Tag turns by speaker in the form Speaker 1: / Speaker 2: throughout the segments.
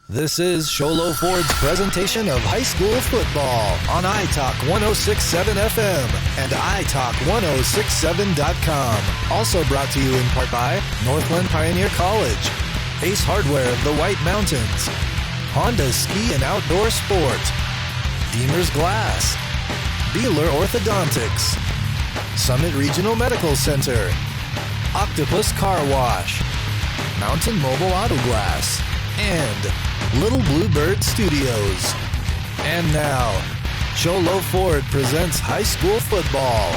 Speaker 1: This is Sholo Ford's presentation of high school football on iTalk 106.7 FM and iTalk1067.com. Also brought to you in part by Northland Pioneer College, Ace Hardware of the White Mountains, Honda Ski and Outdoor Sport, Deemer's Glass, Beeler Orthodontics, Summit Regional Medical Center, Octopus Car Wash, Mountain Mobile Auto Glass, and Little Bluebird Studios. And now, Sholo Ford presents high school football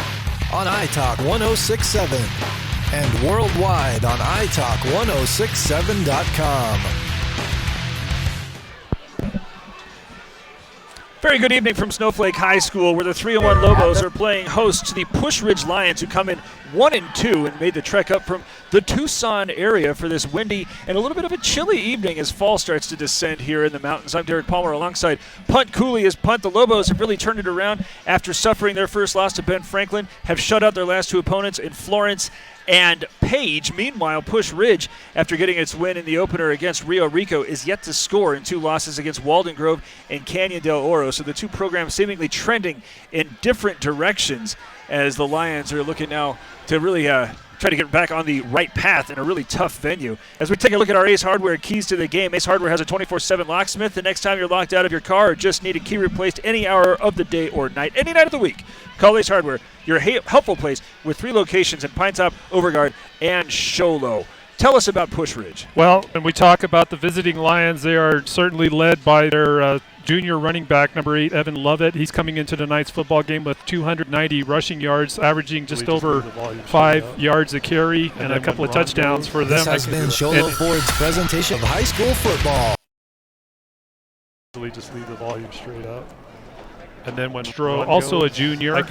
Speaker 1: on iTalk 106.7 and worldwide on iTalk1067.com.
Speaker 2: Very good evening from Snowflake High School, where the 3-1 Lobos are playing host to the Pusch Ridge Lions, who come in 1-2 and made the trek up from the Tucson area for this windy and a little bit of a chilly evening as fall starts to descend here in the mountains. I'm Derek Palmer alongside Punt Cooley as Punt. The Lobos have really turned it around after suffering their first loss to Ben Franklin, have shut out their last two opponents in Florence and Page. Meanwhile, Pusch Ridge, after getting its win in the opener against Rio Rico, is yet to score in two losses against Walden Grove and Canyon del Oro. So the two programs seemingly trending in different directions as the Lions are looking now to really try to get back on the right path in a really tough venue. As we take a look at our Ace Hardware keys to the game, Ace Hardware has a 24/7 locksmith. The next time you're locked out of your car or just need a key replaced any hour of the day or night, any night of the week, call Ace Hardware, your helpful place with 3 locations in Pinetop, Overgard, and Sholo. Tell us about Pusch Ridge.
Speaker 3: Well, when we talk about the visiting Lions, they are certainly led by their junior running back, number 8, Evan Lovett. He's coming into tonight's football game with 290 rushing yards, averaging just over 5 yards a carry and a couple of touchdowns for them.
Speaker 1: This has been Sholo Ford's presentation of high school football.
Speaker 3: Just leave the volume straight up. And then when Stroh, also a junior,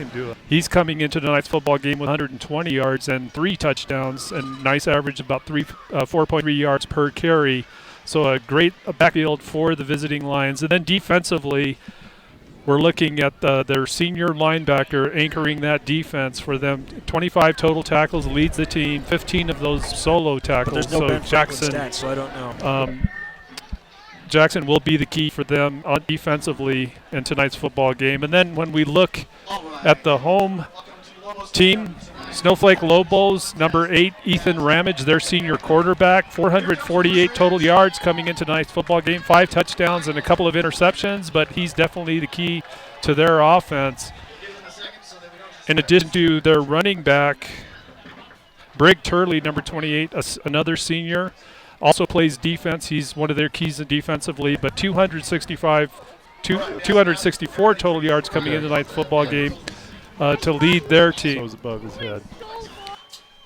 Speaker 3: he's coming into tonight's football game with 120 yards and 3 touchdowns and nice average about 4.3 yards per carry. So a great backfield for the visiting Lions. And then defensively, we're looking at their senior linebacker anchoring that defense for them. 25 total tackles, leads the team, 15 of those solo tackles.
Speaker 2: But there's no Ben
Speaker 3: Jackson,
Speaker 2: stats, so I don't know.
Speaker 3: Jackson will be the key for them defensively in tonight's football game. And then when we look at the home team, Snowflake Lobos, number 8, Ethan Ramage, their senior quarterback, 448 total yards coming into tonight's football game, 5 touchdowns and a couple of interceptions, but he's definitely the key to their offense. In addition to their running back, Brig Turley, number 28, another senior, also plays defense. He's one of their keys defensively, but 264 total yards coming into tonight's football game to lead their team. Above his head.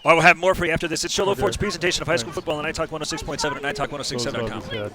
Speaker 2: Well, we'll have more for you after this. It's Sholo Ford's presentation of high school football on iTalk 106.7 and iTalk1067.com.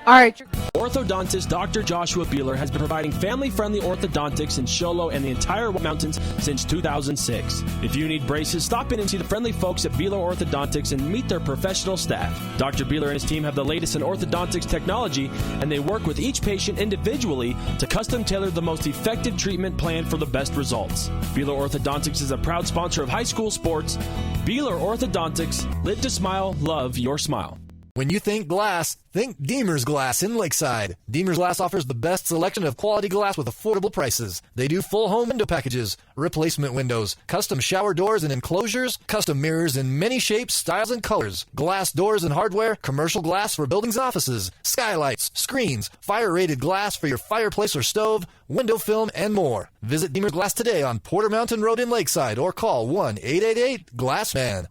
Speaker 4: All right.
Speaker 5: Orthodontist Dr. Joshua Beeler has been providing family-friendly orthodontics in Sholo and the entire mountains since 2006. If you need braces, stop in and see the friendly folks at Beeler Orthodontics and meet their professional staff. Dr. Beeler and his team have the latest in orthodontics technology, and they work with each patient individually to custom tailor the most effective treatment plan for the best results. Beeler Orthodontics is a proud sponsor of high school sports. Beeler Orthodontics, live to smile, love your smile.
Speaker 1: When you think glass, think Deemer's Glass in Lakeside. Deemer's Glass offers the best selection of quality glass with affordable prices. They do full home window packages, replacement windows, custom shower doors and enclosures, custom mirrors in many shapes, styles, and colors, glass doors and hardware, commercial glass for buildings, offices, skylights, screens, fire-rated glass for your fireplace or stove, window film, and more. Visit Deemer's Glass today on Porter Mountain Road in Lakeside or call 1-888-GLASSMAN.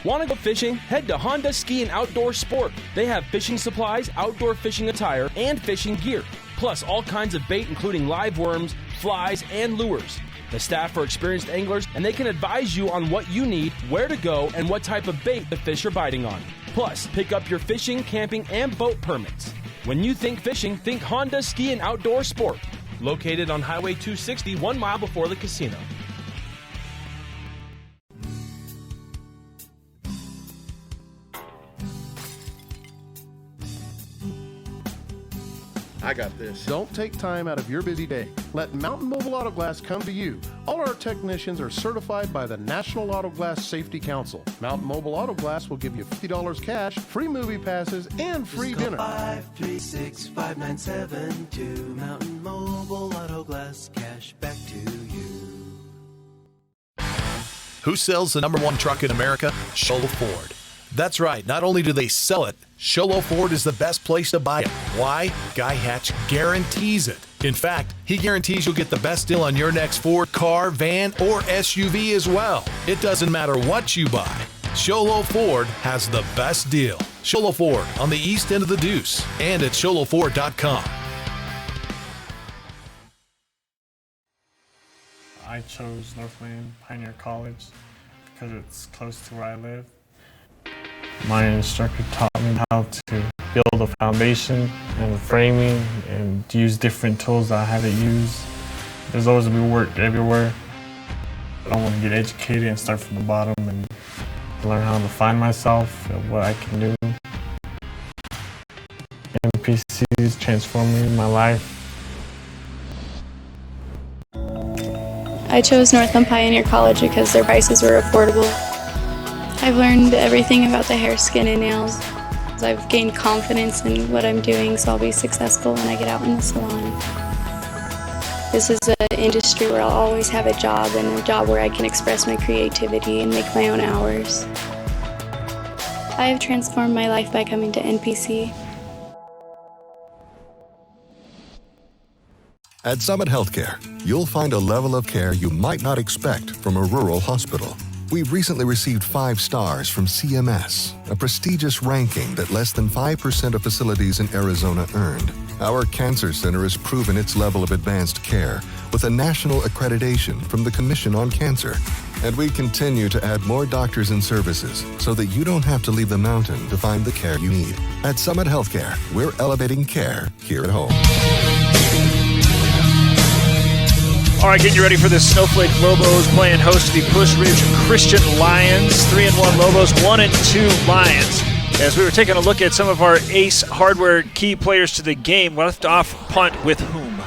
Speaker 5: Want to go fishing? Head to Honda Ski and Outdoor Sport. They have fishing supplies, outdoor fishing attire, and fishing gear. Plus all kinds of bait including live worms, flies, and lures. The staff are experienced anglers and they can advise you on what you need, where to go, and what type of bait the fish are biting on. Plus, pick up your fishing, camping, and boat permits. When you think fishing, think Honda Ski and Outdoor Sport. Located on Highway 260, 1 mile before the casino.
Speaker 6: I got this.
Speaker 7: Don't take time out of your busy day. Let Mountain Mobile Auto Glass come to you. All our technicians are certified by the National Auto Glass Safety Council. Mountain Mobile Auto Glass will give you $50 cash, free movie passes, and free dinner.
Speaker 8: 536-5972. Mountain Mobile Auto Glass, cash back to you.
Speaker 1: Who sells the #1 truck in America? Sholo Ford. That's right. Not only do they sell it, Sholo Ford is the best place to buy it. Why? Guy Hatch guarantees it. In fact, he guarantees you'll get the best deal on your next Ford car, van, or SUV as well. It doesn't matter what you buy. Sholo Ford has the best deal. Sholo Ford on the east end of the Deuce and at sholoford.com.
Speaker 9: I chose Northland Pioneer College because it's close to where I live. My instructor taught me how to build a foundation and framing and use different tools that I haven't used. There's always going to be work everywhere. I want to get educated and start from the bottom and learn how to find myself and what I can do. NPC is transforming my life.
Speaker 10: I chose Northland Pioneer College because their prices were affordable. I've learned everything about the hair, skin, and nails. I've gained confidence in what I'm doing, so I'll be successful when I get out in the salon. This is an industry where I'll always have a job, and a job where I can express my creativity and make my own hours. I have transformed my life by coming to NPC.
Speaker 11: At Summit Healthcare, you'll find a level of care you might not expect from a rural hospital. We've recently received 5 stars from CMS, a prestigious ranking that less than 5% of facilities in Arizona earned. Our cancer center has proven its level of advanced care with a national accreditation from the Commission on Cancer. And we continue to add more doctors and services so that you don't have to leave the mountain to find the care you need. At Summit Healthcare, we're elevating care here at home.
Speaker 2: All right, getting you ready for the Snowflake Lobos playing host to the Pusch Ridge Christian Lions. 3-1 Lobos, 1-2 Lions. As we were taking a look at some of our Ace Hardware key players to the game, left off punt with whom?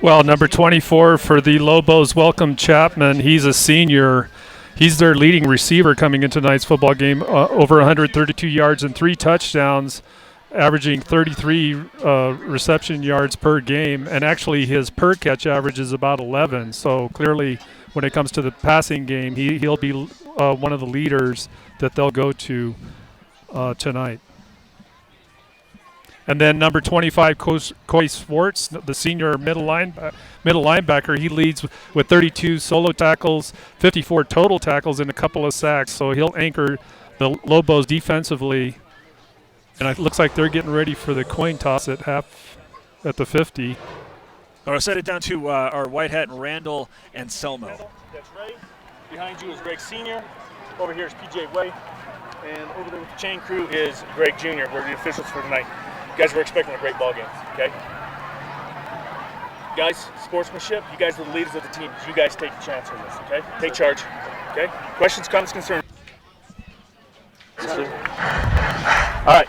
Speaker 3: Well, number 24 for the Lobos, Welcome Chapman. He's a senior. He's their leading receiver coming into tonight's football game. Over 132 yards and 3 touchdowns, averaging 33 reception yards per game, and actually his per catch average is about 11. So clearly, when it comes to the passing game, he'll be one of the leaders that they'll go to tonight. And then number 25, Coy Swartz, the senior middle linebacker, he leads with 32 solo tackles, 54 total tackles, and a couple of sacks. So he'll anchor the Lobos defensively. And it looks like they're getting ready for the coin toss at the 50.
Speaker 2: I'll set it down to our white hat, Randall and Selmo.
Speaker 12: That's Ray. Behind you is Greg Sr. Over here is PJ Way. And over there with the chain crew is Greg Jr. We're the officials for tonight. You guys were expecting a great ball game, okay? Guys, sportsmanship, you guys are the leaders of the team. You guys take a chance on this, okay? Take charge, okay? Questions, comments, concerns? All right.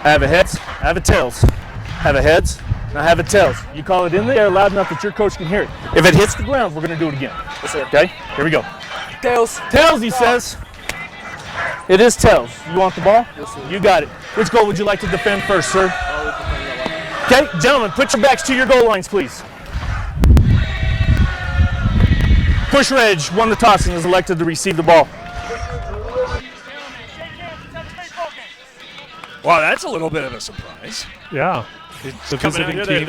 Speaker 12: I have a heads, I have a tails. I have a heads, and I have a tails. You call it in the air loud enough that your coach can hear it. If it hits the ground, we're going to do it again. Yes, sir. Okay? Here we go. Tails. Tails, he says. It is tails. You want the ball? Yes, sir. You got it. Which goal would you like to defend first, sir? Okay, gentlemen, put your backs to your goal lines, please. Pusch Ridge won the toss and is elected to receive the ball.
Speaker 2: Wow, that's a little bit of a surprise.
Speaker 3: Yeah.
Speaker 2: The visiting team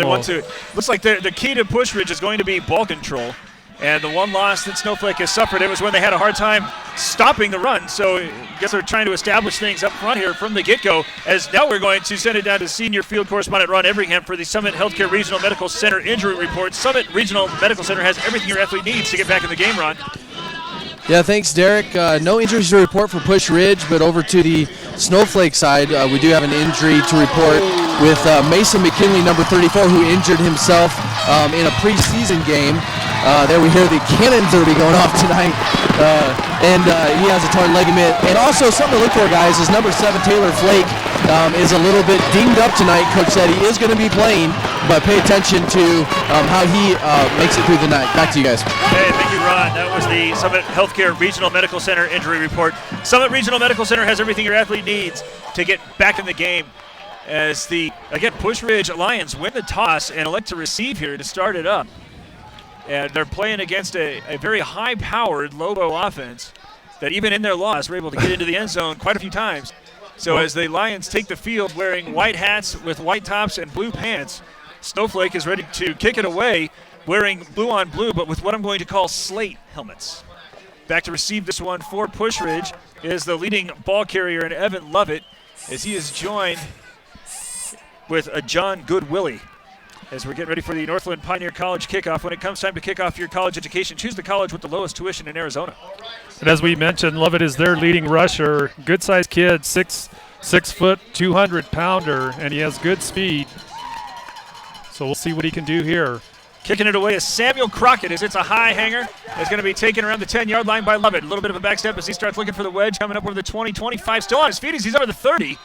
Speaker 2: looks like the key to Pusch Ridge is going to be ball control. And the one loss that Snowflake has suffered, it was when they had a hard time stopping the run. So I guess they're trying to establish things up front here from the get-go. As now we're going to send it down to senior field correspondent Ron Everingham for the Summit Healthcare Regional Medical Center injury report. Summit Regional Medical Center has everything your athlete needs to get back in the game, Ron.
Speaker 13: Yeah, thanks, Derek. No injuries to report for Pusch Ridge, but over to the Snowflake side, we do have an injury to report with Mason McKinley, number 34, who injured himself in a preseason game. There we hear the cannon derby going off tonight and he has a torn ligament. And also something to look for, guys, is number 7, Taylor Flake, is a little bit dinged up tonight. Coach said he is going to be playing, but pay attention to how he makes it through the night. Back to you guys.
Speaker 2: Hey, thank you, Ron. That was the Summit Healthcare Regional Medical Center injury report. Summit Regional Medical Center has everything your athlete needs to get back in the game. As the, again, Pusch Ridge Lions win the toss and elect to receive here to start it up. And they're playing against a very high-powered Lobo offense that even in their loss were able to get into the end zone quite a few times. So as the Lions take the field wearing white hats with white tops and blue pants, Snowflake is ready to kick it away wearing blue on blue, but with what I'm going to call slate helmets. Back to receive this one for Pusch Ridge is the leading ball carrier in Evan Lovett, as he is joined with a John Goodwillie. As we're getting ready for the Northland Pioneer College kickoff. When it comes time to kick off your college education, choose the college with the lowest tuition in Arizona.
Speaker 3: And as we mentioned, Lovett is their leading rusher. Good-sized kid, 6 foot, 200-pounder, and he has good speed. So we'll see what he can do here.
Speaker 2: Kicking it away is Samuel Crockett as it's a high hanger. It's going to be taken around the 10-yard line by Lovett. A little bit of a back step as he starts looking for the wedge, coming up over the 20, 25, still on his feet as he's over the 30,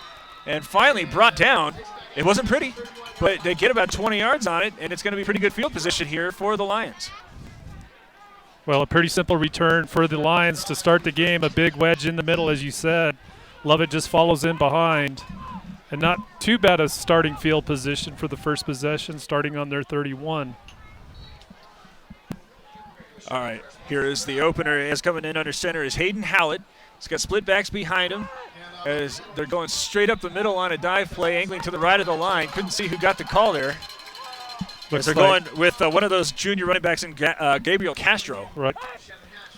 Speaker 2: and finally brought down. It wasn't pretty, but they get about 20 yards on it, and it's going to be pretty good field position here for the Lions.
Speaker 3: Well, a pretty simple return for the Lions to start the game. A big wedge in the middle, as you said. Lovett just follows in behind. And not too bad a starting field position for the first possession, starting on their 31.
Speaker 2: All right, here is the opener. As coming in under center is Hayden Hallett. He's got split backs behind him as they're going straight up the middle on a dive play, angling to the right of the line. Couldn't see who got the call there. As they're going with one of those junior running backs in Gabriel Castro.
Speaker 3: Right.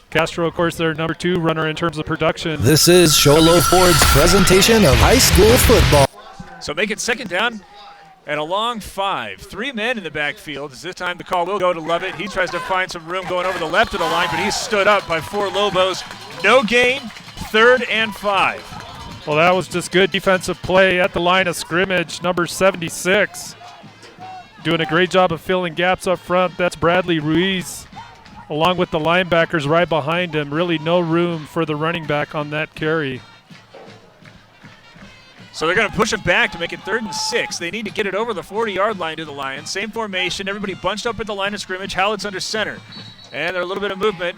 Speaker 3: Castro, of course, their number 2 runner in terms of production.
Speaker 1: This is Sholo Ford's presentation of high school football.
Speaker 2: So make it second down and a long 5. 3 men in the backfield. This time the call will go to Lovett. He tries to find some room going over the left of the line, but he's stood up by 4 Lobos. No gain, 3rd and 5.
Speaker 3: Well, that was just good defensive play at the line of scrimmage. Number 76 doing a great job of filling gaps up front. That's Bradley Ruiz, along with the linebackers right behind him. Really no room for the running back on that carry.
Speaker 2: So they're going to push it back to make it 3rd and 6. They need to get it over the 40-yard line to the Lions. Same formation, everybody bunched up at the line of scrimmage. Hallett's under center. And there's a little bit of movement,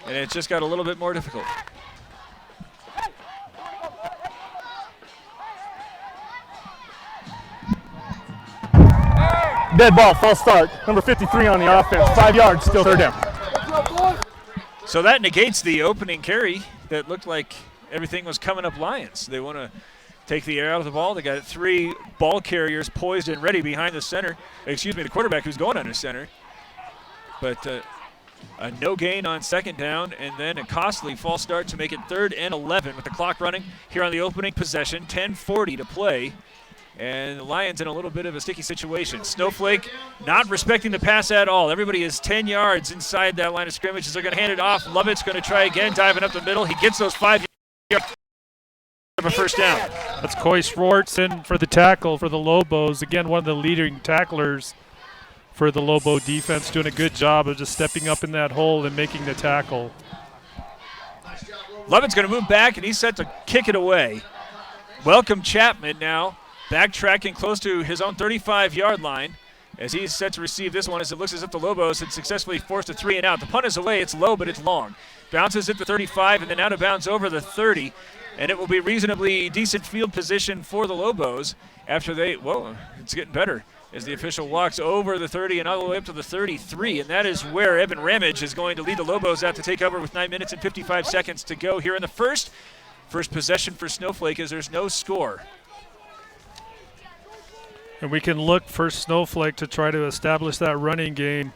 Speaker 2: and it just got a little bit more difficult.
Speaker 12: Dead ball, false start. Number 53 on the offense. 5 yards, still 3rd down.
Speaker 2: So that negates the opening carry that looked like everything was coming up Lions. They want to take the air out of the ball. They got 3 ball carriers poised and ready behind the center. Excuse me, the quarterback who's going under center. But a no gain on 2nd down, and then a costly false start to make it 3rd and 11 with the clock running here on the opening possession. 10:40 to play. And the Lions in a little bit of a sticky situation. Snowflake not respecting the pass at all. Everybody is 10 yards inside that line of scrimmage as they're going to hand it off. Lovett's going to try again, diving up the middle. He gets those 5 yards of a 1st down.
Speaker 3: That's Coy Schwartz in for the tackle for the Lobos. Again, one of the leading tacklers for the Lobo defense, doing a good job of just stepping up in that hole and making the tackle.
Speaker 2: Lovett's going to move back, and he's set to kick it away. Welcome Chapman now, backtracking close to his own 35-yard line as he's set to receive this one, as it looks as if the Lobos had successfully forced a 3 and out. The punt is away. It's low, but it's long. Bounces at the 35 and then out of bounds over the 30, and it will be reasonably decent field position for the Lobos after they, whoa, it's getting better as the official walks over the 30 and all the way up to the 33, and that is where Evan Ramage is going to lead the Lobos out to take over with 9 minutes and 55 seconds to go here in the first. First possession for Snowflake as there's no score.
Speaker 3: And we can look for Snowflake to try to establish that running game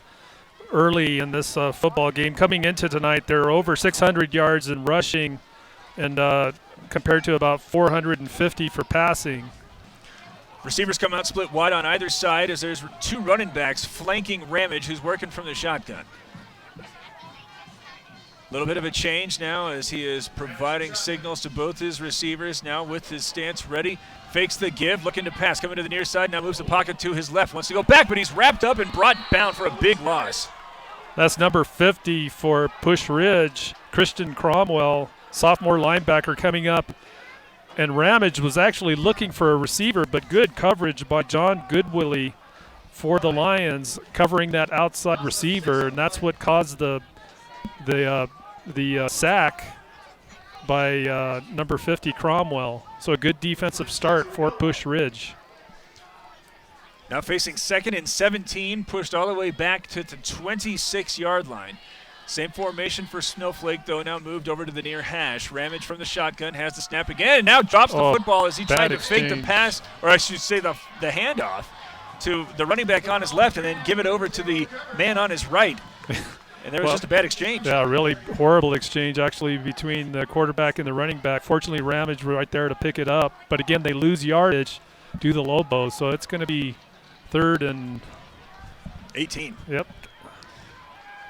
Speaker 3: early in this football game. Coming into tonight, they're over 600 yards in rushing and compared to about 450 for passing.
Speaker 2: Receivers come out split wide on either side as there's 2 running backs flanking Ramage, who's working from the shotgun. A little bit of a change now as he is providing signals to both his receivers now with his stance ready. Fakes the give, looking to pass, coming to the near side, now moves the pocket to his left. Wants to go back, but he's wrapped up and brought down for a big loss.
Speaker 3: That's number 50 for Pusch Ridge, Christian Cromwell, sophomore linebacker coming up. And Ramage was actually looking for a receiver, but good coverage by John Goodwillie for the Lions, covering that outside receiver, and that's what caused the sack by number 50 Cromwell. So a good defensive start for Pusch Ridge.
Speaker 2: Now facing 2nd and 17, pushed all the way back to the 26-yard line. Same formation for Snowflake, though, now moved over to the near hash. Ramage from the shotgun has the snap again, and now drops the football as he tried to fake the pass, or I should say the handoff, to the running back on his left and then give it over to the man on his right. And there was just a bad exchange.
Speaker 3: Yeah, really horrible exchange, actually, between the quarterback and the running back. Fortunately, Ramage right there to pick it up. But, again, they lose yardage to the Lobos, so it's going to be 3rd and
Speaker 2: 18.
Speaker 3: Yep.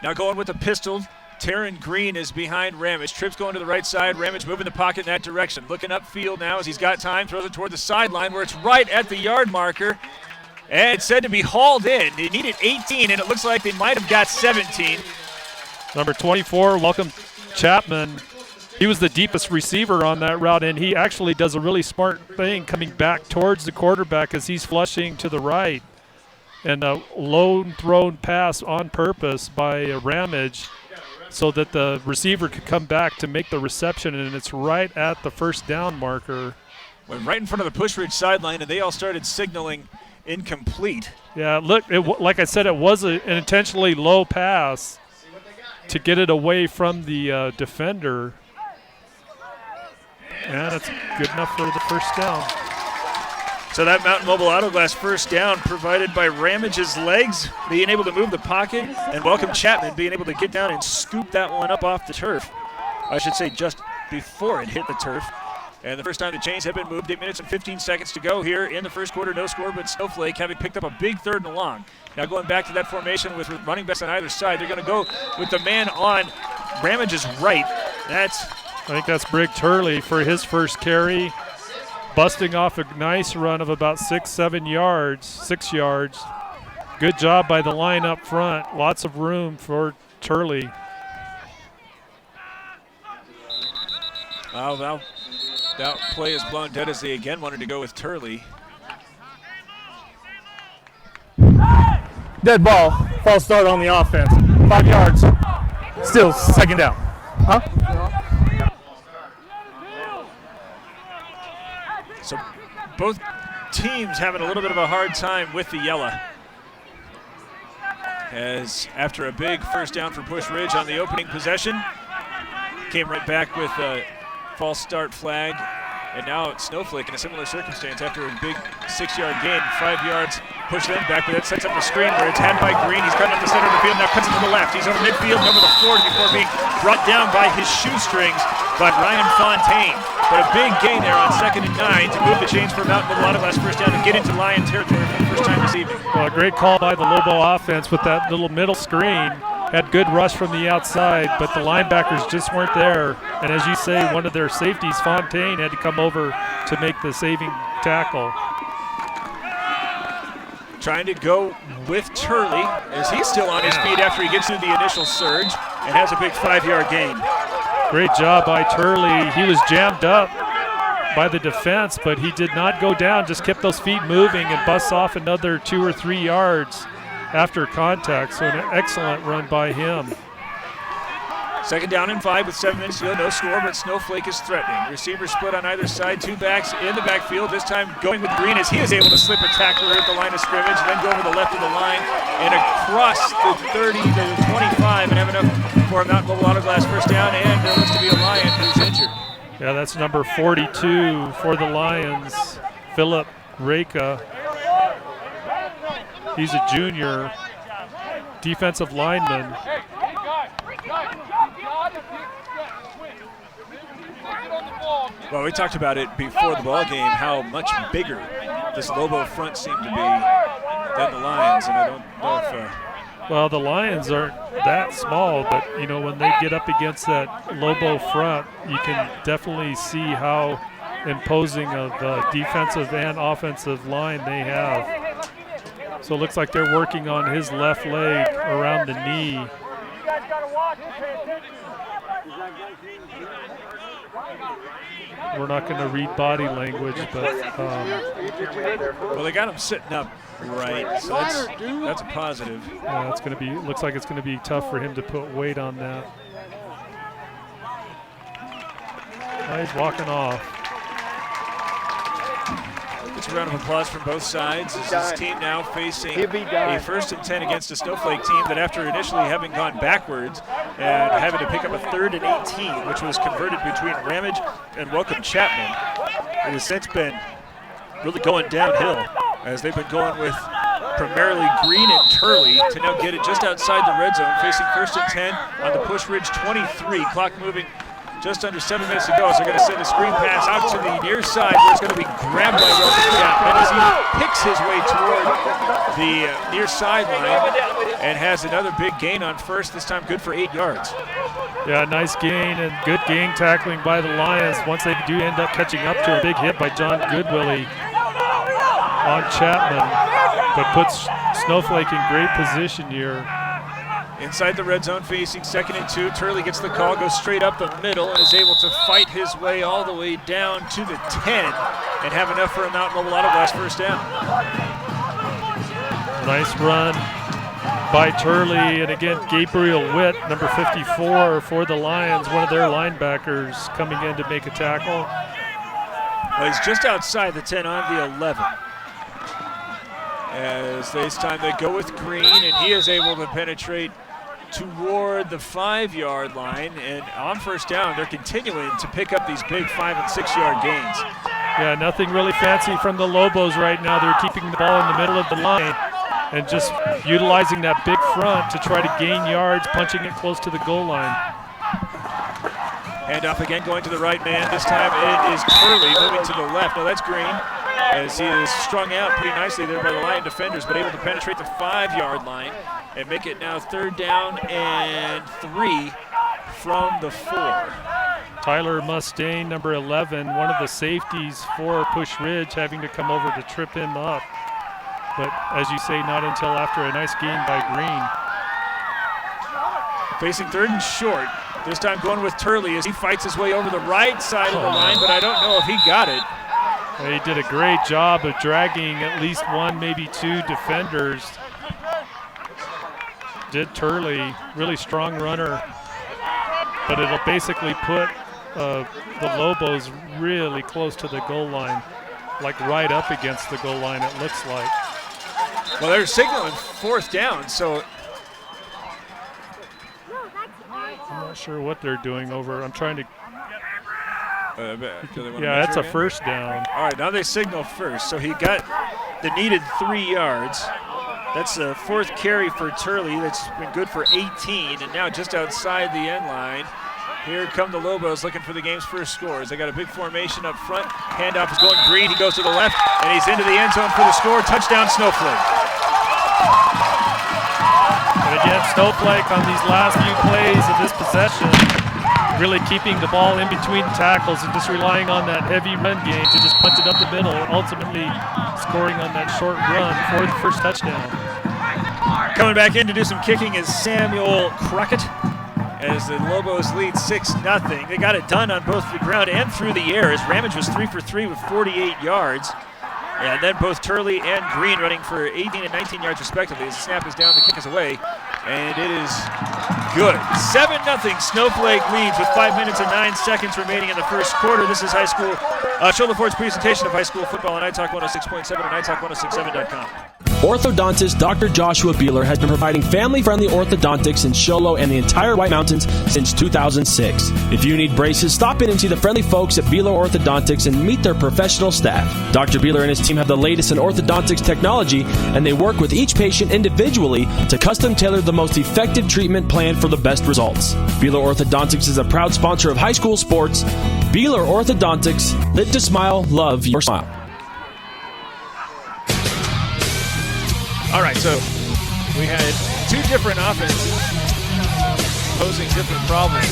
Speaker 2: Now going with the pistol, Taryn Green is behind Ramage. Trips going to the right side. Ramage moving the pocket in that direction. Looking upfield now as he's got time. Throws it toward the sideline where it's right at the yard marker. And it's said to be hauled in. They needed 18, and it looks like they might have got 17.
Speaker 3: Number 24, Welcome Chapman. He was the deepest receiver on that route, and he actually does a really smart thing coming back towards the quarterback as he's flushing to the right. And a lone thrown pass on purpose by Ramage so that the receiver could come back to make the reception, and it's right at the first down marker.
Speaker 2: Went right in front of the Pusch Ridge sideline, and they all started signaling incomplete.
Speaker 3: Yeah, look, like I said, it was an intentionally low pass to get it away from the defender. And it's good enough for the first down.
Speaker 2: So that Mountain Mobile Auto Glass first down provided by Ramage's legs being able to move the pocket, and Welcome Chapman being able to get down and scoop that one up off the turf. I should say just before it hit the turf. And the first time the chains have been moved, 8 minutes and 15 seconds to go here in the first quarter. No score, but Snowflake having picked up a big 3rd and long. Now going back to that formation with running backs on either side, they're going to go with the man on Ramage's right. I
Speaker 3: think that's Brig Turley for his first carry, busting off a nice run of about 6 yards. Good job by the line up front. Lots of room for Turley.
Speaker 2: That play is blown dead as they again wanted to go with Turley.
Speaker 12: Dead ball. False start on the offense. 5 yards. Still 2nd down. Huh?
Speaker 2: So both teams having a little bit of a hard time with the yellow. As after a big first down for Pusch Ridge on the opening possession, came right back with a false start flag. And now it's Snowflake in a similar circumstance after a big 6-yard gain, 5 yards, push them back, but that sets up the screen where it's had by Green. He's cutting up the center of the field, now cuts it to the left. He's over midfield and over the 40 before being brought down by his shoestrings by Ryan Fontaine. But a big gain there on 2nd and 9 to move the chains for Mountain Mobile Auto Glass first down and get into Lion territory for the first time this evening.
Speaker 3: Well, a great call by the Lobo offense with that little middle screen. Had good rush from the outside, but the linebackers just weren't there. And as you say, one of their safeties, Fontaine, had to come over to make the saving tackle.
Speaker 2: Trying to go with Turley as he's still on his feet after he gets through the initial surge and has a big 5-yard gain.
Speaker 3: Great job by Turley. He was jammed up by the defense, but he did not go down, just kept those feet moving and busts off another 2 or 3 yards after contact. So an excellent run by him.
Speaker 2: 2nd down and 5 with 7 minutes to go. No score, but Snowflake is threatening. Receivers split on either side. 2 backs in the backfield. This time going with Green as he is able to slip a tackler at the line of scrimmage, then go over the left of the line and across the 30 to the 25 and have enough for a Mountain Mobile Auto Glass first down. And there looks to be a Lion who's injured.
Speaker 3: Yeah, that's number 42 for the Lions, Philip Reka. He's a junior defensive lineman.
Speaker 2: Well, we talked about it before the ball game, how much bigger this Lobo front seemed to be than the Lions, and I don't know if...
Speaker 3: Well, the Lions aren't that small, but, you know, when they get up against that Lobo front, you can definitely see how imposing of defensive and offensive line they have. So it looks like they're working on his left leg around the knee. We're not going to read body language, but
Speaker 2: well, they got him sitting up right, so that's a positive.
Speaker 3: Yeah, it's going to be. Looks like it's going to be tough for him to put weight on that. Now he's walking off.
Speaker 2: It's a round of applause from both sides as this team now facing a 1st and 10 against a Snowflake team that, after initially having gone backwards and having to pick up a 3rd and 18, which was converted between Ramage and Welcome Chapman, it has since been really going downhill as they've been going with primarily Green and Turley to now get it just outside the red zone, facing 1st and 10 on the Pusch Ridge 23. Clock moving just under 7 minutes to go, so they're going to send a screen pass out to the near side where it's going to be grabbed by Welcome Chapman as he picks his way toward the near sideline and has another big gain on 1st, this time good for 8 yards.
Speaker 3: Yeah, nice gain and good game tackling by the Lions once they do end up catching up to a big hit by John Goodwillie on Chapman, but puts Snowflake in great position here.
Speaker 2: Inside the red zone, facing 2nd and 2. Turley gets the call, goes straight up the middle, and is able to fight his way all the way down to the 10 and have enough for a Mountain Mobile Auto Glass 1st down.
Speaker 3: Nice run by Turley, and again, Gabriel Witt, number 54 for the Lions, one of their linebackers coming in to make a tackle.
Speaker 2: Well, he's just outside the 10 on the 11. As this time they go with Green, and he is able to penetrate toward the 5-yard line, and on 1st down they're continuing to pick up these big 5- and 6-yard gains.
Speaker 3: Yeah, nothing really fancy from the Lobos right now. They're keeping the ball in the middle of the line and just utilizing that big front to try to gain yards, punching it close to the goal line.
Speaker 2: Hand off again, going to the right man. This time it is Turley moving to the left. No, that's Green, as he is strung out pretty nicely there by the Lion defenders, but able to penetrate the 5-yard line and make it now 3rd down and 3 from the 4.
Speaker 3: Tyler Mustaine, number 11, one of the safeties for Pusch Ridge, having to come over to trip him up. But as you say, not until after a nice gain by Green.
Speaker 2: Facing 3rd and short. This time going with Turley as he fights his way over the right side of the line, but I don't know if he got it.
Speaker 3: He did a great job of dragging at least 1, maybe 2 defenders. Did Turley, really strong runner, but it'll basically put the Lobos really close to the goal line, like right up against the goal line, it looks like.
Speaker 2: Well, they're signaling 4th down, so
Speaker 3: I'm not sure what they're doing over. I'm trying to.
Speaker 2: Yeah,
Speaker 3: that's a 1st down.
Speaker 2: All right, now they signal 1st, so he got the needed 3 yards. That's the 4th carry for Turley. That's been good for 18, and now just outside the end line, here come the Lobos looking for the game's first scores. They got a big formation up front. Handoff is going Green. He goes to the left, and he's into the end zone for the score. Touchdown, Snowflake.
Speaker 3: And again, Snowflake on these last few plays of this possession, really keeping the ball in between tackles and just relying on that heavy run game to just punch it up the middle, ultimately scoring on that short run for the 1st touchdown.
Speaker 2: Coming back in to do some kicking is Samuel Crockett as the Lobos lead 6-0. They got it done on both the ground and through the air as Ramage was 3 for 3 with 48 yards. And then both Turley and Green running for 18 and 19 yards respectively. As the snap is down, the kick is away, and it is good. 7-0 Snowflake leads with 5 minutes and 9 seconds remaining in the 1st quarter. This is high school, Shoulder Ford's presentation of high school football on iTalk 106.7 and iTalk1067.com.
Speaker 5: Orthodontist Dr. Joshua Beeler has been providing family-friendly orthodontics in Show Low and the entire White Mountains since 2006. If you need braces, stop in and see the friendly folks at Beeler Orthodontics and meet their professional staff. Dr. Beeler and his team have the latest in orthodontics technology, and they work with each patient individually to custom tailor the most effective treatment plan for the best results. Beeler Orthodontics is a proud sponsor of high school sports. Beeler Orthodontics, live to smile, love your smile.
Speaker 2: All right, so we had 2 different offenses posing different problems.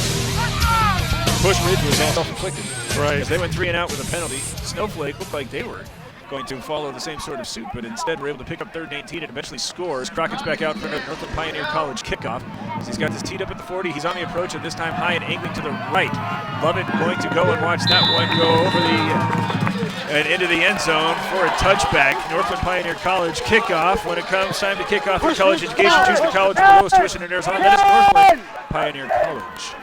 Speaker 2: Pusch Ridge was all self-inflicted.
Speaker 3: Right.
Speaker 2: As they went 3 and out with a penalty. Snowflake looked like they were going to follow the same sort of suit, but instead we're able to pick up 3rd and 18 and eventually score. Crockett's back out for another Northland Pioneer College kickoff. As he's got this teed up at the 40, he's on the approach, and this time high and angling to the right. Lovett going to go and watch that one go over and into the end zone for a touchback. Northland Pioneer College kickoff. When it comes time to kick off for college education, choose the college with the lowest tuition in Arizona. That is Northland Pioneer College.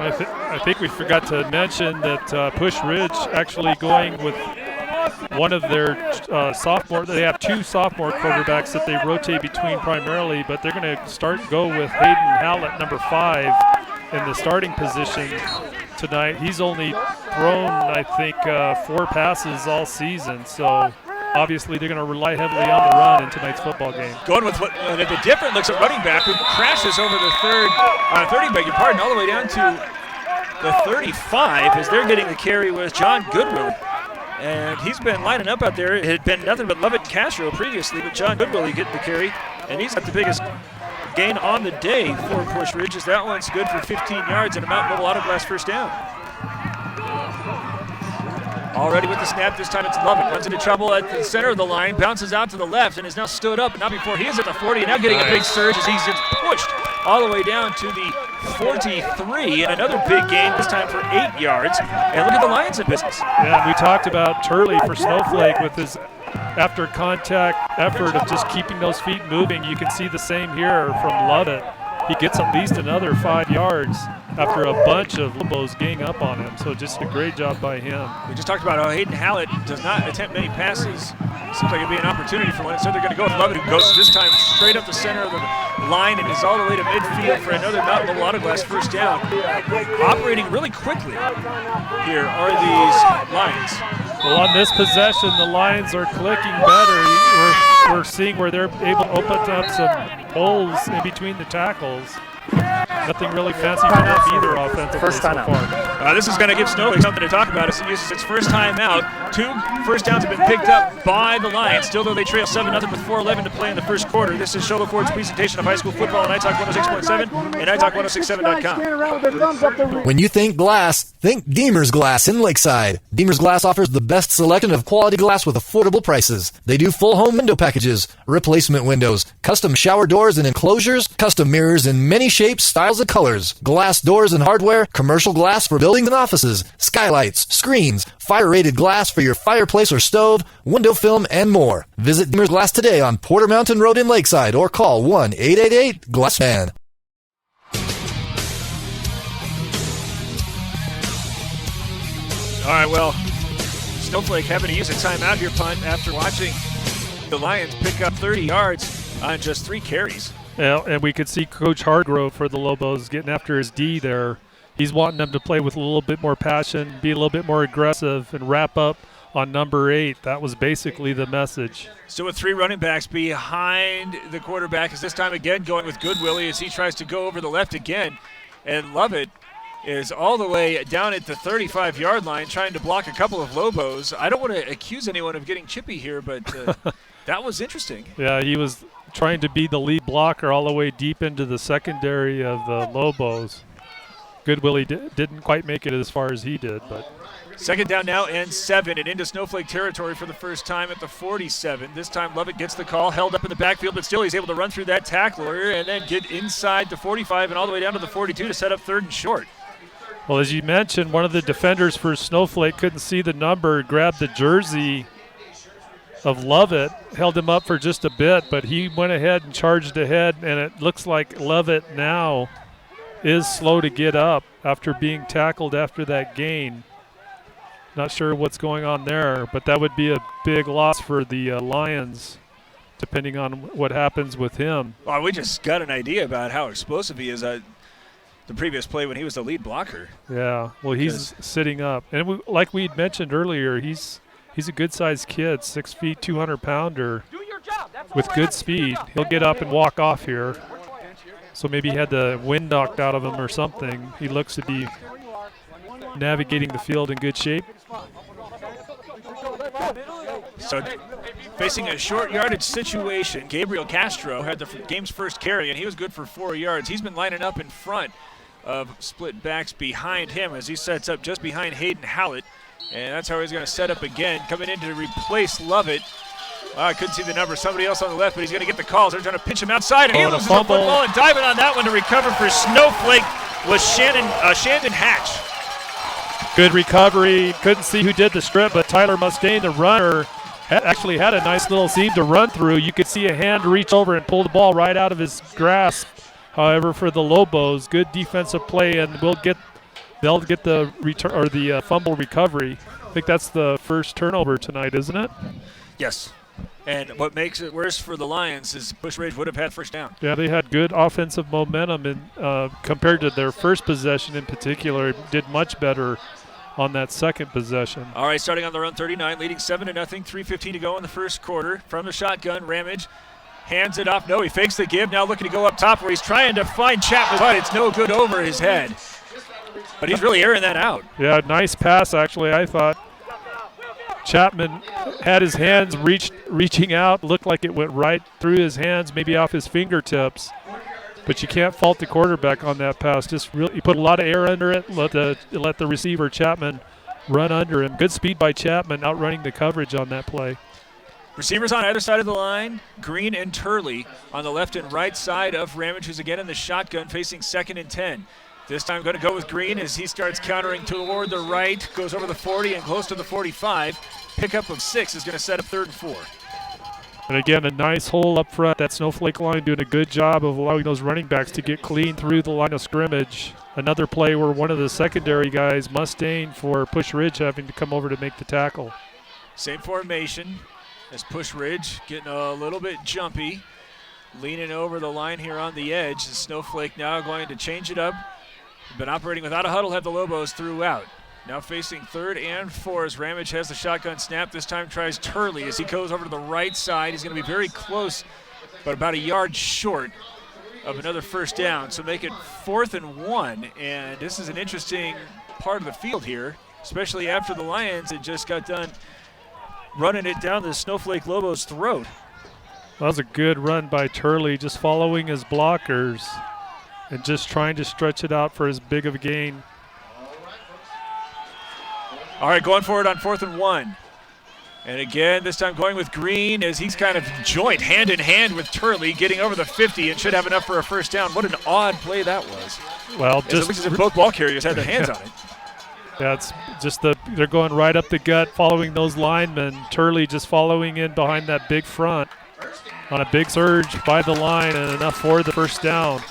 Speaker 3: I think we forgot to mention that Pusch Ridge actually going with one of their sophomore. They have 2 sophomore quarterbacks that they rotate between primarily, but they're going to go with Hayden Hallett, number 5, in the starting position tonight. He's only thrown, I think, 4 passes all season, so obviously they're going to rely heavily on the run in tonight's football game.
Speaker 2: Going with the different looks at running back, who crashes over the 30, beg your pardon, all the way down to the 35 as they're getting the carry with John Goodwill. And he's been lining up out there. It had been nothing but Lovett Castro previously, but John Goodwill getting the carry, and he's got the biggest gain on the day for Pusch Ridge, as that one's good for 15 yards and a Mountain Mobile Auto Glass first down. Already with the snap, this time it's Lovett. Runs into trouble at the center of the line, bounces out to the left, and is now stood up. Not before he is at the 40, and now getting a big surge as he's pushed all the way down to the 43, and another big gain, this time for 8 yards. And look at the Lions in business.
Speaker 3: Yeah, we talked about Turley for Snowflake with his after contact effort of just keeping those feet moving. You can see the same here from Lovett. He gets at least another 5 yards after a bunch of Lobos gang up on him. So just a great job by him.
Speaker 2: We just talked about how Hayden Hallett does not attempt many passes. Seems like it'd be an opportunity for one. So they're going to go with Lovett, who goes this time straight up the center of the line and is all the way to midfield for another Mountain Mobile Auto Glass first down. Operating really quickly here are these Lions.
Speaker 3: Well, on this possession, the Lions are clicking better. We're seeing where they're able to open up some holes in between the tackles. Nothing really fancy for them either offensively so far.
Speaker 2: This is going to give Snowflake something to talk about as it uses its first time out. 2 first downs have been picked up by the Lions, still though they trail 7-0 with 4:11 to play in the first quarter. This is Shola Ford's presentation of high school football on iTalk 106.7 and iTalk1067.com.
Speaker 1: When you think glass, think Deemer's Glass in Lakeside. Deemer's Glass offers the best selection of quality glass with affordable prices. They do full home window packages, replacement windows, custom shower doors and enclosures, custom mirrors in many shapes, styles, and colors, glass doors and hardware, commercial glass for buildings and offices, skylights, screens, fire-rated glass for your fireplace or stove, window film, and more. Visit Deemer's Glass today on Porter Mountain Road in Lakeside or call 1-888-GLASSMAN.
Speaker 2: All right, well, Snowflake having to use a timeout here, punt, after watching the Lions pick up 30 yards on just 3 carries.
Speaker 3: Yeah, and we could see Coach Hargrove for the Lobos getting after his D there. He's wanting them to play with a little bit more passion, be a little bit more aggressive, and wrap up on number 8. That was basically the message.
Speaker 2: So with 3 running backs behind the quarterback, is this time again going with Goodwill as he tries to go over the left again. And Lovett is all the way down at the 35-yard line trying to block a couple of Lobos. I don't want to accuse anyone of getting chippy here, but that was interesting.
Speaker 3: Yeah, he was trying to be the lead blocker all the way deep into the secondary of the Lobos. Goodwill didn't quite make it as far as he did, but
Speaker 2: second down now and 7, and into Snowflake territory for the first time at the 47. This time Lovett gets the call, held up in the backfield, but still he's able to run through that tackler and then get inside the 45 and all the way down to the 42 to set up 3rd and short.
Speaker 3: Well, as you mentioned, one of the defenders for Snowflake couldn't see the number, grabbed the jersey of Lovett, held him up for just a bit, but he went ahead and charged ahead, and it looks like Lovett now is slow to get up after being tackled after that gain. Not sure what's going on there, but that would be a big loss for the Lions, depending on what happens with him.
Speaker 2: Well, we just got an idea about how explosive he is. The previous play when he was the lead blocker.
Speaker 3: Yeah, well, he's sitting up. And like we mentioned earlier, he's a good-sized kid, 6 feet, 200-pounder with good speed. He'll get up and walk off here. So maybe he had the wind knocked out of him or something. He looks to be navigating the field in good shape.
Speaker 2: So facing a short yardage situation, Gabriel Castro had the game's first carry, and he was good for 4 yards. He's been lining up in front of split backs behind him as he sets up just behind Hayden Hallett. And that's how he's going to set up again, coming in to replace Lovett. I couldn't see the number. Somebody else on the left, but he's going to get the calls. They're trying to pitch him outside, and he loses the football. And diving on that one to recover for Snowflake was Shandon Hatch.
Speaker 3: Good recovery. Couldn't see who did the strip, but Tyler Mustaine, the runner, actually had a nice little seam to run through. You could see a hand reach over and pull the ball right out of his grasp. However, for the Lobos, good defensive play, and they'll get the return or the fumble recovery. I think that's the first turnover tonight, isn't it?
Speaker 2: Yes. And what makes it worse for the Lions is Pusch Ridge would have had first down.
Speaker 3: Yeah, they had good offensive momentum, and compared to their first possession in particular, did much better on that second possession.
Speaker 2: All right, starting on the run, 39, leading 7-0, 3:15 to go in the first quarter. From the shotgun, Ramage hands it off. No, he fakes the give. Now looking to go up top where he's trying to find Chapman, but it's no good over his head. But he's really airing that out.
Speaker 3: Yeah, nice pass, actually, I thought. Chapman had his hands reaching out, looked like it went right through his hands, maybe off his fingertips. But you can't fault the quarterback on that pass. Just really, he put a lot of air under it, let the receiver Chapman run under him. Good speed by Chapman, outrunning the coverage on that play.
Speaker 2: Receivers on either side of the line, Green and Turley on the left and right side of Ramage, who's again in the shotgun facing 2nd and 10. This time going to go with Green as he starts countering toward the right, goes over the 40 and close to the 45. Pickup of 6 is going to set up 3rd and 4.
Speaker 3: And again, a nice hole up front. That Snowflake line doing a good job of allowing those running backs to get clean through the line of scrimmage. Another play where one of the secondary guys, Mustaine for Pusch Ridge, having to come over to make the tackle.
Speaker 2: Same formation as Pusch Ridge getting a little bit jumpy, leaning over the line here on the edge. The Snowflake now going to change it up. Been operating without a huddle, have the Lobos throughout. Now facing 3rd and 4 as Ramage has the shotgun snap. This time tries Turley as he goes over to the right side. He's going to be very close, but about a yard short of another first down. So make it 4th and 1. And this is an interesting part of the field here, especially after the Lions had just got done running it down the Snowflake Lobos' throat.
Speaker 3: That was a good run by Turley, just following his blockers and just trying to stretch it out for as big of a gain.
Speaker 2: All right, going forward on 4th and 1. And again, this time going with Green as he's kind of joint hand in hand with Turley, getting over the 50 and should have enough for a first down. What an odd play that was.
Speaker 3: Well,
Speaker 2: just looks as if both ball carriers had their hands on it.
Speaker 3: Yeah, it's just they're going right up the gut, following those linemen. Turley just following in behind that big front on a big surge by the line, and enough for the first down.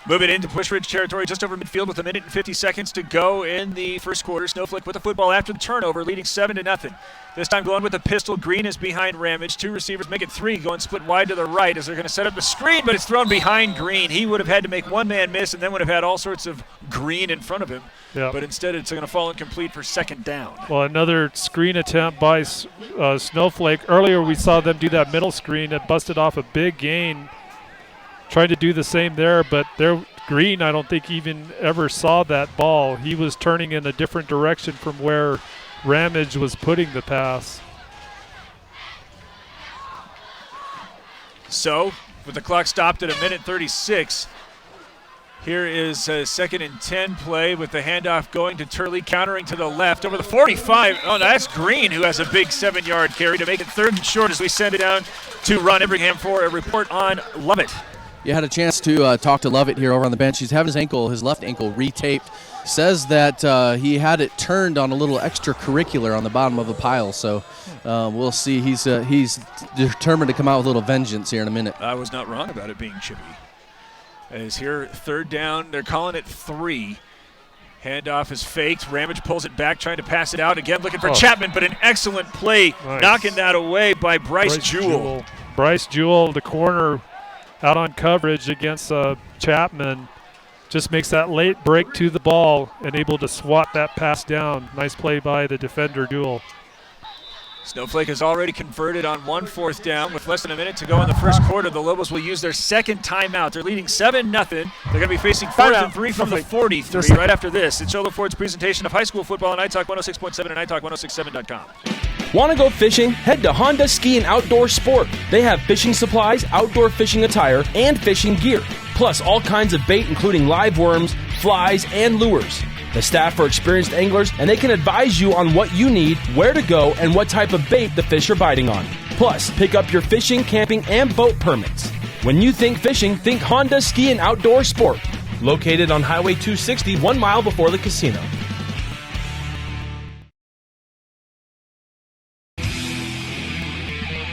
Speaker 2: Moving into Pusch Ridge territory just over midfield with 1 minute and 50 seconds to go in the first quarter. Snowflake with the football after the turnover, leading 7-0. This time going with the pistol. Green is behind Ramage. 2 receivers make it 3, going split wide to the right as they're going to set up the screen, but it's thrown behind Green. He would have had to make one man miss and then would have had all sorts of green in front of him.
Speaker 3: Yep.
Speaker 2: But instead it's going to fall incomplete for 2nd down.
Speaker 3: Well, another screen attempt by Snowflake. Earlier we saw them do that middle screen that busted off a big gain. Tried to do the same there, but Green, I don't think even ever saw that ball. He was turning in a different direction from where Ramage was putting the pass.
Speaker 2: So, with the clock stopped at 1 minute 36, here is a 2nd and 10 play with the handoff going to Turley, countering to the left over the 45. Oh, that's Green who has a big 7-yard carry to make it 3rd and short as we send it down to Ron Ibrahim for a report on Lovett.
Speaker 13: You had a chance to talk to Lovett here over on the bench. He's having his left ankle retaped. Says that he had it turned on a little extracurricular on the bottom of a pile. So we'll see. He's determined to come out with a little vengeance here in a minute.
Speaker 2: I was not wrong about it being chippy. As here, 3rd down. They're calling it 3. Handoff is faked. Ramage pulls it back, trying to pass it out. Again, looking for Chapman, but an excellent play. Nice. Knocking that away by Bryce Jewell.
Speaker 3: Bryce Jewell, the corner, out on coverage against Chapman, just makes that late break to the ball and able to swat that pass down. Nice play by the defender, Jewell.
Speaker 2: Snowflake has already converted on 1 4th down with less than a minute to go in the first quarter. The Lobos will use their 2nd timeout. They're leading 7-0. They're going to be facing 4th and 3 from the 43 right after this. It's Olo Ford's presentation of high school football on iTalk 106.7 and iTalk1067.com.
Speaker 5: Want to go fishing? Head to Honda Ski and Outdoor Sport. They have fishing supplies, outdoor fishing attire, and fishing gear. plus all kinds of bait including live worms, flies, and lures. The staff are experienced anglers, and they can advise you on what you need, where to go, and what type of bait the fish are biting on. Plus, pick up your fishing, camping, and boat permits. When you think fishing, think Honda Ski and Outdoor Sport. Located on Highway 260, 1 mile before the casino.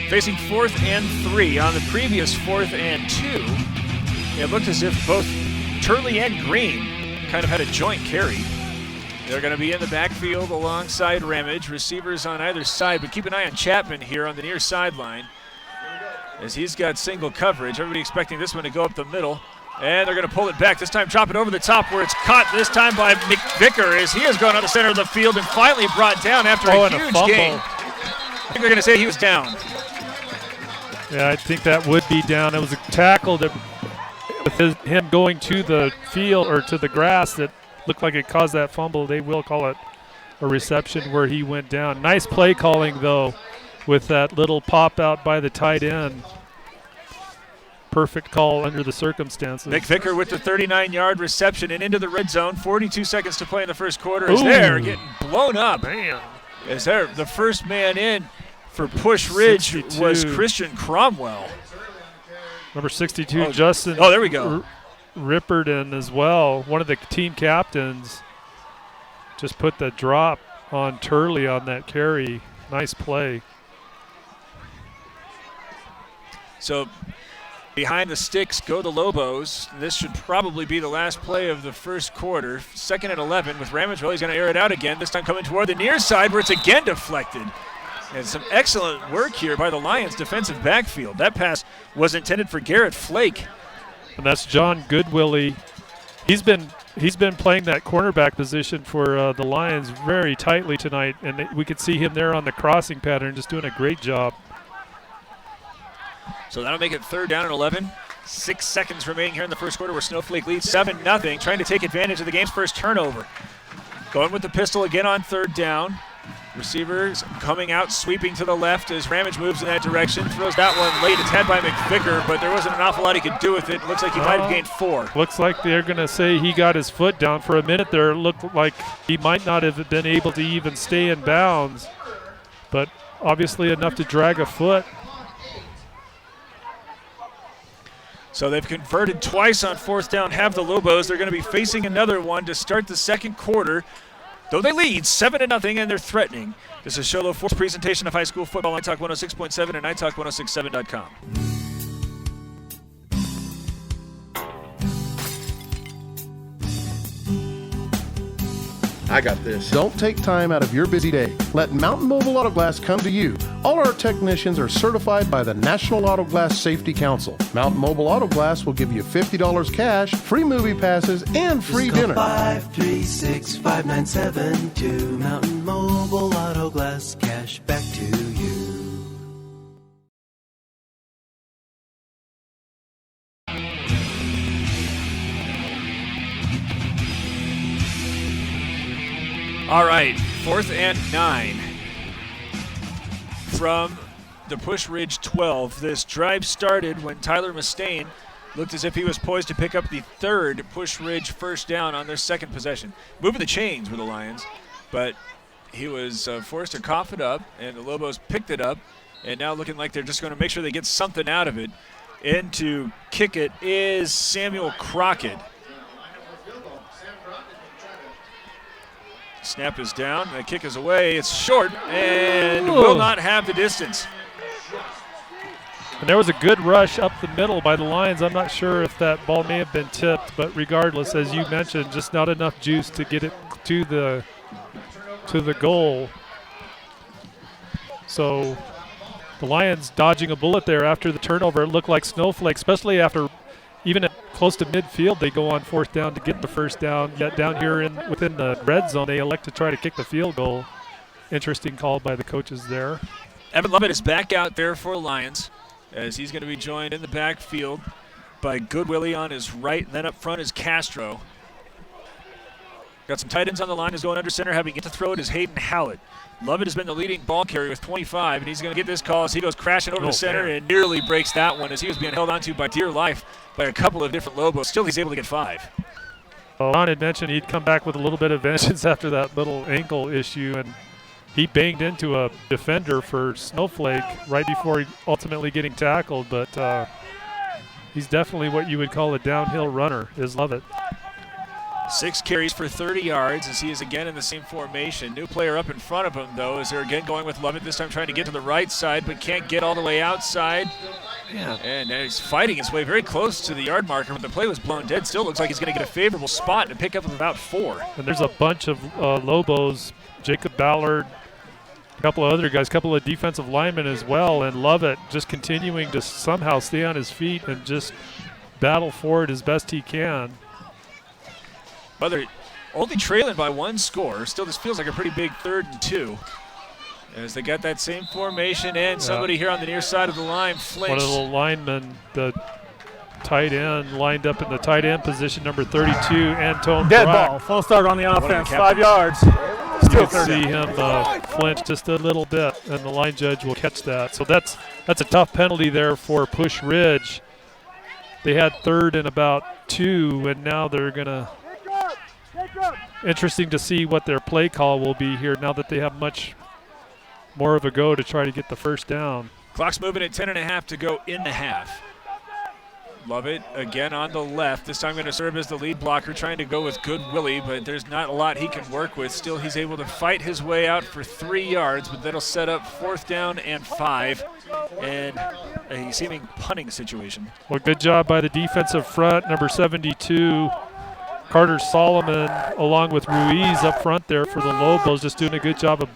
Speaker 2: Facing 4th and 3 on the previous 4th and 2. It looked as if both Turley and Green kind of had a joint carry. They're going to be in the backfield alongside Ramage. Receivers on either side, but keep an eye on Chapman here on the near sideline as he's got single coverage. Everybody expecting this one to go up the middle, and they're going to pull it back. This time drop it over the top where it's caught this time by McVicker as he has gone out the center of the field and finally brought down after a huge gain. I think they're going to say he was down.
Speaker 3: Yeah, I think that would be down. It was a tackle that with him going to the field or to the grass that looked like it caused that fumble. They will call it a reception where he went down. Nice play calling, though, with that little pop out by the tight end. Perfect call under the circumstances.
Speaker 2: McVicker with the 39-yard reception and into the red zone. 42 seconds to play in the first quarter. Is there getting blown up.
Speaker 3: Man.
Speaker 2: Is there the first man in for Pusch Ridge 62. Was Christian Cromwell.
Speaker 3: Number 62, Justin.
Speaker 2: Oh, there we go.
Speaker 3: Ripperton as well. One of the team captains just put the drop on Turley on that carry. Nice play.
Speaker 2: So behind the sticks go the Lobos. This should probably be the last play of the first quarter. 2nd and 11 with Ramage. Well, he's going to air it out again, this time coming toward the near side where it's again deflected. And some excellent work here by the Lions defensive backfield. That pass was intended for Garrett Flake.
Speaker 3: And that's John Goodwillie. He's been playing that cornerback position for the Lions very tightly tonight, and we could see him there on the crossing pattern, just doing a great job.
Speaker 2: So that'll make it 3rd down and 11. 6 seconds remaining here in the first quarter where Snowflake leads 7-0, trying to take advantage of the game's first turnover. Going with the pistol again on 3rd down. Receivers coming out, sweeping to the left as Ramage moves in that direction. Throws that one late. It's had by McVicker, but there wasn't an awful lot he could do with it. Looks like he might have gained 4.
Speaker 3: Looks like they're going to say he got his foot down. For a minute there, it looked like he might not have been able to even stay in bounds, but obviously enough to drag a foot.
Speaker 2: So they've converted twice on 4th down, have the Lobos. They're going to be facing another one to start the second quarter. Though they lead 7-0 and they're threatening. This is Sholo Ford's presentation of high school football on Talk 106.7 and iTalk1067.com.
Speaker 7: I got this. Don't take time out of your busy day. Let Mountain Mobile Auto Glass come to you. All our technicians are certified by the National Auto Glass Safety Council. Mountain Mobile Auto Glass will give you $50 cash, free movie passes, and free dinner.
Speaker 8: 536-5972. Mountain Mobile Auto Glass, cash back to you.
Speaker 2: All right, 4th and 9 from the Pusch Ridge 12. This drive started when Tyler Mustaine looked as if he was poised to pick up the 3rd Pusch Ridge first down on their second possession. Moving the chains were the Lions, but he was forced to cough it up, and the Lobos picked it up, and now looking like they're just going to make sure they get something out of it. In to kick it is Samuel Crockett. Snap is down, the kick is away, it's short, and will not have the distance.
Speaker 3: And there was a good rush up the middle by the Lions. I'm not sure if that ball may have been tipped, but regardless, as you mentioned, just not enough juice to get it to the goal. So the Lions dodging a bullet there after the turnover. It looked like Snowflake, especially after even at close to midfield, they go on 4th down to get the first down. Yet down here within the red zone, they elect to try to kick the field goal. Interesting call by the coaches there.
Speaker 2: Evan Lovett is back out there for Lions as he's going to be joined in the backfield by Goodwillie on his right, and then up front is Castro. Got some tight ends on the line. Is going under center. Having get to throw it is Hayden Hallett. Lovett has been the leading ball carrier with 25, and he's going to get this call as he goes crashing over the center and nearly breaks that one as he was being held onto by dear life by a couple of different Lobos. Still, he's able to get 5.
Speaker 3: Ron had mentioned he'd come back with a little bit of vengeance after that little ankle issue, and he banged into a defender for Snowflake right before he ultimately getting tackled, but he's definitely what you would call a downhill runner, is Lovett.
Speaker 2: 6 carries for 30 yards as he is again in the same formation. New player up in front of him, though, as they're again going with Lovett, this time trying to get to the right side, but can't get all the way outside. Yeah. And he's fighting his way very close to the yard marker, but the play was blown dead. Still looks like he's going to get a favorable spot to pick up of about 4.
Speaker 3: And there's a bunch of Lobos, Jacob Ballard, a couple of other guys, a couple of defensive linemen as well, and Lovett just continuing to somehow stay on his feet and just battle forward as best he can.
Speaker 2: But they're only trailing by 1 score. Still, this feels like a pretty big 3rd and 2. As they got that same formation, and somebody here on the near side of the line flinched.
Speaker 3: One of the linemen, the tight end, lined up in the tight end position, number 32, Antone
Speaker 12: Dead
Speaker 3: Brock.
Speaker 12: ball. Full start on the offense. 5 yards. Still
Speaker 3: you can see him flinch just a little bit, and the line judge will catch that. So that's a tough penalty there for Pusch Ridge. They had 3rd and about 2, and now they're going to – interesting to see what their play call will be here now that they have much more of a go to try to get the first down.
Speaker 2: Clock's moving at 10.5 to go in the half. Lovett again on the left. This time going to serve as the lead blocker, trying to go with Good Willie, but there's not a lot he can work with. Still, he's able to fight his way out for 3 yards, but that'll set up 4th down and 5, and a seeming punting situation.
Speaker 3: Well, good job by the defensive front, number 72, Carter Solomon, along with Ruiz up front there for the Lobos, just doing a good job of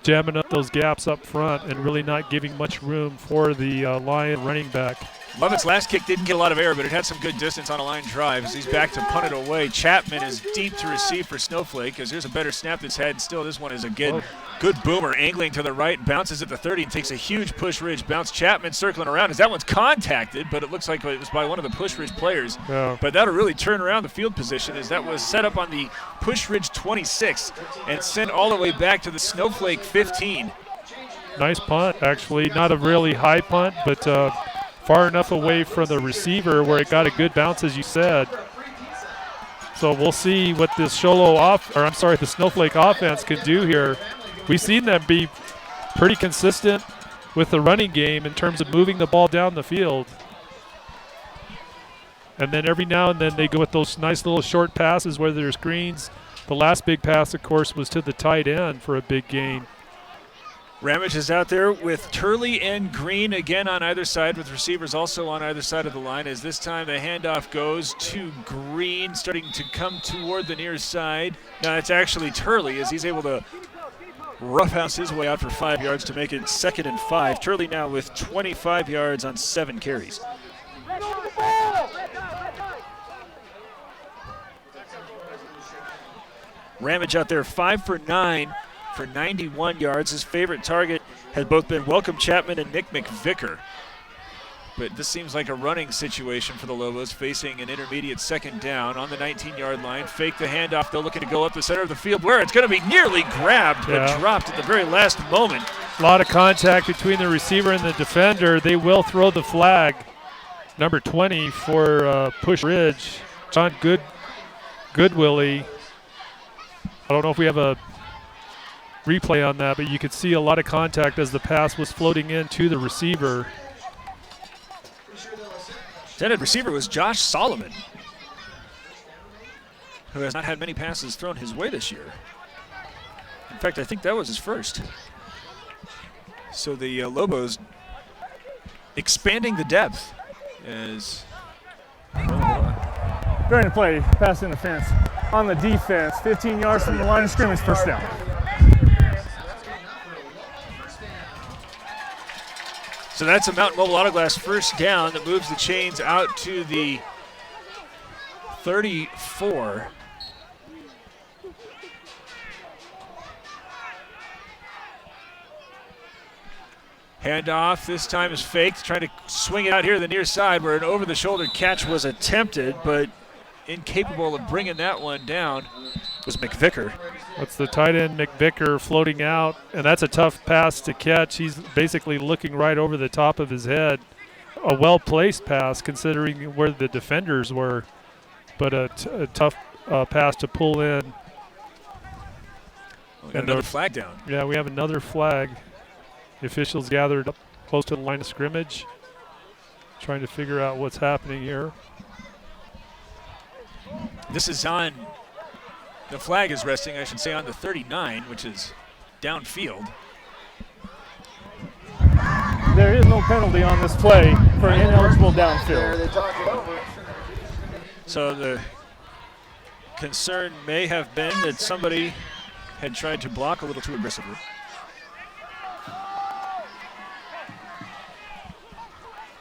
Speaker 3: jamming up those gaps up front and really not giving much room for the Lion running back.
Speaker 2: Lovett's last kick didn't get a lot of air, but it had some good distance on a line drive as he's back to punt it away. Chapman is deep to receive for Snowflake as there's a better snap that's had. Still, this one is a good boomer angling to the right, bounces at the 30 and takes a huge Pusch Ridge bounce. Chapman circling around as that one's contacted, but it looks like it was by one of the Pusch Ridge players.
Speaker 3: Yeah.
Speaker 2: But that'll really turn around the field position as that was set up on the Pusch Ridge 26 and sent all the way back to the Snowflake 15.
Speaker 3: Nice punt, actually. Not a really high punt, but far enough away from the receiver where it got a good bounce, as you said. So we'll see what this the Snowflake offense can do here. We've seen them be pretty consistent with the running game in terms of moving the ball down the field. And then every now and then they go with those nice little short passes where there's screens. The last big pass, of course, was to the tight end for a big gain.
Speaker 2: Ramage is out there with Turley and Green again on either side, with receivers also on either side of the line, as this time the handoff goes to Green, starting to come toward the near side. Now it's actually Turley as he's able to roughhouse his way out for 5 yards to make it 2nd and 5. Turley now with 25 yards on 7 carries. Ramage out there 5 for 9 for 91 yards. His favorite target has both been Welcome Chapman and Nick McVicker. But this seems like a running situation for the Lobos, facing an intermediate 2nd down on the 19-yard line. Fake the handoff, though, looking to go up the center of the field where it's going to be nearly grabbed, but dropped at the very last moment.
Speaker 3: A lot of contact between the receiver and the defender. They will throw the flag. Number 20 for Pusch Ridge, John Goodwillie. I don't know if we have a replay on that, but you could see a lot of contact as the pass was floating in to the receiver.
Speaker 2: Intended receiver was Josh Solomon, who has not had many passes thrown his way this year. In fact, I think that was his first. So the Lobos expanding the depth as
Speaker 12: During the play, pass interference on the defense, 15 yards from the line of scrimmage, 1st down.
Speaker 2: So that's a Mountain Mobile Auto Glass 1st down that moves the chains out to the 34. Handoff this time is faked, trying to swing it out here to the near side where an over-the-shoulder catch was attempted, but incapable of bringing that one down. was McVicker.
Speaker 3: That's the tight end, McVicker, floating out, and that's a tough pass to catch. He's basically looking right over the top of his head. A well-placed pass considering where the defenders were, but a tough pass to pull in.
Speaker 2: We got another flag down.
Speaker 3: Yeah, we have another flag. The officials gathered up close to the line of scrimmage, trying to figure out what's happening here.
Speaker 2: This is on, the flag is resting, I should say, on the 39, which is downfield.
Speaker 12: There is no penalty on this play for ineligible downfield.
Speaker 2: So the concern may have been that somebody had tried to block a little too aggressively.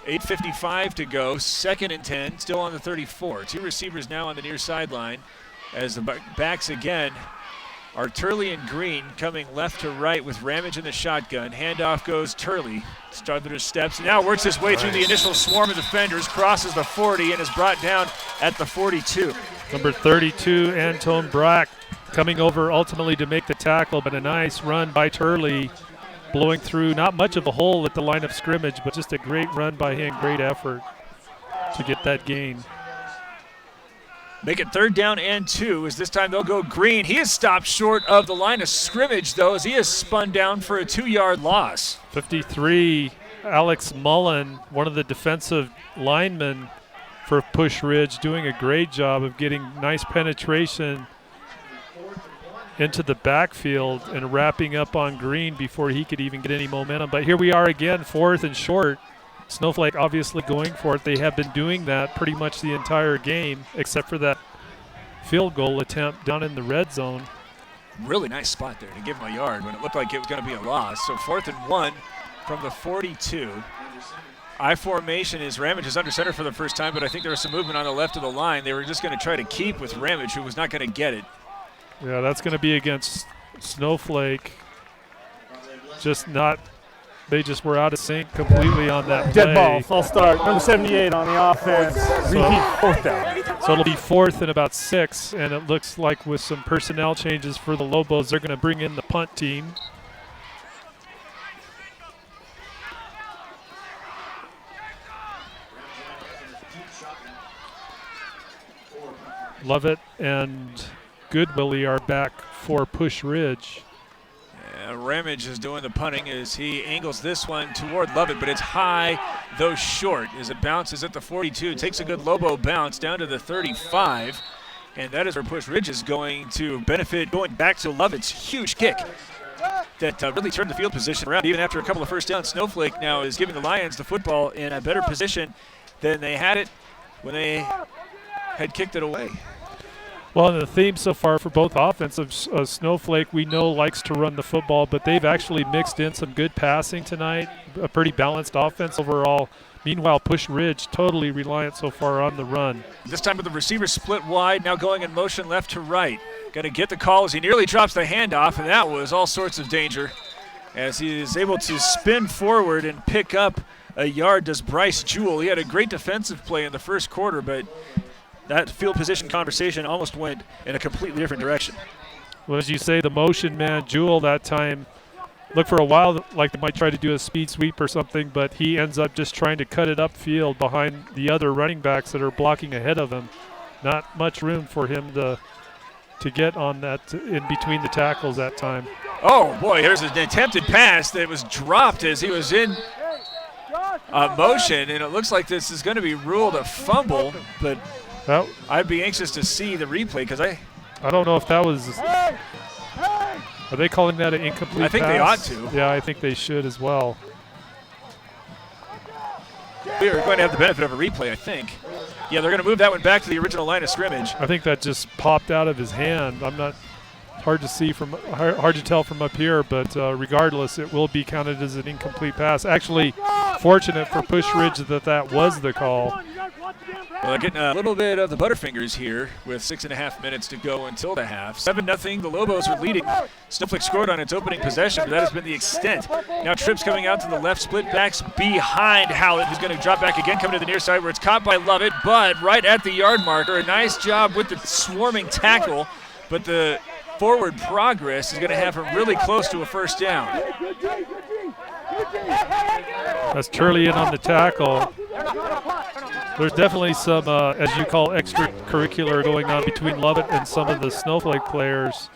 Speaker 2: .8:55 to go, 2nd and 10, still on the 34. Two receivers now on the near sideline as the backs again are Turley and Green coming left to right with Ramage in the shotgun. Handoff goes Turley, started his steps, now works his way through the initial swarm of defenders, crosses the 40 and is brought down at the 42.
Speaker 3: Number 32, Anton Brack, coming over ultimately to make the tackle, but a nice run by Turley, blowing through not much of a hole at the line of scrimmage, but just a great run by him, great effort to get that gain.
Speaker 2: Make it 3rd down and 2 as this time they'll go Green. He is stopped short of the line of scrimmage, though, as he is spun down for a 2-yard loss.
Speaker 3: 53, Alex Mullen, one of the defensive linemen for Pusch Ridge, doing a great job of getting nice penetration into the backfield and wrapping up on Green before he could even get any momentum. But here we are again, 4th and short. Snowflake obviously going for it. They have been doing that pretty much the entire game, except for that field goal attempt down in the red zone.
Speaker 2: Really nice spot there to give him a yard when it looked like it was going to be a loss. So 4th and 1 from the 42. I formation is Ramage is under center for the first time, but I think there was some movement on the left of the line. They were just going to try to keep with Ramage, who was not going to get it.
Speaker 3: Yeah, that's going to be against Snowflake. They just were out of sync completely on that play.
Speaker 12: Dead ball, false start. Number 78 on the offense. Repeat 4th down.
Speaker 3: So it'll be 4th and about 6, and it looks like with some personnel changes for the Lobos, they're going to bring in the punt team. Lovett and Goodwillie are back for Pusch Ridge.
Speaker 2: Ramage is doing the punting as he angles this one toward Lovett, but it's high, though short, as it bounces at the 42. Takes a good Lobo bounce down to the 35, and that is where Pusch Ridge is going to benefit, going back to Lovett's huge kick that really turned the field position around. Even after a couple of first downs, Snowflake now is giving the Lions the football in a better position than they had it when they had kicked it away.
Speaker 3: Well, the theme so far for both offensives, Snowflake we know likes to run the football, but they've actually mixed in some good passing tonight, a pretty balanced offense overall. Meanwhile, Pusch Ridge totally reliant so far on the run.
Speaker 2: This time with the receiver split wide, now going in motion left to right. Got to get the call as he nearly drops the handoff, and that was all sorts of danger as he is able to spin forward and pick up a yard. Does Bryce Jewell. He had a great defensive play in the first quarter, but that field position conversation almost went in a completely different direction.
Speaker 3: Well, as you say, the motion man, Jewell, that time looked for a while like they might try to do a speed sweep or something, but he ends up just trying to cut it upfield behind the other running backs that are blocking ahead of him. Not much room for him to get on that in between the tackles that time.
Speaker 2: Oh, boy, here's an attempted pass that was dropped as he was in motion, and it looks like this is going to be ruled a fumble, but I'd be anxious to see the replay because I
Speaker 3: don't know if that was. Are they calling that an incomplete pass?
Speaker 2: I think they ought to.
Speaker 3: Yeah, I think they should as well.
Speaker 2: We are going to have the benefit of a replay, I think. Yeah, they're going to move that one back to the original line of scrimmage.
Speaker 3: I think that just popped out of his hand. I'm not hard to tell from up here, but regardless, it will be counted as an incomplete pass. Actually, fortunate for Pusch Ridge that was the call.
Speaker 2: Well, they're getting a little bit of the Butterfingers here with 6.5 minutes to go until the half. 7-0, the Lobos are leading. Snowflake scored on its opening possession, but that has been the extent. Now trips coming out to the left, split backs behind Howlett, who's going to drop back again, coming to the near side where it's caught by Lovett, but right at the yard marker. A nice job with the swarming tackle but the forward progress is going to have him really close to a first down.
Speaker 3: That's Turley in on the tackle. There's definitely some, as you call, extracurricular going on between Lovett and some of the Snowflake players.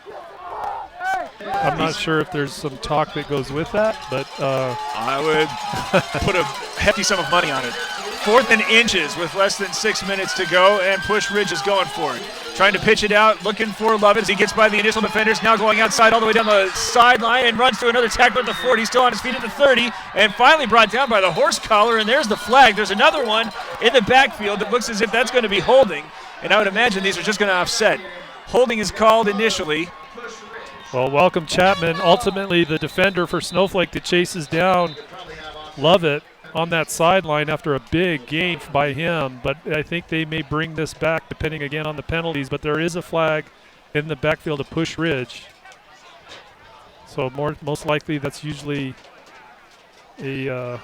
Speaker 3: I'm not sure if there's some talk that goes with that, but
Speaker 2: I would put a hefty sum of money on it. 4th and inches with less than 6 minutes to go, and Pusch Ridge is going for it. Trying to pitch it out, looking for Lovett as he gets by the initial defenders, now going outside all the way down the sideline and runs through another tackler at the 40. He's still on his feet at the 30, and finally brought down by the horse collar, and there's the flag. There's another one in the backfield that looks as if that's going to be holding, and I would imagine these are just going to offset. Holding is called initially.
Speaker 3: Well, welcome Chapman, ultimately the defender for Snowflake that chases down Lovett on that sideline after a big gain by him, but I think they may bring this back depending again on the penalties, but there is a flag in the backfield of Pusch Ridge. So most likely that's usually a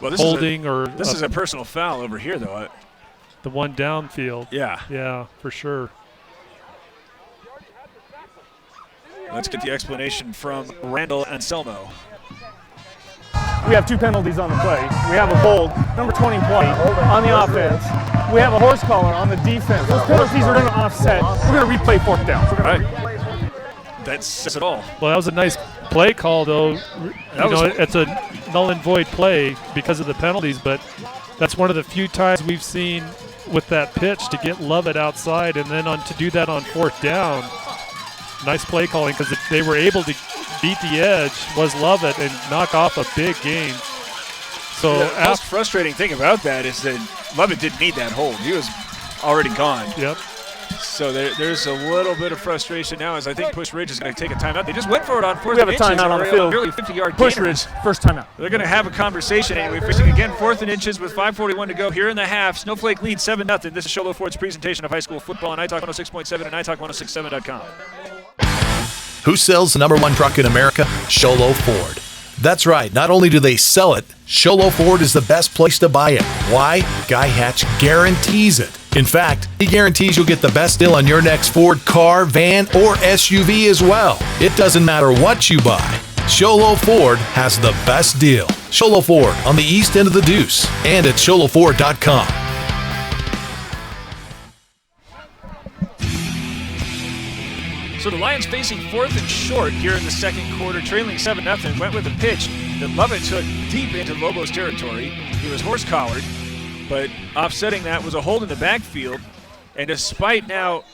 Speaker 3: holding or...
Speaker 2: This is a personal foul over here, though.
Speaker 3: The one downfield.
Speaker 2: Yeah.
Speaker 3: Yeah, for sure.
Speaker 2: Let's get the explanation from Randall Anselmo.
Speaker 6: We have 2 penalties on the play. We have a hold, number 20 play, on the offense. We have a horse collar on the defense. Those penalties are going to offset. We're going to replay 4th down.
Speaker 2: All right. That says it all.
Speaker 3: Well, that was a nice play call, though. It's a null and void play because of the penalties, but that's one of the few times we've seen with that pitch to get Lovett outside and then to do that on 4th down. Nice play calling because they were able to beat the edge was Lovett and knock off a big gain. So
Speaker 2: the most frustrating thing about that is that Lovett didn't need that hold. He was already gone.
Speaker 3: Yep.
Speaker 2: So there's a little bit of frustration now as I think Pusch Ridge is going to take a timeout. They just went for it on 4th
Speaker 6: We have a timeout on the field.
Speaker 2: Nearly 50-yard
Speaker 6: Pusch Ridge, first timeout.
Speaker 2: They're going to have a conversation anyway. Facing again 4th and inches with 5:41 to go here in the half. Snowflake leads 7-0. This is Sholo Ford's presentation of high school football on iTalk 106.7 and iTalk1067.com.
Speaker 14: Who sells the #1 truck in America? Sholo Ford. That's right. Not only do they sell it, Sholo Ford is the best place to buy it. Why? Guy Hatch guarantees it. In fact, he guarantees you'll get the best deal on your next Ford car, van, or SUV as well. It doesn't matter what you buy. Sholo Ford has the best deal. Sholo Ford on the east end of the Deuce and at sholoford.com.
Speaker 2: So the Lions facing 4th and short here in the second quarter, trailing 7-0, went with a pitch that Lovett took deep into Lobos territory. He was horse-collared, but offsetting that was a hold in the backfield. And despite now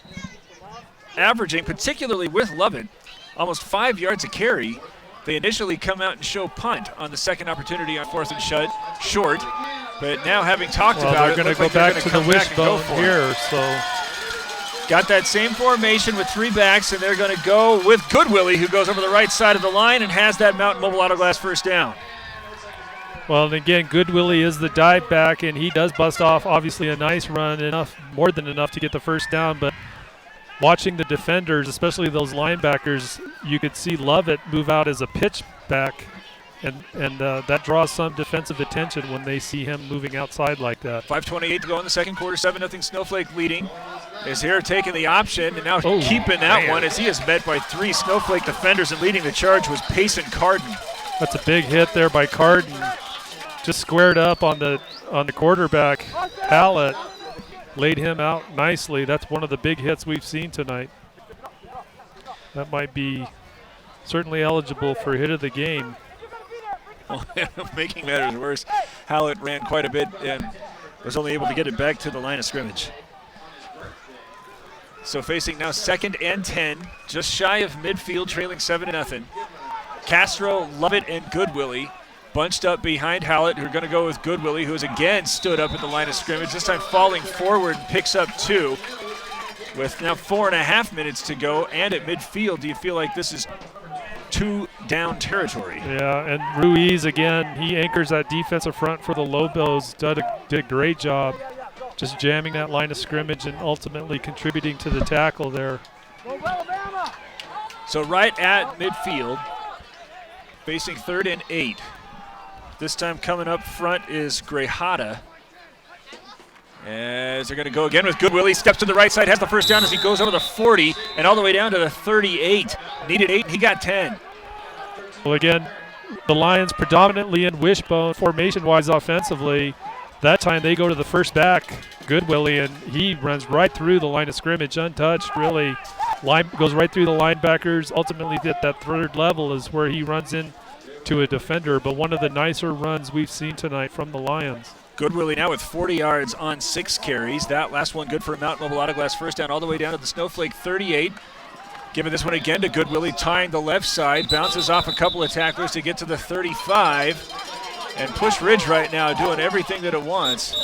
Speaker 2: averaging, particularly with Lovett, almost 5 yards a carry, they initially come out and show punt on the second opportunity on 4th and short. But now having talked about it,
Speaker 3: they're going to go back to the wishbone here, so...
Speaker 2: Got that same formation with 3 backs, and they're going to go with Goodwillie, who goes over the right side of the line and has that Mountain Mobile Auto Glass first down.
Speaker 3: Well, and again, Goodwillie is the dive back, and he does bust off, obviously, a nice run, more than enough to get the first down. But watching the defenders, especially those linebackers, you could see Lovett move out as a pitch back, and that draws some defensive attention when they see him moving outside like that.
Speaker 2: 5:28 to go in the second quarter, 7-0 Snowflake leading. Is here taking the option and now keeping that one as he is met by 3 Snowflake defenders, and leading the charge was Payson Carden.
Speaker 3: That's a big hit there by Carden. Just squared up on the quarterback. Hallett laid him out nicely. That's one of the big hits we've seen tonight. That might be certainly eligible for hit of the game.
Speaker 2: Well, making matters worse, Hallett ran quite a bit and was only able to get it back to the line of scrimmage. So facing now 2nd and 10, just shy of midfield, trailing 7-0. Castro, Lovett, and Goodwillie bunched up behind Hallett, who are going to go with Goodwillie, who has again stood up at the line of scrimmage, this time falling forward, picks up 2. With now 4.5 minutes to go, and at midfield, do you feel like this is 2 down territory?
Speaker 3: Yeah, and Ruiz, again, he anchors that defensive front for the Lobos, did a great job. Just jamming that line of scrimmage and ultimately contributing to the tackle there.
Speaker 2: So right at midfield, facing 3rd and 8. This time coming up front is Grajada. As they're going to go again with Goodwill. He steps to the right side, has the first down as he goes over the 40 and all the way down to the 38. Needed 8, and he got 10.
Speaker 3: Well, again, the Lions predominantly in wishbone formation-wise offensively. That time they go to the first back, Goodwill, and he runs right through the line of scrimmage untouched, really. Goes right through the linebackers. Ultimately, at that third level is where he runs in to a defender, but one of the nicer runs we've seen tonight from the Lions.
Speaker 2: Goodwill now with 40 yards on 6 carries. That last one good for a Mountain Mobile Auto Glass first down all the way down to the Snowflake 38. Giving this one again to Goodwill, tying the left side, bounces off a couple of tacklers to get to the 35. And Pusch Ridge right now doing everything that it wants.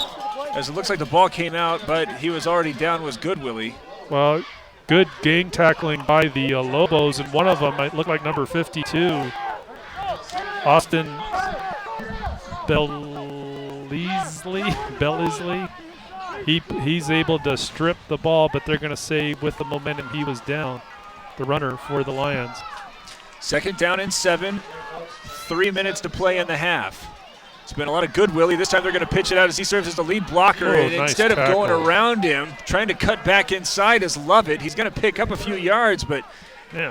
Speaker 2: As it looks like the ball came out, but he was already down, was Goodwill.
Speaker 3: Well, good gang tackling by the Lobos, and one of them might look like number 52. Austin Bellisley. He's able to strip the ball, but they're going to say with the momentum he was down, the runner for the Lions.
Speaker 2: 2nd down and 7, 3 minutes to play in the half. It's been a lot of Goodwill. This time they're going to pitch it out as he serves as the lead blocker. And
Speaker 3: nice
Speaker 2: instead
Speaker 3: tackle.
Speaker 2: of going around him, trying to cut back inside is Lovett. He's going to pick up a few yards, but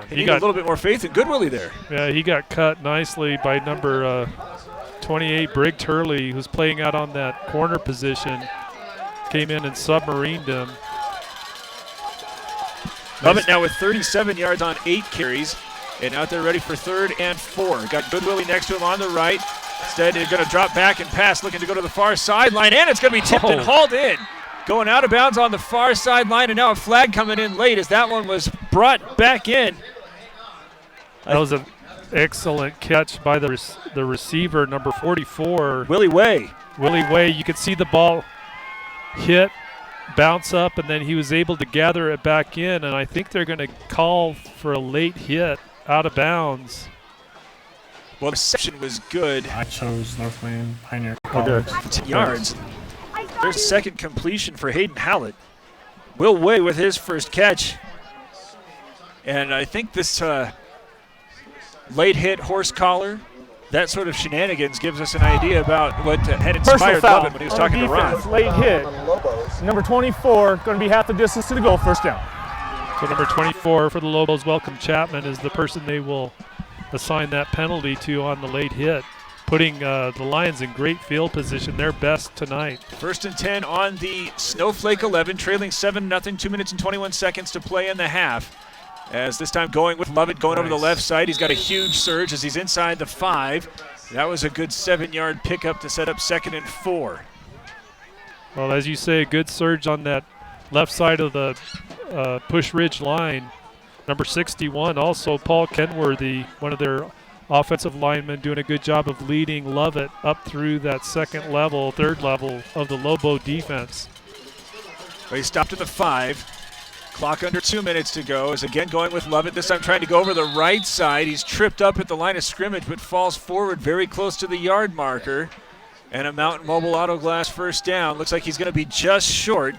Speaker 2: he got a little bit more faith in Goodwill there.
Speaker 3: Yeah, he got cut nicely by number 28, Brig Turley, who's playing out on that corner position. Came in and submarined him.
Speaker 2: Lovett now with 37 yards on 8 carries. And out there ready for 3rd and 4. Got Goodwill next to him on the right. Instead, they're going to drop back and pass, looking to go to the far sideline, and it's going to be tipped and hauled in. Going out of bounds on the far sideline, and now a flag coming in late as that one was brought back in.
Speaker 3: That was an excellent catch by the receiver, number 44.
Speaker 2: Willie Way.
Speaker 3: You could see the ball hit, bounce up, and then he was able to gather it back in, and I think they're going to call for a late hit out of bounds.
Speaker 2: Well, the reception was good.
Speaker 9: I chose Northland Pioneer College.
Speaker 2: 10 yards. There's a second completion for Hayden Hallett. Will Way with his first catch. And I think this late hit horse collar, that sort of shenanigans gives us an idea about what had inspired Lovett when he was talking to Ron.
Speaker 6: Late hit. Number 24, going to be half the distance to the goal, first down.
Speaker 3: So number 24 for the Lobos, Welcome Chapman, is the person they will assign that penalty to on the late hit, putting the Lions in great field position, their best tonight.
Speaker 2: 1st and 10 on the Snowflake 11, trailing 7-0, 2 minutes and 21 seconds to play in the half. As this time going with Lovett going over the left side. He's got a huge surge as he's inside the 5. That was a good 7-yard pickup to set up 2nd and 4.
Speaker 3: Well, as you say, a good surge on that left side of the Pusch Ridge line. Number 61, also Paul Kenworthy, one of their offensive linemen, doing a good job of leading Lovett up through that 2nd level, 3rd level of the Lobo defense.
Speaker 2: Well, he stopped at the 5. Clock under 2 minutes to go. Is again going with Lovett. This time trying to go over the right side. He's tripped up at the line of scrimmage, but falls forward very close to the yard marker. And a Mountain Mobile Auto Glass first down. Looks like he's going to be just short.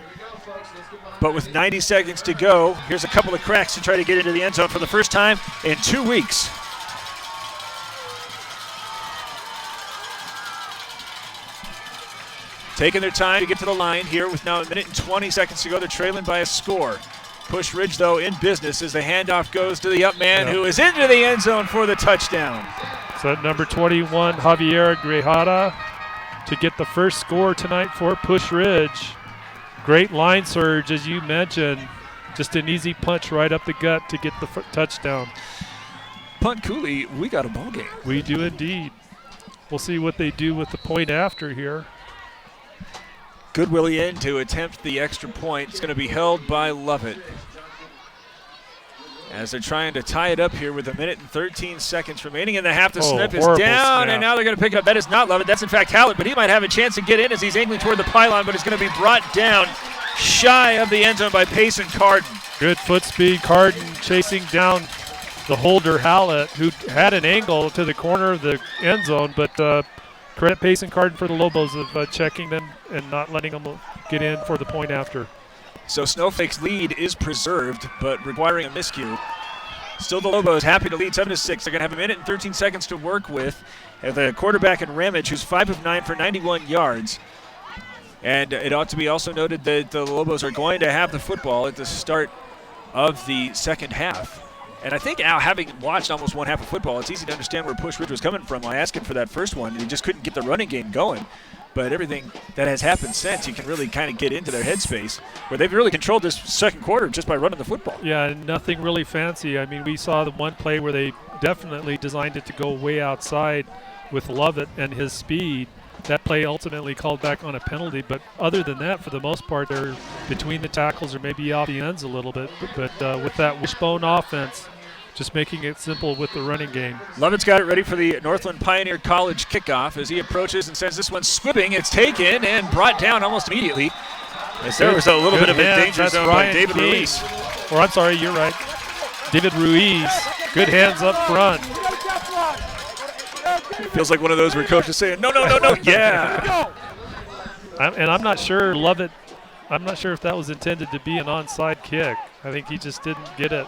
Speaker 2: But with 90 seconds to go, here's a couple of cracks to try to get into the end zone for the first time in 2 weeks. Taking their time to get to the line here with now 1 minute and 20 seconds to go. They're trailing by a score. Pusch Ridge, though, in business as the handoff goes to the up man who is into the end zone for the touchdown.
Speaker 3: So number 21, Javier Grajada, to get the first score tonight for Pusch Ridge. Great line surge, as you mentioned. Just an easy punch right up the gut to get the touchdown.
Speaker 2: Punt Cooley, we got a ball game.
Speaker 3: We do indeed. We'll see what they do with the point after here.
Speaker 2: Goodwill in to attempt the extra point. It's going to be held by Lovett. As they're trying to tie it up here with 1 minute and 13 seconds remaining in the half. The snap is down, and now they're going to pick it up. That is not Lovett. That's, in fact, Hallett, but he might have a chance to get in as he's angling toward the pylon, but it's going to be brought down shy of the end zone by Payson Carden.
Speaker 3: Good foot speed. Carden chasing down the holder, Hallett, who had an angle to the corner of the end zone, but credit Payson Carden for the Lobos of checking them and not letting them get in for the point after.
Speaker 2: So Snowflake's lead is preserved, but requiring a miscue. Still the Lobos happy to lead 7-6. They're going to have 1 minute and 13 seconds to work with. Have the quarterback in Ramage, who's 5 of 9 for 91 yards. And it ought to be also noted that the Lobos are going to have the football at the start of the second half. And I think, Al, having watched almost one half of football, it's easy to understand where Pusch Ridge was coming from. I asked him for that first one, and he just couldn't get the running game going. But everything that has happened since, you can really kind of get into their headspace, where they've really controlled this second quarter just by running the football.
Speaker 3: Yeah, nothing really fancy. I mean, we saw the one play where they definitely designed it to go way outside with Lovett and his speed. That play ultimately called back on a penalty, but other than that, for the most part, they're between the tackles or maybe off the ends a little bit. But with that wishbone offense, just making it simple with the running game.
Speaker 2: Lovett's got it ready for the Northland Pioneer College kickoff as he approaches and sends this one swimming. It's taken and brought down almost immediately. As there was a little bit of a danger zone by David Ruiz.
Speaker 3: Or I'm sorry, you're right. David Ruiz, good hands up front.
Speaker 2: Feels like one of those where coach is saying, no, yeah.
Speaker 3: I'm not sure Lovett, I'm not sure if that was intended to be an onside kick. I think he just didn't get it.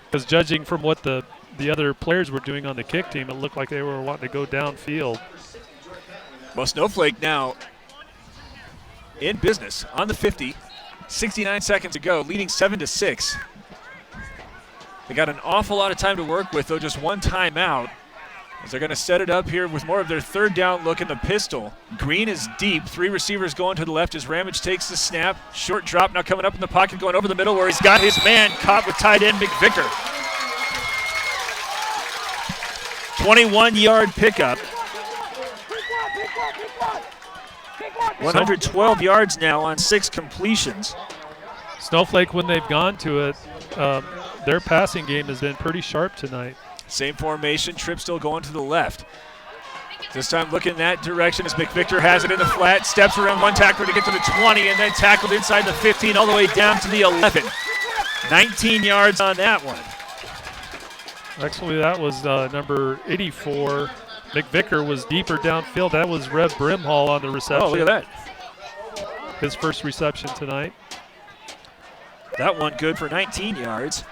Speaker 3: Because judging from what the other players were doing on the kick team, it looked like they were wanting to go downfield.
Speaker 2: Well, Snowflake now in business on the 50. 69 seconds to go, leading 7-6. They got an awful lot of time to work with, though, just one timeout. As they're going to set it up here with more of their third down look in the pistol. Green is deep. 3 receivers going to the left as Ramage takes the snap. Short drop now coming up in the pocket, going over the middle where he's got his man caught with tight end McVicker. 21-yard pickup. 112 yards now on 6 completions.
Speaker 3: Snowflake, when they've gone to it, their passing game has been pretty sharp tonight.
Speaker 2: Same formation, Tripp still going to the left. This time looking that direction as McVicker has it in the flat, steps around one tackler to get to the 20, and then tackled inside the 15 all the way down to the 11. 19 yards on that one.
Speaker 3: Actually, that was number 84. McVicker was deeper downfield. That was Rev Brimhall on the reception.
Speaker 2: Oh, look at that.
Speaker 3: His first reception tonight.
Speaker 2: That one good for 19 yards.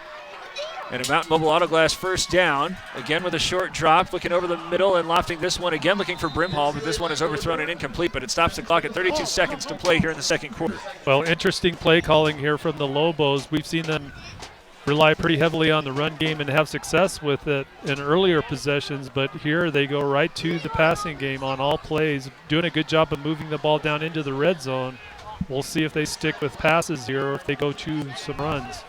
Speaker 2: And a Mountain Mobile Auto Glass first down. Again with a short drop, looking over the middle and lofting this one again, looking for Brimhall, but this one is overthrown and incomplete, but it stops the clock at 32 seconds to play here in the second quarter.
Speaker 3: Well, interesting play calling here from the Lobos. We've seen them rely pretty heavily on the run game and have success with it in earlier possessions, but here they go right to the passing game on all plays, doing a good job of moving the ball down into the red zone. We'll see if they stick with passes here or if they go to some runs.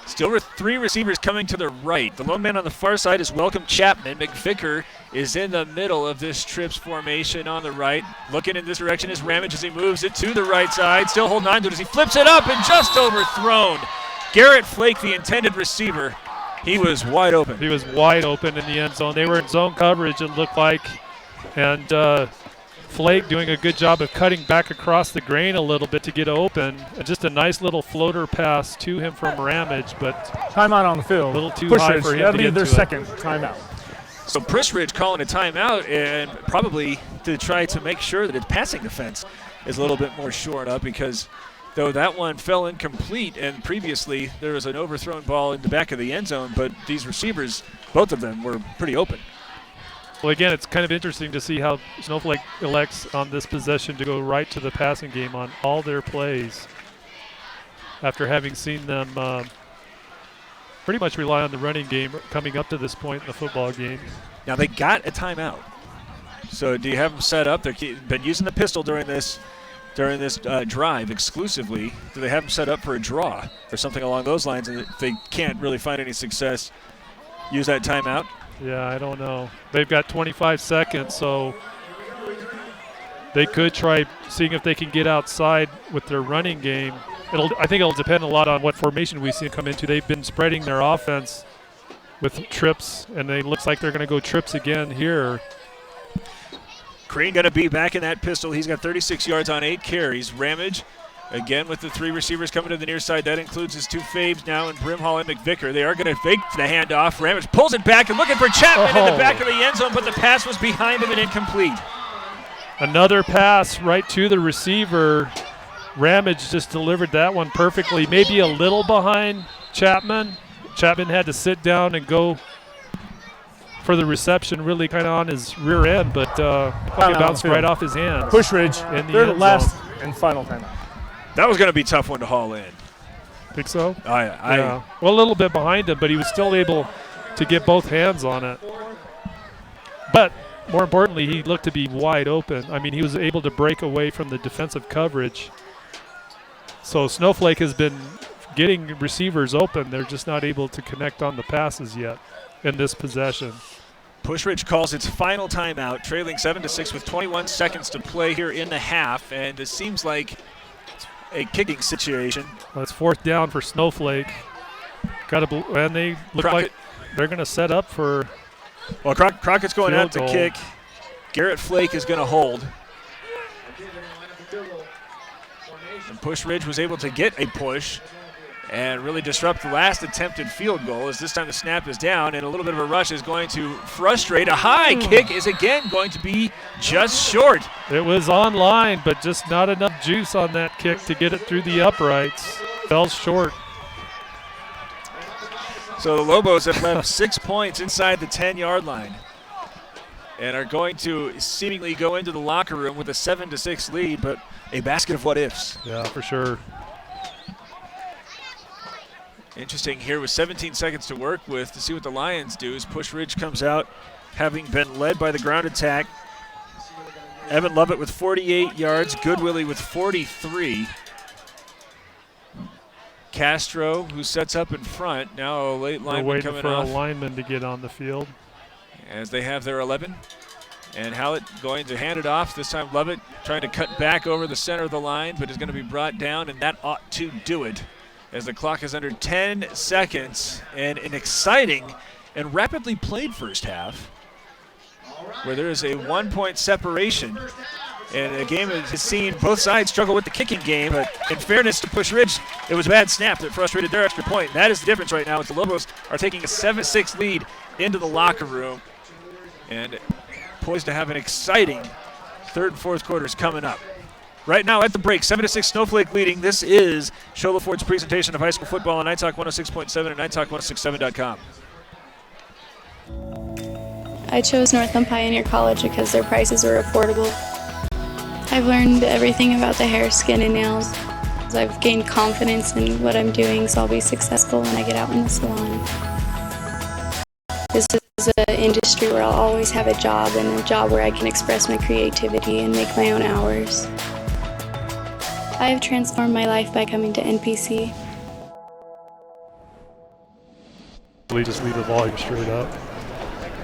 Speaker 2: Still with 3 receivers coming to the right. The lone man on the far side is Welcome Chapman. McVicker is in the middle of this Trips formation on the right. Looking in this direction is Ramage as he moves it to the right side. Still holding on to it as he flips it up and just overthrown. Garrett Flake, the intended receiver, he was wide open.
Speaker 3: He was wide open in the end zone. They were in zone coverage, it looked like. And Flake doing a good job of cutting back across the grain a little bit to get open. And just a nice little floater pass to him from Ramage, but
Speaker 6: timeout on the field.
Speaker 3: A little too
Speaker 6: Pusch
Speaker 3: high
Speaker 6: Ridge,
Speaker 3: for him
Speaker 6: that'll
Speaker 3: to
Speaker 6: be
Speaker 3: get
Speaker 6: their
Speaker 3: to
Speaker 6: second
Speaker 3: it.
Speaker 6: timeout.
Speaker 2: So Pusch Ridge calling a timeout, and probably to try to make sure that its passing defense is a little bit more shored up, because though that one fell incomplete, and previously there was an overthrown ball in the back of the end zone, but these receivers, both of them, were pretty open.
Speaker 3: Well, again, it's kind of interesting to see how Snowflake elects on this possession to go right to the passing game on all their plays after having seen them pretty much rely on the running game coming up to this point in the football game.
Speaker 2: Now they got a timeout. So do you have them set up? They've been using the pistol during this drive exclusively. Do they have them set up for a draw or something along those lines, and if they can't really find any success, use that timeout?
Speaker 3: Yeah, I don't know. They've got 25 seconds, so they could try seeing if they can get outside with their running game. I think it'll depend a lot on what formation we see them come into. They've been spreading their offense with trips, and it looks like they're going to go trips again here.
Speaker 2: Green going to be back in that pistol. He's got 36 yards on 8 carries. Ramage, again with the 3 receivers coming to the near side. That includes his 2 faves now in Brimhall and McVicker. They are going to fake the handoff. Ramage pulls it back and looking for Chapman in the back of the end zone, but the pass was behind him and incomplete.
Speaker 3: Another pass right to the receiver. Ramage just delivered that one perfectly. Maybe a little behind Chapman. Chapman had to sit down and go for the reception, really kind of on his rear end, but it bounced right off his hands.
Speaker 6: Push Ridge,
Speaker 3: in the
Speaker 6: third last and final timeout.
Speaker 2: That was going to be a tough one to haul in.
Speaker 3: Think so?
Speaker 2: Yeah.
Speaker 3: Well, a little bit behind him, but he was still able to get both hands on it. But more importantly, he looked to be wide open. I mean, he was able to break away from the defensive coverage. So Snowflake has been getting receivers open. They're just not able to connect on the passes yet in this possession.
Speaker 2: Pusch Ridge calls its final timeout, trailing 7-6 with 21 seconds to play here in the half, and it seems like a kicking situation.
Speaker 3: Well, it's fourth down for Snowflake. And they look like they're going to set up for.
Speaker 2: Well, Crockett's going out to
Speaker 3: goal.
Speaker 2: kick. Garrett Flake is going to hold. And Pusch Ridge was able to get a push and really disrupt the last attempted field goal, as this time the snap is down and a little bit of a rush is going to frustrate. A high kick is again going to be just short.
Speaker 3: It was on line, but just not enough juice on that kick to get it through the uprights. Fell short.
Speaker 2: So the Lobos have left 6 points inside the 10-yard line and are going to seemingly go into the locker room with a 7-6 lead, but a basket of what-ifs.
Speaker 3: Yeah, for sure.
Speaker 2: Interesting here with 17 seconds to work with to see what the Lions do as Pusch Ridge comes out having been led by the ground attack. Evan Lovett with 48 yards, Goodwillie with 43. Castro, who sets up in front, now a late lineman coming off.
Speaker 3: They're waiting for a lineman to get on the field.
Speaker 2: As they have their 11. And Hallett going to hand it off. This time Lovett trying to cut back over the center of the line, but is going to be brought down, and that ought to do it, as the clock is under 10 seconds. And an exciting and rapidly played first half, where there is a 1-point separation. And a game has seen both sides struggle with the kicking game, but in fairness to Pusch Ridge, it was a bad snap that frustrated their extra point. And that is the difference right now, as the Lobos are taking a 7-6 lead into the locker room and poised to have an exciting third and fourth quarters coming up. Right now at the break, 7-6 Snowflake leading. This is Shola Ford's presentation of high school football on Night Talk 106.7 and NightTalk1067.com.
Speaker 10: I chose Northland Pioneer College because their prices were affordable. I've learned everything about the hair, skin, and nails. I've gained confidence in what I'm doing, so I'll be successful when I get out in the salon. This is an industry where I'll always have a job, and a job where I can express my creativity and make my own hours. I have transformed my life by coming to NPC.
Speaker 3: Just leave the volume straight up.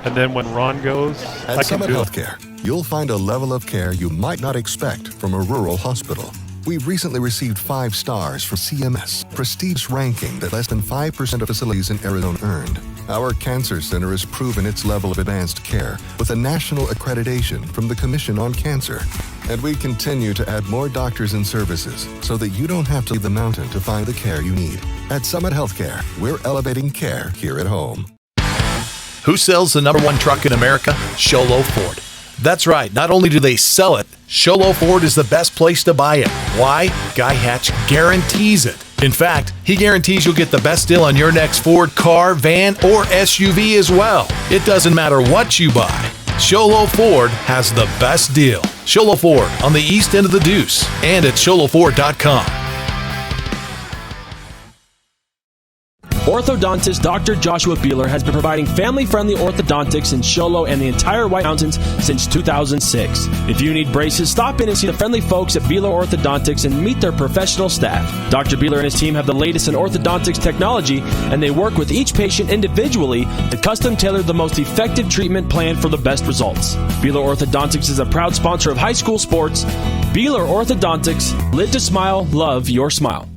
Speaker 3: And then when Ron goes,
Speaker 11: at Summit Healthcare, you'll find a level of care you might not expect from a rural hospital. We recently received 5 stars from CMS, prestigious ranking that less than 5% of facilities in Arizona earned. Our cancer center has proven its level of advanced care with a national accreditation from the Commission on Cancer. And we continue to add more doctors and services so that you don't have to leave the mountain to find the care you need. At Summit Healthcare, we're elevating care here at home.
Speaker 14: Who sells the #1 truck in America? Sholo Ford. That's right. Not only do they sell it, Sholo Ford is the best place to buy it. Why? Guy Hatch guarantees it. In fact, he guarantees you'll get the best deal on your next Ford car, van, or SUV as well. It doesn't matter what you buy. Sholo Ford has the best deal. Sholo Ford on the east end of the Deuce and at sholoford.com.
Speaker 5: Orthodontist Dr. Joshua Beeler has been providing family-friendly orthodontics in Show Low and the entire White Mountains since 2006. If you need braces, stop in and see the friendly folks at Beeler Orthodontics and meet their professional staff. Dr. Beeler and his team have the latest in orthodontics technology, and they work with each patient individually to custom tailor the most effective treatment plan for the best results. Beeler Orthodontics is a proud sponsor of high school sports. Beeler Orthodontics, live to smile, love your smile.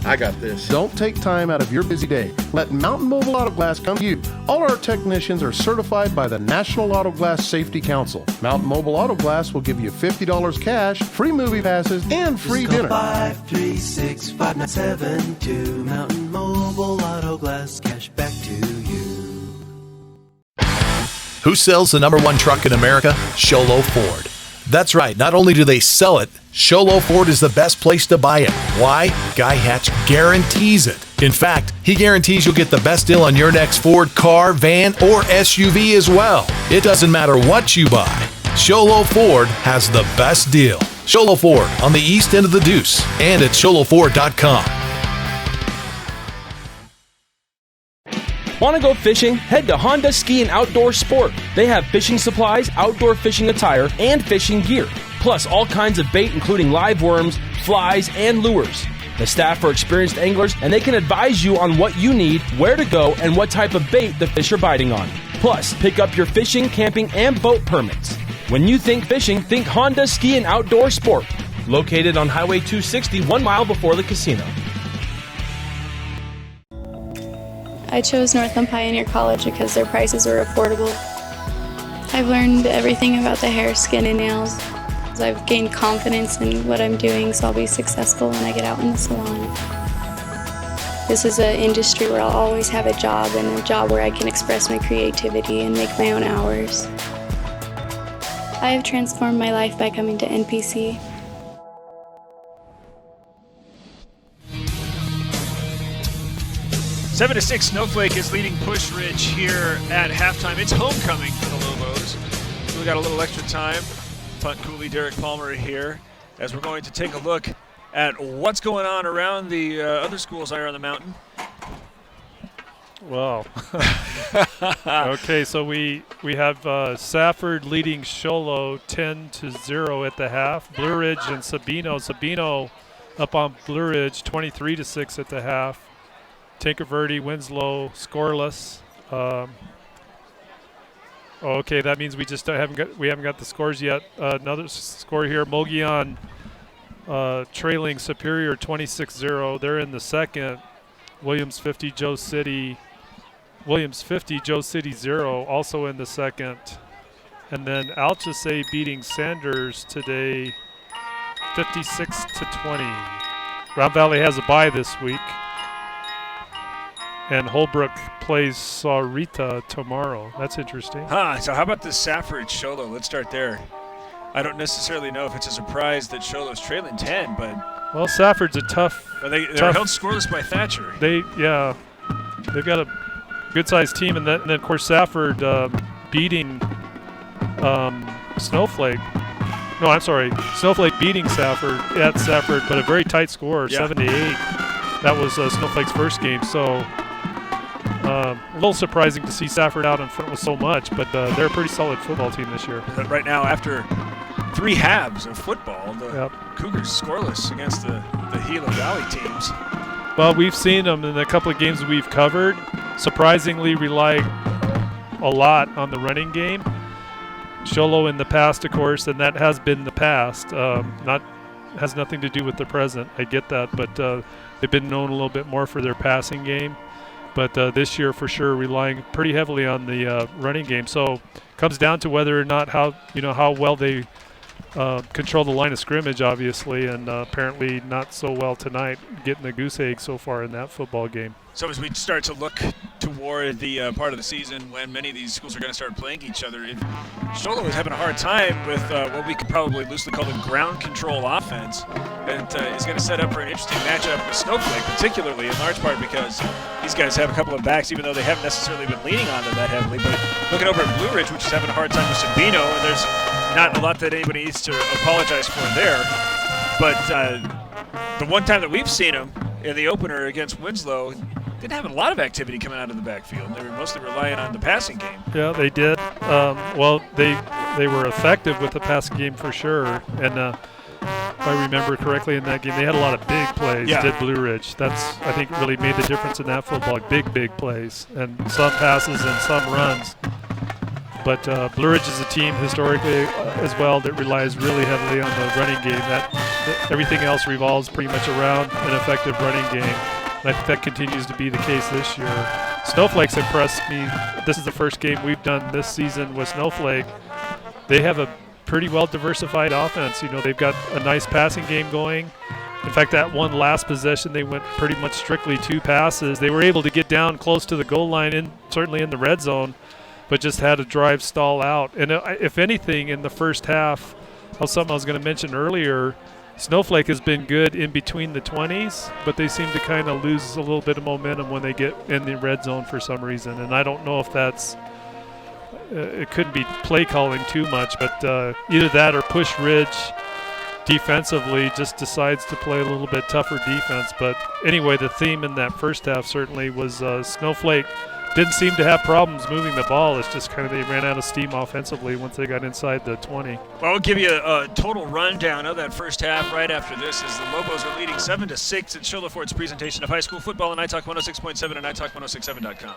Speaker 7: I got this. Don't take time out of your busy day. Let Mountain Mobile Auto Glass come to you. All our technicians are certified by the National Auto Glass Safety Council. Mountain Mobile Auto Glass will give you $50 cash, free movie passes, and free dinner.
Speaker 8: 536-5972. Mountain Mobile Auto Glass, cash back to you.
Speaker 14: Who sells the #1 truck in America? Sholo Ford. That's right. Not only do they sell it, Sholo Ford is the best place to buy it. Why? Guy Hatch guarantees it. In fact, he guarantees you'll get the best deal on your next Ford car, van, or SUV as well. It doesn't matter what you buy. Sholo Ford has the best deal. Sholo Ford on the east end of the Deuce and at sholoford.com.
Speaker 5: Want to go fishing? Head to Honda Ski and Outdoor Sport. They have fishing supplies, outdoor fishing attire, and fishing gear. Plus all kinds of bait including live worms, flies, and lures. The staff are experienced anglers and they can advise you on what you need, where to go, and what type of bait the fish are biting on. Plus, pick up your fishing, camping, and boat permits. When you think fishing, think Honda Ski and Outdoor Sport. Located on Highway 260, 1 mile before the casino.
Speaker 10: I chose Northland Pioneer College because their prices were affordable. I've learned everything about the hair, skin, and nails. I've gained confidence in what I'm doing, so I'll be successful when I get out in the salon. This is an industry where I'll always have a job, and a job where I can express my creativity and make my own hours. I have transformed my life by coming to NPC.
Speaker 2: Seven to 6, Snowflake is leading Pusch Ridge here at halftime. It's homecoming for the Lobos. So we got a little extra time. Punt Cooley, Derek Palmer here, as we're going to take a look at what's going on around the other schools higher on the mountain.
Speaker 3: Wow. Okay, so we have Safford leading Sholo 10-0 at the half. Blue Ridge and Sabino up on Blue Ridge 23-6 at the half. Tinkerverde, Winslow scoreless. Okay, that means we just haven't got the scores yet. Another score here: Mogollon trailing Superior 26-0. They're in the second. Williams 50, Joe City 0, also in the second. And then Alchesay beating Sanders today 56-20. Round Valley has a bye this week. And Holbrook plays Saurita tomorrow. That's interesting.
Speaker 2: So how about the Safford Sholo? Let's start there. I don't necessarily know if it's a surprise that Sholo's trailing 10, but...
Speaker 3: Well, Safford's a tough...
Speaker 2: They were held scoreless by Thatcher.
Speaker 3: They've got a good-sized team, and then, of course, Safford beating Snowflake. No, I'm sorry. Snowflake beating Safford at Safford, but a very tight score, 7-8. That was Snowflake's first game, so... a little surprising to see Safford out in front with so much, but they're a pretty solid football team this year.
Speaker 2: Right now, after 3 halves of football, the Cougars scoreless against the Gila Valley teams.
Speaker 3: Well, we've seen them in a couple of games we've covered. Surprisingly rely a lot on the running game. Sholo in the past, of course, and that has been the past. Has nothing to do with the present. I get that, but they've been known a little bit more for their passing game. But this year, for sure, relying pretty heavily on the running game. So, it comes down to whether or not how well they control the line of scrimmage, obviously, and apparently not so well tonight, getting the goose egg so far in that football game.
Speaker 2: So as we start to look toward the part of the season when many of these schools are going to start playing each other, Sholo is having a hard time with what we could probably loosely call the ground control offense. And is going to set up for an interesting matchup with Snowflake, particularly in large part because these guys have a couple of backs, even though they haven't necessarily been leaning on them that heavily. But looking over at Blue Ridge, which is having a hard time with Sabino, and there's not a lot that anybody needs to apologize for there. But the one time that we've seen them in the opener against Winslow, didn't have a lot of activity coming out of the backfield. They were mostly relying on the passing game.
Speaker 3: Yeah, they did. Well, they were effective with the passing game for sure. And if I remember correctly in that game, they had a lot of big plays, did Blue Ridge. That's, I think, really made the difference in that football. Big plays. And some passes and some runs. But Blue Ridge is a team historically as well that relies really heavily on the running game. That everything else revolves pretty much around an effective running game. And I think that continues to be the case this year. Snowflake's impressed me. This is the first game we've done this season with Snowflake. They have a pretty well diversified offense. You know, they've got a nice passing game going. In fact, that one last possession, they went pretty much strictly 2 passes. They were able to get down close to the goal line, certainly in the red zone, but just had a drive stall out. And if anything, in the first half, something I was going to mention earlier, Snowflake has been good in between the 20s, but they seem to kind of lose a little bit of momentum when they get in the red zone for some reason. And I don't know if that's it couldn't be play calling too much, but either that or Pusch Ridge defensively just decides to play a little bit tougher defense. But anyway, the theme in that first half certainly was Snowflake didn't seem to have problems moving the ball. It's just kind of they ran out of steam offensively once they got inside the 20.
Speaker 2: Well, I'll give you a total rundown of that first half right after this as the Lobos are leading 7-6 in Shola Ford's presentation of high school football on iTalk 106.7 and iTalk1067.com.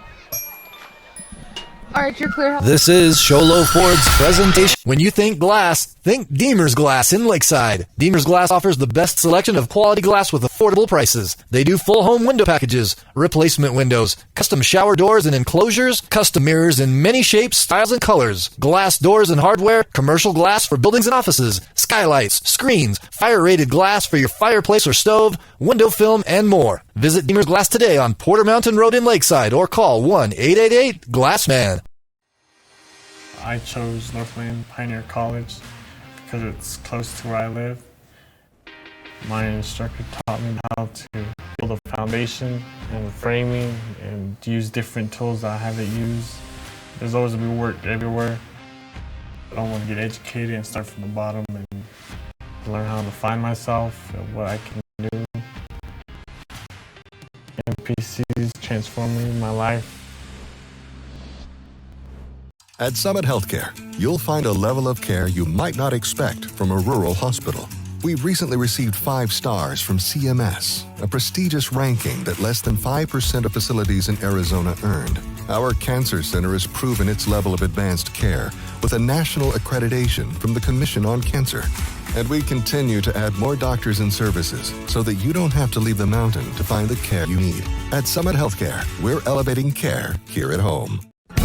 Speaker 4: All right, you're clear.
Speaker 1: This is Sholo Ford's presentation. When you think glass, think Deemer's Glass in Lakeside. Deemer's Glass offers the best selection of quality glass with affordable prices. They do full home window packages, replacement windows, custom shower doors and enclosures, custom mirrors in many shapes, styles, and colors, glass doors and hardware, commercial glass for buildings and offices, skylights, screens, fire-rated glass for your fireplace or stove, window film, and more. Visit Deemer's Glass today on Porter Mountain Road in Lakeside or call 1-888-GLASSMAN.
Speaker 9: I chose Northland Pioneer College because it's close to where I live. My instructor taught me how to build a foundation and framing and use different tools that I haven't used. There's always been work everywhere. I don't want to get educated and start from the bottom and learn how to find myself and what I can do. NPC's transforming my life.
Speaker 11: At Summit Healthcare, you'll find a level of care you might not expect from a rural hospital. We've recently received 5 stars from CMS, a prestigious ranking that less than 5% of facilities in Arizona earned. Our cancer center has proven its level of advanced care with a national accreditation from the Commission on Cancer. And we continue to add more doctors and services so that you don't have to leave the mountain to find the care you need. At Summit Healthcare, we're elevating care here at home.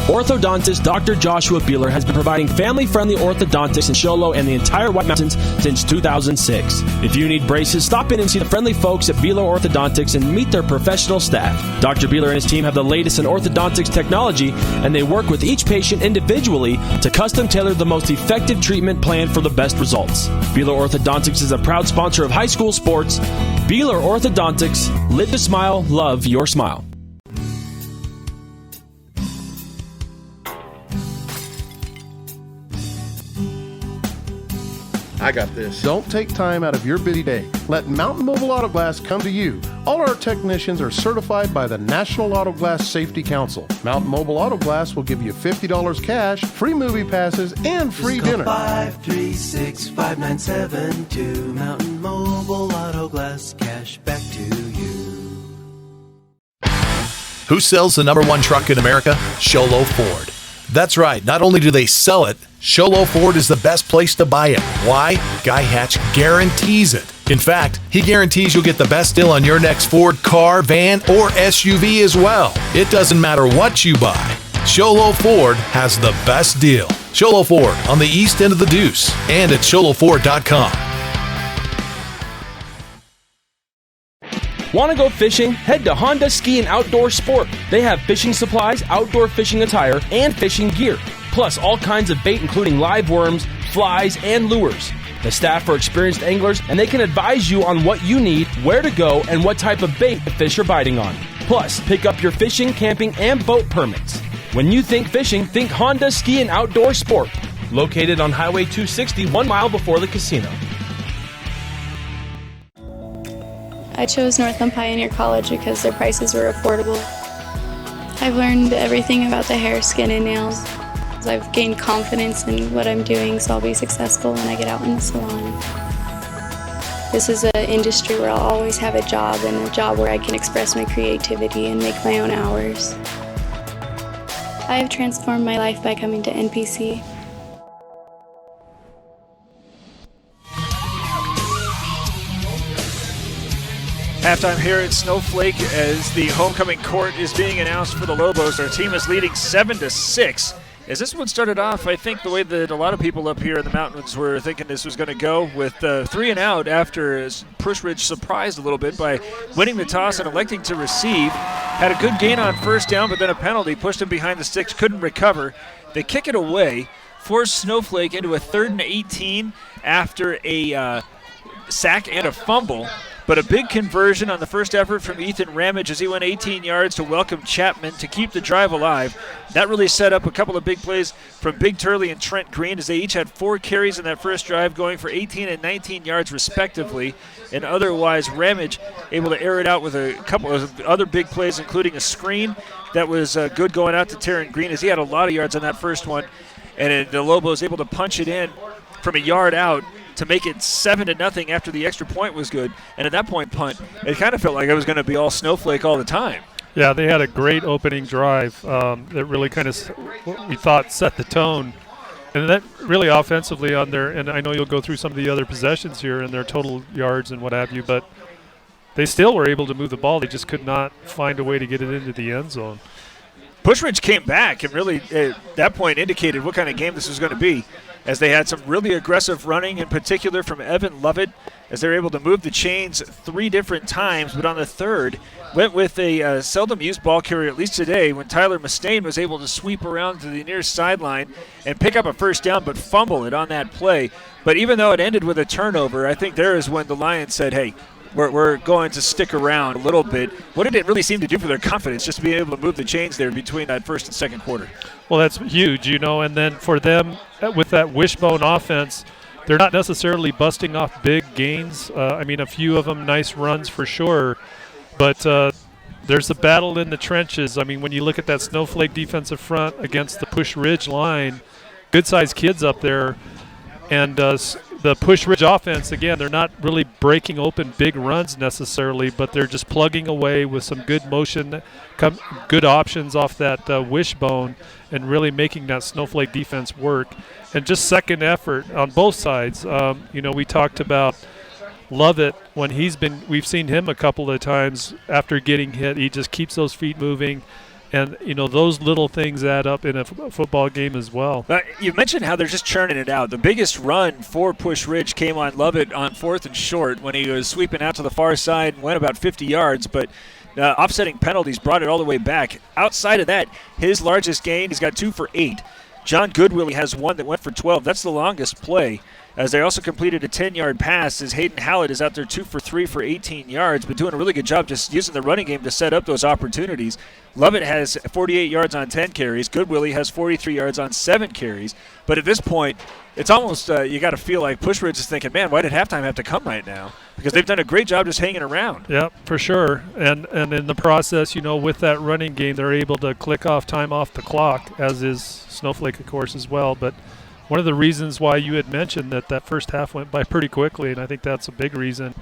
Speaker 5: Orthodontist Dr. Joshua Beeler has been providing family-friendly orthodontics in Sholo and the entire White Mountains since 2006. If you need braces, stop in and see the friendly folks at Beeler Orthodontics and meet their professional staff. Dr. Beeler and his team have the latest in orthodontics technology, and they work with each patient individually to custom tailor the most effective treatment plan for the best results. Beeler Orthodontics is a proud sponsor of high school sports. Beeler Orthodontics, live to smile, love your smile.
Speaker 7: I got this. Don't take time out of your busy day. Let Mountain Mobile Auto Glass come to you. All our technicians are certified by the National Auto Glass Safety Council. Mountain Mobile Auto Glass will give you $50 cash, free movie passes, and free dinner.
Speaker 8: 536-5972. Mountain Mobile Auto Glass, cash back to you.
Speaker 14: Who sells the #1 truck in America? Sholo Ford. That's right. Not only do they sell it, Sholo Ford is the best place to buy it. Why? Guy Hatch guarantees it. In fact, he guarantees you'll get the best deal on your next Ford car, van, or SUV as well. It doesn't matter what you buy. Sholo Ford has the best deal. Sholo Ford on the east end of the Deuce and at sholoford.com.
Speaker 5: Want to go fishing? Head to Honda Ski and Outdoor Sport. They have fishing supplies, outdoor fishing attire, and fishing gear. Plus all kinds of bait including live worms, flies, and lures. The staff are experienced anglers and they can advise you on what you need, where to go, and what type of bait the fish are biting on. Plus, pick up your fishing, camping, and boat permits. When you think fishing, think Honda Ski and Outdoor Sport. Located on Highway 260, 1 mile before the casino.
Speaker 10: I chose Northland Pioneer College because their prices were affordable. I've learned everything about the hair, skin, and nails. I've gained confidence in what I'm doing, so I'll be successful when I get out in the salon. This is an industry where I'll always have a job, and a job where I can express my creativity and make my own hours. I have transformed my life by coming to NPC.
Speaker 2: Halftime here at Snowflake as the homecoming court is being announced for the Lobos. Our team is leading 7-6. As this one started off, I think the way that a lot of people up here in the mountains were thinking this was going to go with 3 and out after Pusch Ridge surprised a little bit by winning the toss and electing to receive. Had a good gain on first down, but then a penalty pushed him behind the sticks, couldn't recover. They kick it away, forced Snowflake into a 3rd and 18 after a sack and a fumble. But a big conversion on the first effort from Ethan Ramage as he went 18 yards to welcome Chapman to keep the drive alive. That really set up a couple of big plays from Big Turley and Trent Green as they each had 4 carries in that first drive, going for 18 and 19 yards respectively. And otherwise, Ramage able to air it out with a couple of other big plays, including a screen that was good going out to Terran Green as he had a lot of yards on that first one. And the Lobos able to punch it in from a yard out to make it 7-0 after the extra point was good. And at that point, punt, it kind of felt like it was going to be all Snowflake all the time.
Speaker 3: Yeah, they had a great opening drive that really kind of, what we thought, set the tone. And that really offensively on their, and I know you'll go through some of the other possessions here and their total yards and what have you, but they still were able to move the ball. They just could not find a way to get it into the end zone.
Speaker 2: Pusch Ridge came back and really at that point indicated what kind of game this was going to be, as they had some really aggressive running, in particular from Evan Lovett, as they were able to move the chains 3 different times, but on the third went with a seldom used ball carrier, at least today, when Tyler Mustaine was able to sweep around to the near sideline and pick up a first down, but fumble it on that play. But even though it ended with a turnover, I think there is when the Lions said, hey, we're going to stick around a little bit. What did it really seem to do for their confidence, just to be able to move the chains there between that first and second quarter?
Speaker 3: Well, that's huge, and then for them, with that wishbone offense, they're not necessarily busting off big gains. A few of them nice runs for sure, but there's a battle in the trenches. When you look at that Snowflake defensive front against the Pusch Ridge line, good-sized kids up there, and the Pusch Ridge offense, again, they're not really breaking open big runs necessarily, but they're just plugging away with some good motion, good options off that wishbone, and really making that Snowflake defense work. And just second effort on both sides. We talked about Lovett when we've seen him a couple of times after getting hit. He just keeps those feet moving. And, those little things add up in a football game as well.
Speaker 2: You mentioned how they're just churning it out. The biggest run for Pusch Ridge came on Lovett on 4th and short when he was sweeping out to the far side and went about 50 yards. But offsetting penalties brought it all the way back. Outside of that, his largest gain, he's got 2 for 8. John Goodwillie has one that went for 12. That's the longest play. As they also completed a 10-yard pass, as Hayden Hallett is out there 2 for 3 for 18 yards, but doing a really good job just using the running game to set up those opportunities. Lovett has 48 yards on 10 carries. Goodwillie has 43 yards on 7 carries. But at this point, it's almost you got to feel like Pusch Ridge is thinking, man, why did halftime have to come right now? Because they've done a great job just hanging around.
Speaker 3: Yeah, for sure. And in the process, with that running game, they're able to click off time off the clock, as is Snowflake, of course, as well. But one of the reasons why you had mentioned that first half went by pretty quickly, and I think that's a big reason.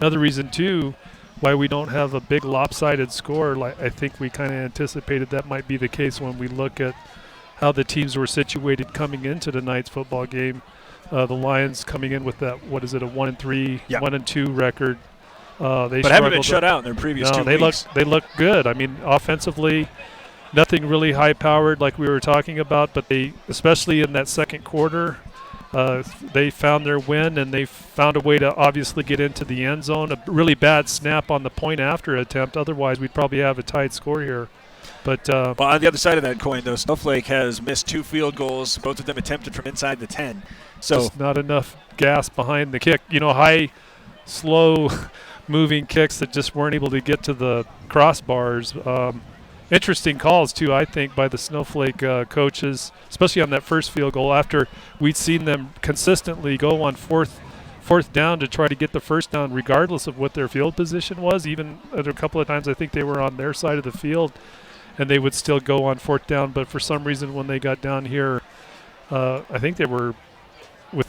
Speaker 3: Another reason, too, why we don't have a big lopsided score. Like I think we kind of anticipated that might be the case when we look at how the teams were situated coming into tonight's football game. The Lions coming in with that, a 1-3, 1-2 record.
Speaker 2: But haven't been shut out in their previous 2 weeks.
Speaker 3: They look good. Offensively, nothing really high-powered like we were talking about, but they, especially in that second quarter, they found their win, and they found a way to obviously get into the end zone. A really bad snap on the point-after attempt. Otherwise, we'd probably have a tight score here. But
Speaker 2: well, on the other side of that coin, though, Snowflake has missed 2 field goals, both of them attempted from inside the 10. So
Speaker 3: just not enough gas behind the kick. High, slow-moving kicks that just weren't able to get to the crossbars. Interesting calls, too, I think, by the Snowflake coaches, especially on that first field goal after we'd seen them consistently go on fourth down to try to get the first down regardless of what their field position was. Even a couple of times I think they were on their side of the field and they would still go on 4th down. But for some reason when they got down here, I think they were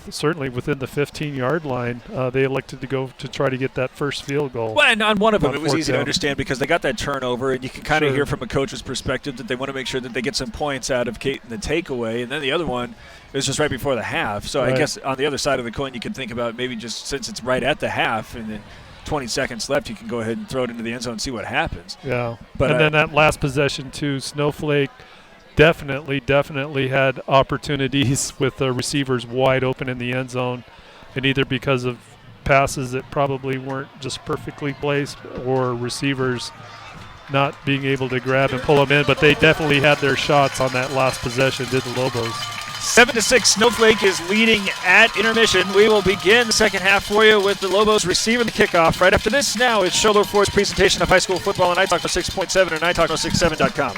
Speaker 3: certainly within the 15-yard line, they elected to go to try to get that first field goal.
Speaker 2: Well, and on one of them, it was easy to understand because they got that turnover, and you can kind of hear from a coach's perspective that they want to make sure that they get some points out of the takeaway. And then the other one was just right before the half. So I guess on the other side of the coin, you can think about maybe just since it's right at the half and then 20 seconds left, you can go ahead and throw it into the end zone and see what happens.
Speaker 3: Yeah. But then that last possession, too, Snowflake definitely had opportunities with the receivers wide open in the end zone, and either because of passes that probably weren't just perfectly placed or receivers not being able to grab and pull them in, but they definitely had their shots on that last possession, did the Lobos.
Speaker 2: 7-6, Snowflake is leading at intermission. We will begin the second half for you with the Lobos receiving the kickoff. Right after this, now it's Sholo Ford's presentation of high school football on iTalk 6.7 and iTalk1067.com.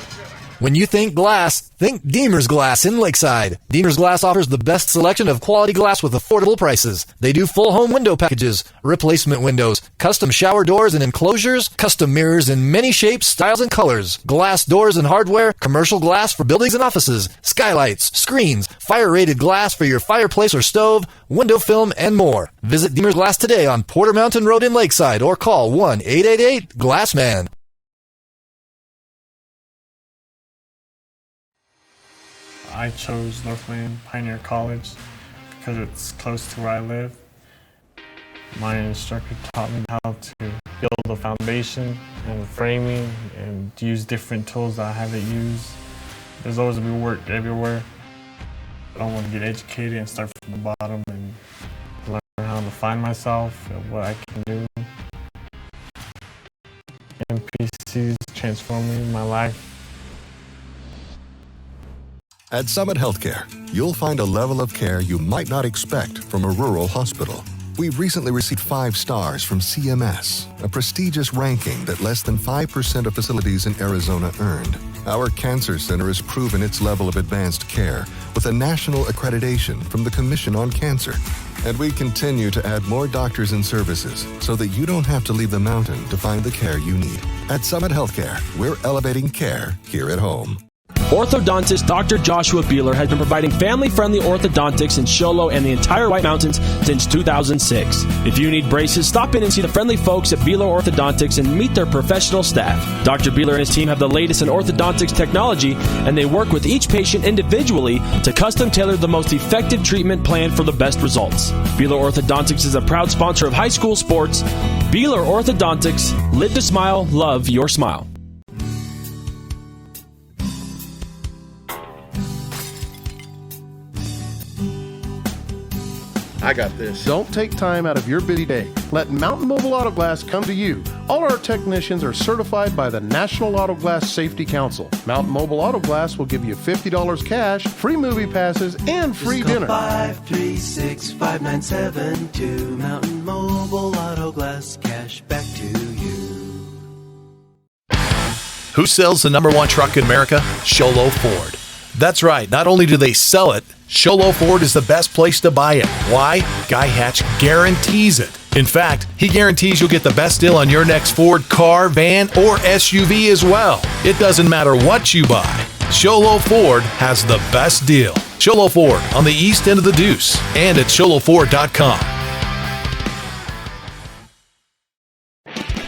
Speaker 1: When you think glass, think Deemer's Glass in Lakeside. Deemer's Glass offers the best selection of quality glass with affordable prices. They do full home window packages, replacement windows, custom shower doors and enclosures, custom mirrors in many shapes, styles, and colors, glass doors and hardware, commercial glass for buildings and offices, skylights, screens, fire-rated glass for your fireplace or stove, window film, and more. Visit Deemer's Glass today on Porter Mountain Road in Lakeside or call 1-888-GLASSMAN.
Speaker 9: I chose Northland Pioneer College because it's close to where I live. My instructor taught me how to build a foundation and framing and use different tools that I haven't used. There's always going to be work everywhere. I don't want to get educated and start from the bottom and learn how to find myself and what I can do. MPC's transforming my life.
Speaker 11: At Summit Healthcare, you'll find a level of care you might not expect from a rural hospital. We've recently received 5 stars from CMS, a prestigious ranking that less than 5% of facilities in Arizona earned. Our cancer center has proven its level of advanced care with a national accreditation from the Commission on Cancer. And we continue to add more doctors and services so that you don't have to leave the mountain to find the care you need. At Summit Healthcare, we're elevating care here at home.
Speaker 5: Orthodontist Dr. Joshua Beeler has been providing family-friendly orthodontics in Sholo and the entire White Mountains since 2006. If you need braces, stop in and see the friendly folks at Beeler Orthodontics and meet their professional staff. Dr. Beeler and his team have the latest in orthodontics technology, and they work with each patient individually to custom tailor the most effective treatment plan for the best results. Beeler Orthodontics is a proud sponsor of high school sports. Beeler Orthodontics, live to smile, love your smile.
Speaker 7: I got this. Don't take time out of your busy day. Let Mountain Mobile Auto Glass come to you. All our technicians are certified by the National Auto Glass Safety Council. Mountain Mobile Auto Glass will give you $50 cash, free movie passes, and free dinner.
Speaker 8: 536-5972. Mountain Mobile Auto Glass, cash back to you.
Speaker 14: Who sells the #1 truck in America? Sholo Ford. That's right. Not only do they sell it, Sholo Ford is the best place to buy it. Why? Guy Hatch guarantees it. In fact, he guarantees you'll get the best deal on your next Ford car, van, or SUV as well. It doesn't matter what you buy. Sholo Ford has the best deal. Sholo Ford on the east end of the Deuce and at sholoford.com.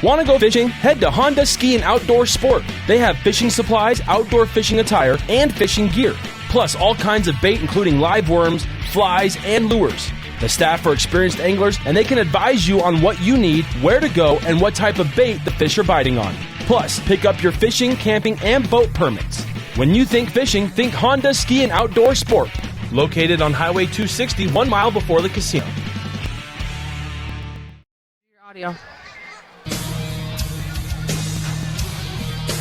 Speaker 5: Want to go fishing? Head to Honda Ski and Outdoor Sport. They have fishing supplies, outdoor fishing attire, and fishing gear. Plus all kinds of bait including live worms, flies, and lures. The staff are experienced anglers and they can advise you on what you need, where to go, and what type of bait the fish are biting on. Plus, pick up your fishing, camping, and boat permits. When you think fishing, think Honda Ski and Outdoor Sport. Located on Highway 260, 1 mile before the casino.
Speaker 4: Your audio.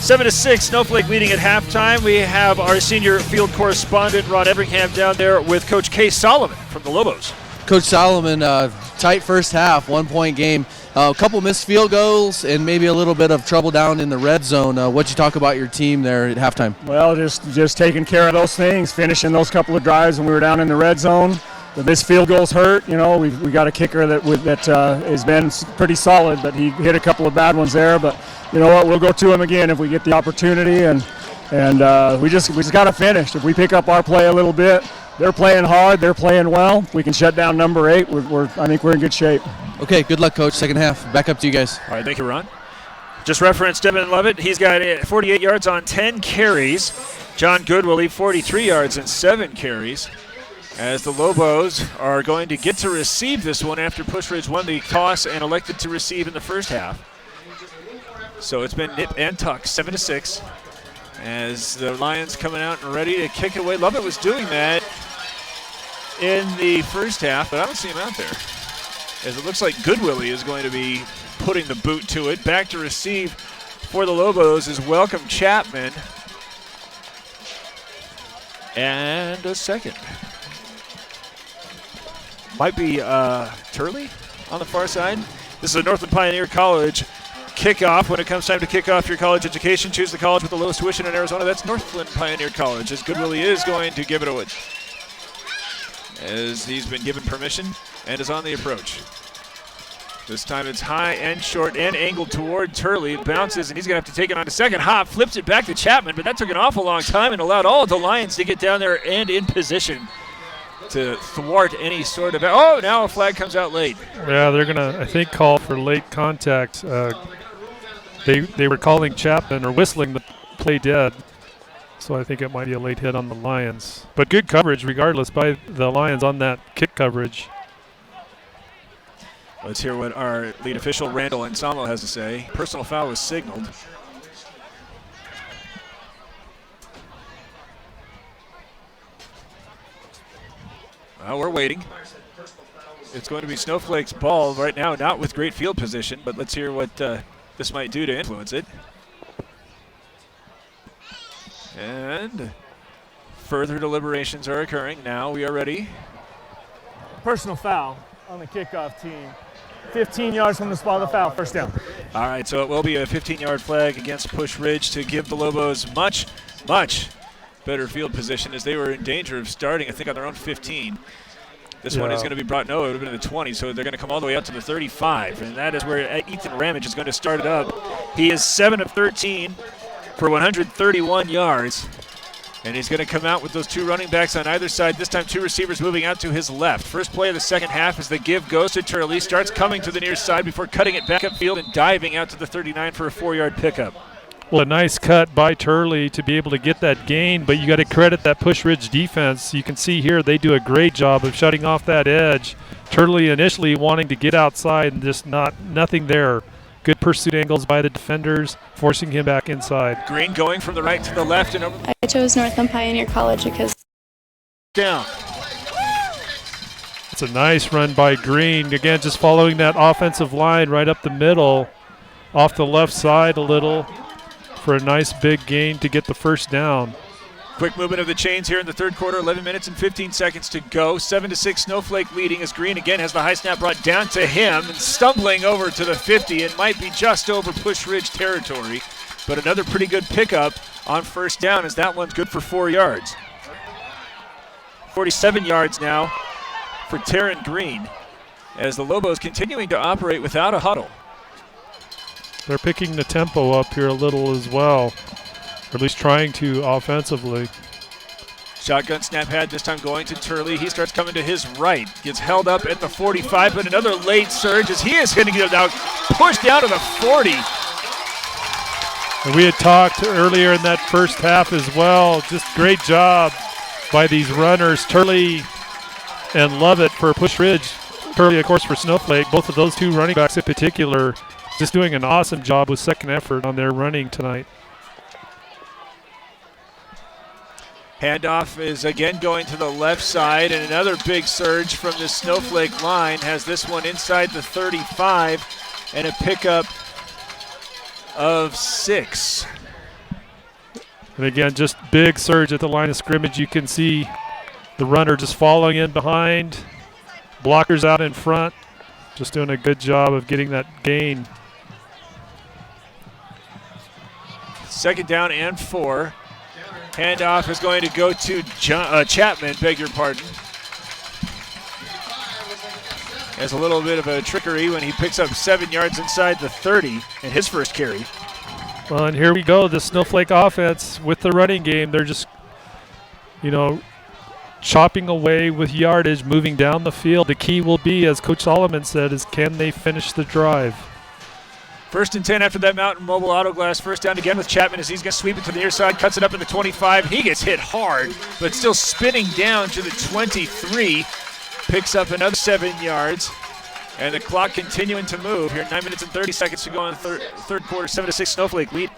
Speaker 2: 7-6, Snowflake leading at halftime. We have our senior field correspondent, Ron Everingham, down there with Coach Kay Solomon from the Lobos.
Speaker 13: Coach Solomon, tight first half, 1-point game. A couple missed field goals and maybe a little bit of trouble down in the red zone. What'd you talk about your team there at halftime?
Speaker 6: Well, just taking care of those things, finishing those couple of drives when we were down in the red zone. The missed field goals hurt. You know, we got a kicker that has been pretty solid, but he hit a couple of bad ones there. But you know what? We'll go to him again if we get the opportunity, and we just got to finish. If we pick up our play a little bit, they're playing hard, they're playing well. We can shut down number 8. I think we're in good shape.
Speaker 13: Okay, good luck, Coach. Second half. Back up to you guys.
Speaker 2: All right, thank you, Ron. Just referenced Devin Levitt. He's got 48 yards on 10 carries. John Goodwill, 43 yards and 7 carries. As the Lobos are going to get to receive this one after Pusch Ridge won the toss and elected to receive in the first half. So it's been nip and tuck, 7-6. As the Lions coming out and ready to kick it away. Levitt was doing that in the first half, but I don't see him out there. As it looks like Goodwill is going to be putting the boot to it. Back to receive for the Lobos is Welcome Chapman. And a second. Might be Turley on the far side. This is a Northland Pioneer College kickoff. When it comes time to kick off your college education, choose the college with the lowest tuition in Arizona. That's Northland Pioneer College, as Goodwill is going to give it away, as he's been given permission and is on the approach. This time it's high and short and angled toward Turley. Bounces, and he's going to have to take it on a second hop. Flips it back to Chapman, but that took an awful long time and allowed all of the Lions to get down there and in position to thwart any sort of... Oh, now a flag comes out late.
Speaker 3: Yeah, they're going to, I think, call for late contact. They were calling Chapman or whistling the play dead. So I think it might be a late hit on the Lions. But good coverage regardless by the Lions on that kick coverage.
Speaker 2: Let's hear what our lead official, Randall Ansamo, has to say. Personal foul was signaled. Well, we're waiting. It's going to be Snowflake's ball right now, not with great field position, but let's hear what this might do to influence it. And further deliberations are occurring. Now we are ready.
Speaker 6: Personal foul on the kickoff team. 15 yards from the spot of the foul, first down.
Speaker 2: All right, so it will be a 15-yard flag against Pusch Ridge to give the Lobos much, much better field position, as they were in danger of starting, I think, on their own 15. This one is going to be brought, no, it would have been the 20, so they're going to come all the way out to the 35, and that is where Ethan Ramage is going to start it up. He is 7 of 13 for 131 yards, and he's going to come out with those two running backs on either side. This time, two receivers moving out to his left. First play of the second half as the give goes to Turley. Starts coming to the near side before cutting it back upfield and diving out to the 39 for a 4-yard pickup.
Speaker 3: Well, a nice cut by Turley to be able to get that gain, but you got to credit that Pusch Ridge defense. You can see here they do a great job of shutting off that edge. Turley initially wanting to get outside and just nothing there. Good pursuit angles by the defenders, forcing him back inside.
Speaker 2: Green going from the right to the left and over.
Speaker 10: I chose Northland Pioneer College because...
Speaker 2: Down.
Speaker 3: It's a nice run by Green. Again, just following that offensive line right up the middle, off the left side a little for a nice big gain to get the first down.
Speaker 2: Quick movement of the chains here in the third quarter, 11 minutes and 15 seconds to go. 7-6 Snowflake leading as Green again has the high snap brought down to him and stumbling over to the 50. It might be just over Pusch Ridge territory, but another pretty good pickup on first down as that one's good for 4 yards. 47 yards now for Taryn Green as the Lobos continuing to operate without a huddle.
Speaker 3: They're picking the tempo up here a little as well, or at least trying to offensively.
Speaker 2: Shotgun snap pad this time going to Turley. He starts coming to his right. Gets held up at the 45, but another late surge as he is going to get now pushed down to the 40.
Speaker 3: And we had talked earlier in that first half as well. Just great job by these runners, Turley and Lovett for Pusch Ridge. Turley, of course, for Snowflake. Both of those two running backs in particular just doing an awesome job with second effort on their running tonight.
Speaker 2: Handoff is again going to the left side, and another big surge from the Snowflake line has this one inside the 35 and a pickup of 6.
Speaker 3: And again, just big surge at the line of scrimmage. You can see the runner just following in behind, blockers out in front, just doing a good job of getting that gain.
Speaker 2: Second down and 4. Handoff is going to go to Chapman, beg your pardon. Has a little bit of a trickery when he picks up 7 yards inside the 30 in his first carry.
Speaker 3: Well, and here we go, the Snowflake offense with the running game. They're just, chopping away with yardage, moving down the field. The key will be, as Coach Solomon said, is can they finish the drive?
Speaker 2: First and 10 after that Mountain Mobile Auto Glass. First down again with Chapman as he's going to sweep it to the near side, cuts it up in the 25. He gets hit hard, but still spinning down to the 23. Picks up another 7 yards, and the clock continuing to move here. 9 minutes and 30 seconds to go in the third quarter. 7-6 Snowflake lead.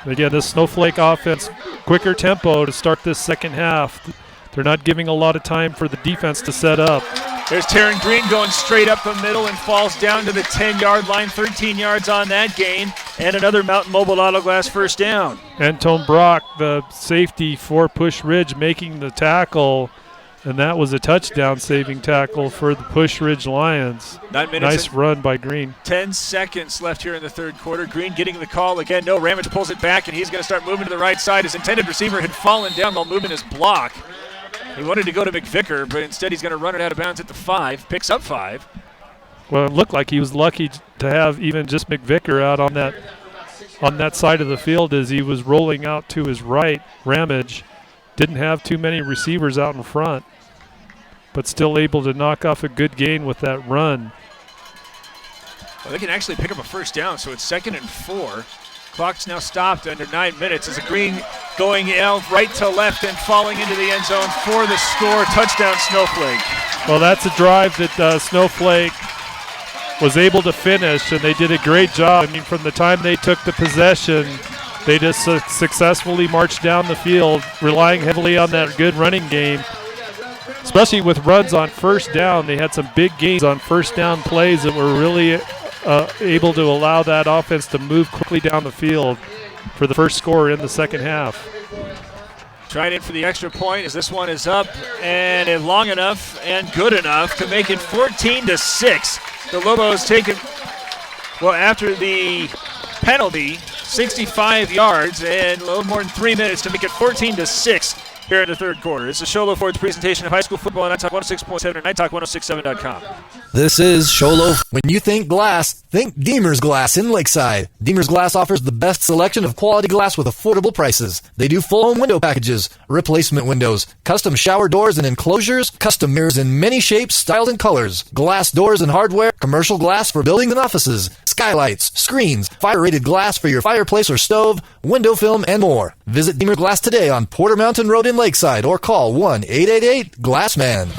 Speaker 3: Again, this Snowflake offense, quicker tempo to start this second half. They're not giving a lot of time for the defense to set up.
Speaker 2: There's Taryn Green going straight up the middle and falls down to the 10-yard line. 13 yards on that gain, and another Mountain Mobile Auto Glass first down.
Speaker 3: Antone Brock, the safety for Pusch Ridge, making the tackle. And that was a touchdown saving tackle for the Pusch Ridge Lions.
Speaker 2: 9 minutes.
Speaker 3: Nice run by Green.
Speaker 2: 10 seconds left here in the third quarter. Green getting the call again. No, Ramage pulls it back, and he's going to start moving to the right side. His intended receiver had fallen down while moving his block. He wanted to go to McVicker, but instead he's going to run it out of bounds at the 5. Picks up 5.
Speaker 3: Well, it looked like he was lucky to have even just McVicker out on that side of the field as he was rolling out to his right. Ramage didn't have too many receivers out in front, but still able to knock off a good gain with that run.
Speaker 2: Well, they can actually pick up a first down, so it's 2nd and 4. Clock's now stopped under 9 minutes as a Green going out right to left and falling into the end zone for the score. Touchdown, Snowflake.
Speaker 3: Well, that's a drive that Snowflake was able to finish, and they did a great job. I mean, from the time they took the possession, they just successfully marched down the field, relying heavily on that good running game, especially with runs on first down. They had some big gains on first down plays that were really able to allow that offense to move quickly down the field for the first score in the second half.
Speaker 2: Trying in for the extra point as this one is up and long enough and good enough to make it 14-6. The Lobos take it, well, after the penalty, 65 yards and a little more than 3 minutes to make it 14-6 here in the third quarter. It's a Sholo Ford's presentation of high school football on Night Talk 106.7 and NightTalk1067.com.
Speaker 1: This is Sholo. When you think glass, think Deemer's Glass in Lakeside. Deemer's Glass offers the best selection of quality glass with affordable prices. They do full home window packages, replacement windows, custom shower doors and enclosures, custom mirrors in many shapes, styles, and colors, glass doors and hardware, commercial glass for buildings and offices, skylights, screens, fire-rated glass for your fireplace or stove, window film, and more. Visit Deemer Glass today on Porter Mountain Road in Lakeside or call 1-888-GLASSMAN.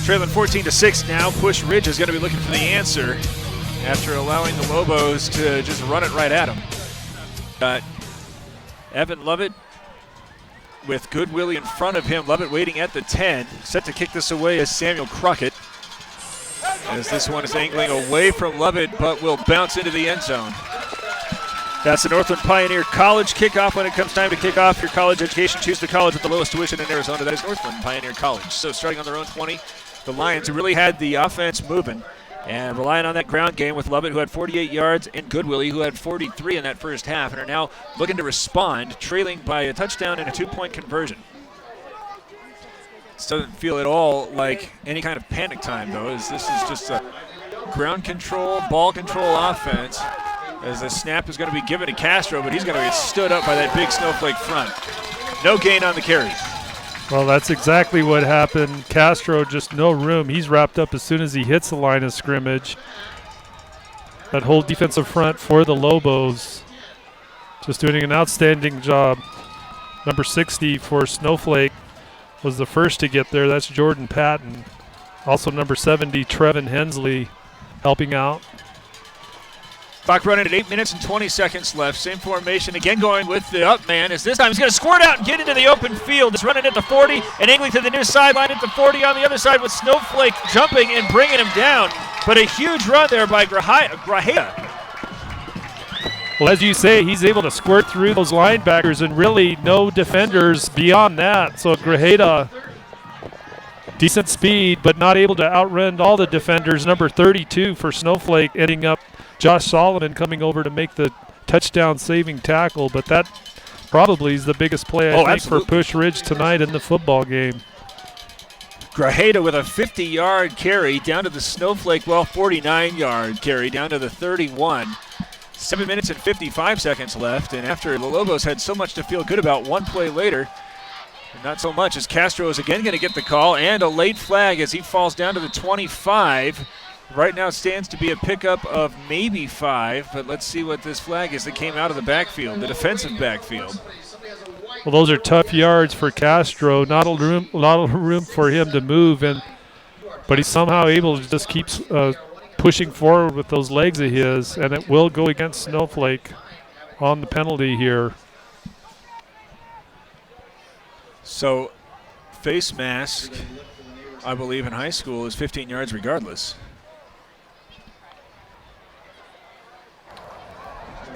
Speaker 2: Trailing 14-6 now. Pusch Ridge is going to be looking for the answer after allowing the Lobos to just run it right at him. Got Evan Lovett with Good Willie in front of him. Lovett waiting at the 10. Set to kick this away is Samuel Crockett. As this one is angling away from Lovett, but will bounce into the end zone. That's the Northland Pioneer College kickoff. When it comes time to kick off your college education, choose the college with the lowest tuition in Arizona. That is Northland Pioneer College. So starting on their own 20, the Lions, who really had the offense moving and relying on that ground game with Lovett, who had 48 yards, and Goodwillie, who had 43 in that first half, and are now looking to respond, trailing by a touchdown and a 2-point conversion. This doesn't feel at all like any kind of panic time, though, as this is just a ground control, ball control offense, as the snap is going to be given to Castro, but he's going to get stood up by that big Snowflake front. No gain on the carry.
Speaker 3: Well, that's exactly what happened. Castro, just no room. He's wrapped up as soon as he hits the line of scrimmage. That whole defensive front for the Lobos just doing an outstanding job. Number 60 for Snowflake was the first to get there. That's Jordan Patton. Also number 70, Trevin Hensley, helping out.
Speaker 2: Clock running at 8 minutes and 20 seconds left. Same formation again, going with the up man. As this time he's going to squirt out and get into the open field. He's running at the 40 and angling to the near sideline at the 40 on the other side with Snowflake jumping and bringing him down. But a huge run there by Grajeda.
Speaker 3: Well, as you say, he's able to squirt through those linebackers and really no defenders beyond that. So Grajeda, decent speed, but not able to outrun all the defenders. Number 32 for Snowflake, ending up Josh Solomon coming over to make the touchdown saving tackle, but that probably is the biggest play I think for Pusch Ridge tonight in the football game.
Speaker 2: Grajeda with a 50-yard carry down to the Snowflake, 49-yard carry down to the 31. 7 minutes and 55 seconds left, and after the Lobos had so much to feel good about, one play later, not so much, as Castro is again going to get the call, and a late flag as he falls down to the 25. Right now it stands to be a pickup of maybe 5, but let's see what this flag is that came out of the backfield, the defensive backfield.
Speaker 3: Well, those are tough yards for Castro. Not a lot of room for him to move, but he's somehow able to just keep pushing forward with those legs of his, and it will go against Snowflake on the penalty here.
Speaker 2: So face mask, I believe in high school, is 15 yards regardless.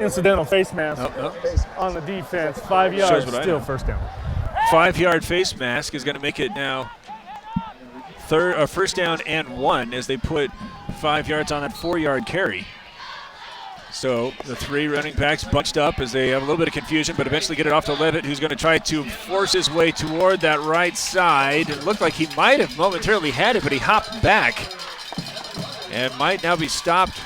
Speaker 6: incidental face mask on the defense. 5 yards, still first down.
Speaker 2: 5-yard face mask is going to make it now first down and 1 as they put 5 yards on that 4-yard carry. So the 3 running backs bunched up as they have a little bit of confusion, but eventually get it off to Levitt, who's going to try to force his way toward that right side. It looked like he might have momentarily had it, but he hopped back and might now be stopped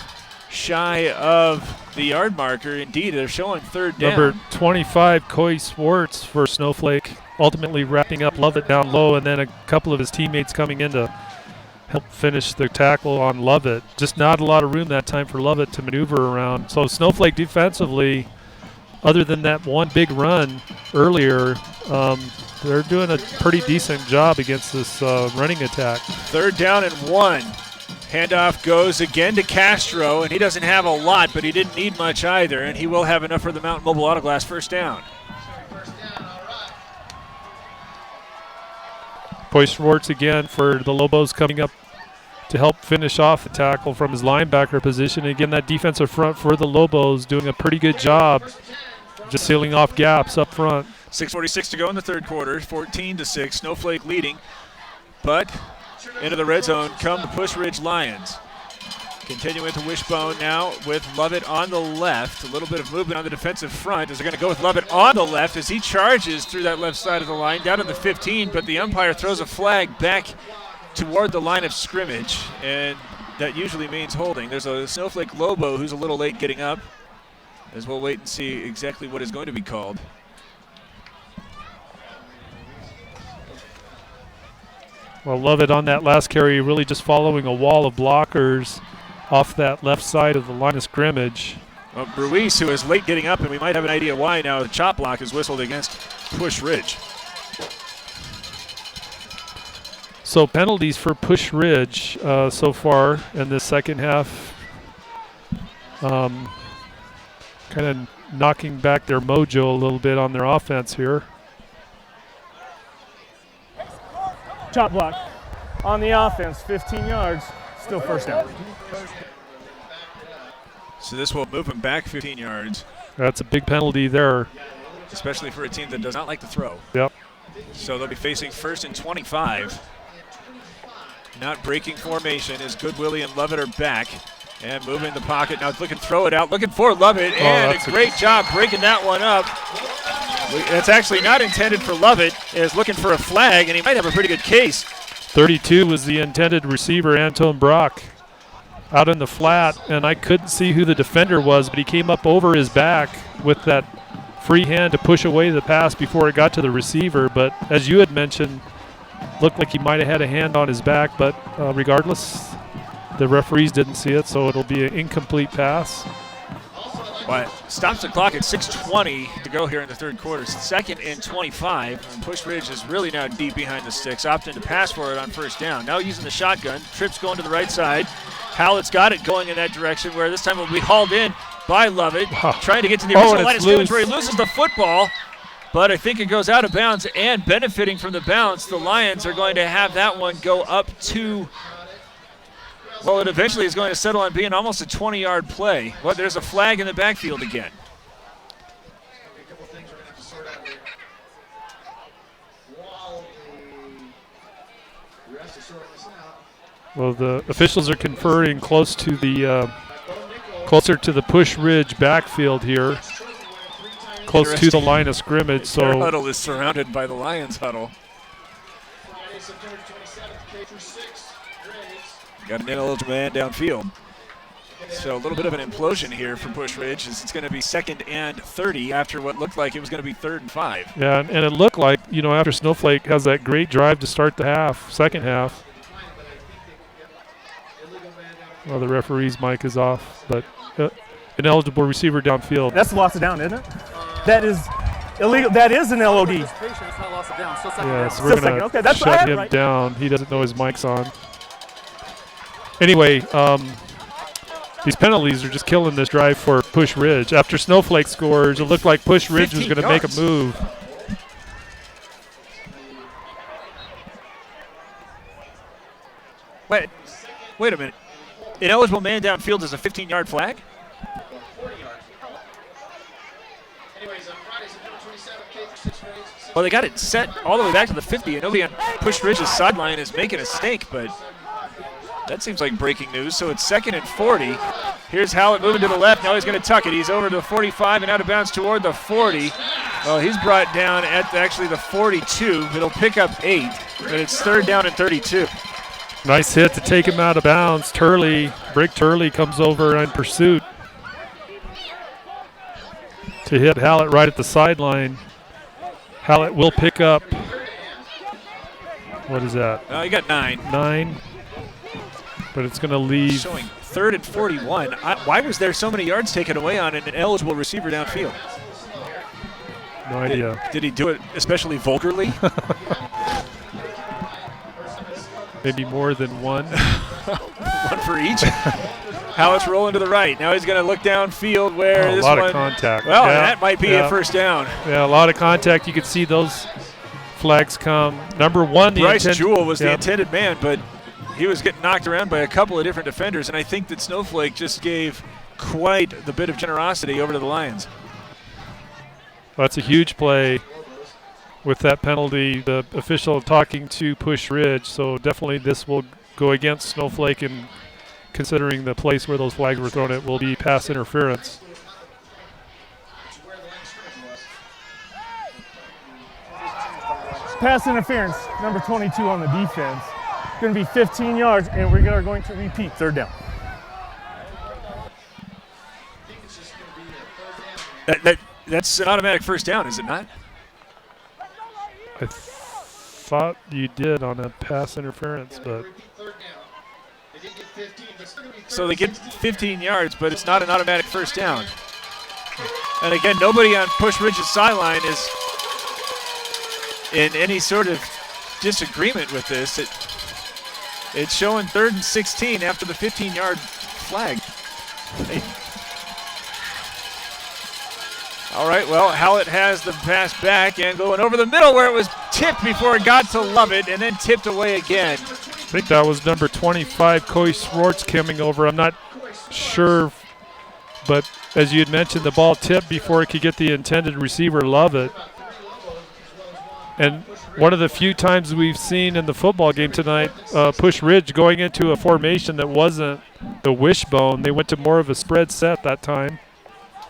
Speaker 2: shy of the yard marker. Indeed, they're showing third down.
Speaker 3: Number 25, Coy Swartz for Snowflake, ultimately wrapping up Lovett down low, and then a couple of his teammates coming in to help finish the tackle on Lovett. Just not a lot of room that time for Lovett to maneuver around. So Snowflake defensively, other than that one big run earlier, they're doing a pretty decent job against this running attack.
Speaker 2: Third down and 1. Handoff goes again to Castro, and he doesn't have a lot, but he didn't need much either, and he will have enough for the Mountain Mobile Auto Glass first down.
Speaker 3: Coy Schwartz again for the Lobos coming up to help finish off the tackle from his linebacker position. Again, that defensive front for the Lobos doing a pretty good job just sealing off gaps up front.
Speaker 2: 6:46 to go in the third quarter, 14-6, Snowflake leading, but into the red zone come the Pusch Ridge Lions. Continuing to wishbone now with Lovett on the left. A little bit of movement on the defensive front as they're going to go with Lovett on the left as he charges through that left side of the line down to the 15, but the umpire throws a flag back toward the line of scrimmage, and that usually means holding. There's a Snowflake Lobo who's a little late getting up, as we'll wait and see exactly what is going to be called.
Speaker 3: Well, Lovett on that last carry really just following a wall of blockers off that left side of the line of scrimmage.
Speaker 2: Well, Ruiz, who is late getting up, and we might have an idea why now, the chop block is whistled against Pusch Ridge.
Speaker 3: So penalties for Pusch Ridge so far in the second half. Kind of knocking back their mojo a little bit on their offense here.
Speaker 6: Chop block on the offense, 15 yards, still first down.
Speaker 2: So this will move him back 15 yards.
Speaker 3: That's a big penalty there.
Speaker 2: Especially for a team that does not like to throw.
Speaker 3: Yep.
Speaker 2: So they'll be facing first and 25. Not breaking formation as Goodwillie and Lovett are back. And moving the pocket. Now looking to throw it out. Looking for Lovett. And a great job breaking that one up. That's actually not intended for Lovett. Is looking for a flag, and he might have a pretty good case.
Speaker 3: 32 was the intended receiver, Anton Brock, out in the flat, and I couldn't see who the defender was, but he came up over his back with that free hand to push away the pass before it got to the receiver. But as you had mentioned, looked like he might have had a hand on his back, but regardless, the referees didn't see it, so it'll be an incomplete pass.
Speaker 2: But stops the clock at 6:20 to go here in the third quarter. Second and 25. And Pusch Ridge is really now deep behind the sticks, opting to pass for it on first down. Now using the shotgun. Trips going to the right side. Hallett's got it going in that direction, where this time will be hauled in by Lovett, trying to get to the original line of scrimmage where he loses the football. But I think it goes out of bounds, and benefiting from the bounce, the Lions are going to have that one go up to, well, it eventually is going to settle on being almost a 20-yard play. Well, there's a flag in the backfield again.
Speaker 3: Well, the officials are conferring close to the closer to the Pusch Ridge backfield here, close to the line of scrimmage. So
Speaker 2: their huddle is surrounded by the Lions huddle. Got an ineligible man downfield. So a little bit of an implosion here from Pusch Ridge as it's going to be 2nd and 30 after what looked like it was going to be 3rd and 5.
Speaker 3: Yeah, and it looked like, you know, after Snowflake has that great drive to start the second half. Well, the referee's mic is off, but ineligible receiver downfield.
Speaker 6: That's loss of down, isn't it? That is illegal. That is an LOD.
Speaker 3: Yeah, so we're going to shut him down. He doesn't know his mic's on. Anyway, these penalties are just killing this drive for Pusch Ridge. After Snowflake scores, it looked like Pusch Ridge was going to make a move.
Speaker 2: Wait a minute. Ineligible man downfield is a 15-yard flag? Well, they got it set all the way back to the 50, and nobody on Pusch Ridge's sideline is making a stake, but that seems like breaking news. So it's 2nd and 40. Here's Hallett moving to the left. Now he's going to tuck it. He's over to the 45 and out of bounds toward the 40. Well, he's brought down at actually the 42. It'll pick up 8, but it's 3rd down and 32.
Speaker 3: Nice hit to take him out of bounds. Brick Turley comes over in pursuit to hit Hallett right at the sideline. Hallett will pick up, what is that?
Speaker 2: He got 9.
Speaker 3: 9, but it's going to leave.
Speaker 2: Showing 3rd and 41. Why was there so many yards taken away on an eligible receiver downfield?
Speaker 3: No idea.
Speaker 2: Did he do it especially vulgarly?
Speaker 3: Maybe more than one.
Speaker 2: One for each. Hallett's rolling to the right. Now he's going to look downfield where this one.
Speaker 3: A lot of contact.
Speaker 2: Well, that might be a first down.
Speaker 3: Yeah, a lot of contact. You could see those flags come. Number 1,
Speaker 2: Bryce Jewell was the intended man, but he was getting knocked around by a couple of different defenders, and I think that Snowflake just gave quite the bit of generosity over to the Lions.
Speaker 3: That's a huge play with that penalty. The official talking to Pusch Ridge, so definitely this will go against Snowflake, and considering the place where those flags were thrown, it will be pass interference.
Speaker 6: Pass interference, number 22 on the defense. Going to be 15 yards, and we are going to repeat 3rd down.
Speaker 2: That's an automatic first down, is it not?
Speaker 3: I thought you did on a pass interference, but.
Speaker 2: So they get 15 yards, but it's not an automatic first down. And again, nobody on Pusch Ridge's sideline is in any sort of disagreement with this. It's showing 3rd and 16 after the 15-yard flag. All right, well, Hallett has the pass back and going over the middle where it was tipped before it got to Lovett and then tipped away again.
Speaker 3: I think that was number 25, Coy Swartz, coming over. I'm not sure, but as you had mentioned, the ball tipped before it could get the intended receiver, Lovett. And one of the few times we've seen in the football game tonight, Pusch Ridge going into a formation that wasn't the wishbone. They went to more of a spread set that time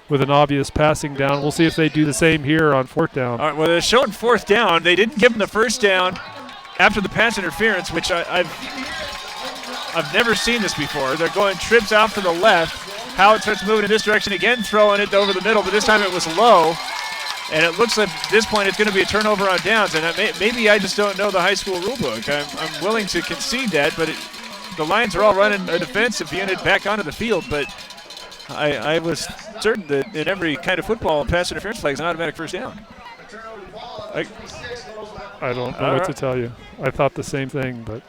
Speaker 3: with an obvious passing down. We'll see if they do the same here on 4th down.
Speaker 2: All right, well, they're showing 4th down. They didn't give them the first down after the pass interference, which I've never seen this before. They're going trips out to the left. Hallett starts moving in this direction again, throwing it over the middle, but this time it was low. And it looks like at this point it's going to be a turnover on downs. And maybe I just don't know the high school rule book. I'm willing to concede that, but the Lions are all running a defensive unit back onto the field. But I was certain that in every kind of football, pass interference flag is an automatic first down.
Speaker 3: I don't know what to tell you. I thought the same thing, but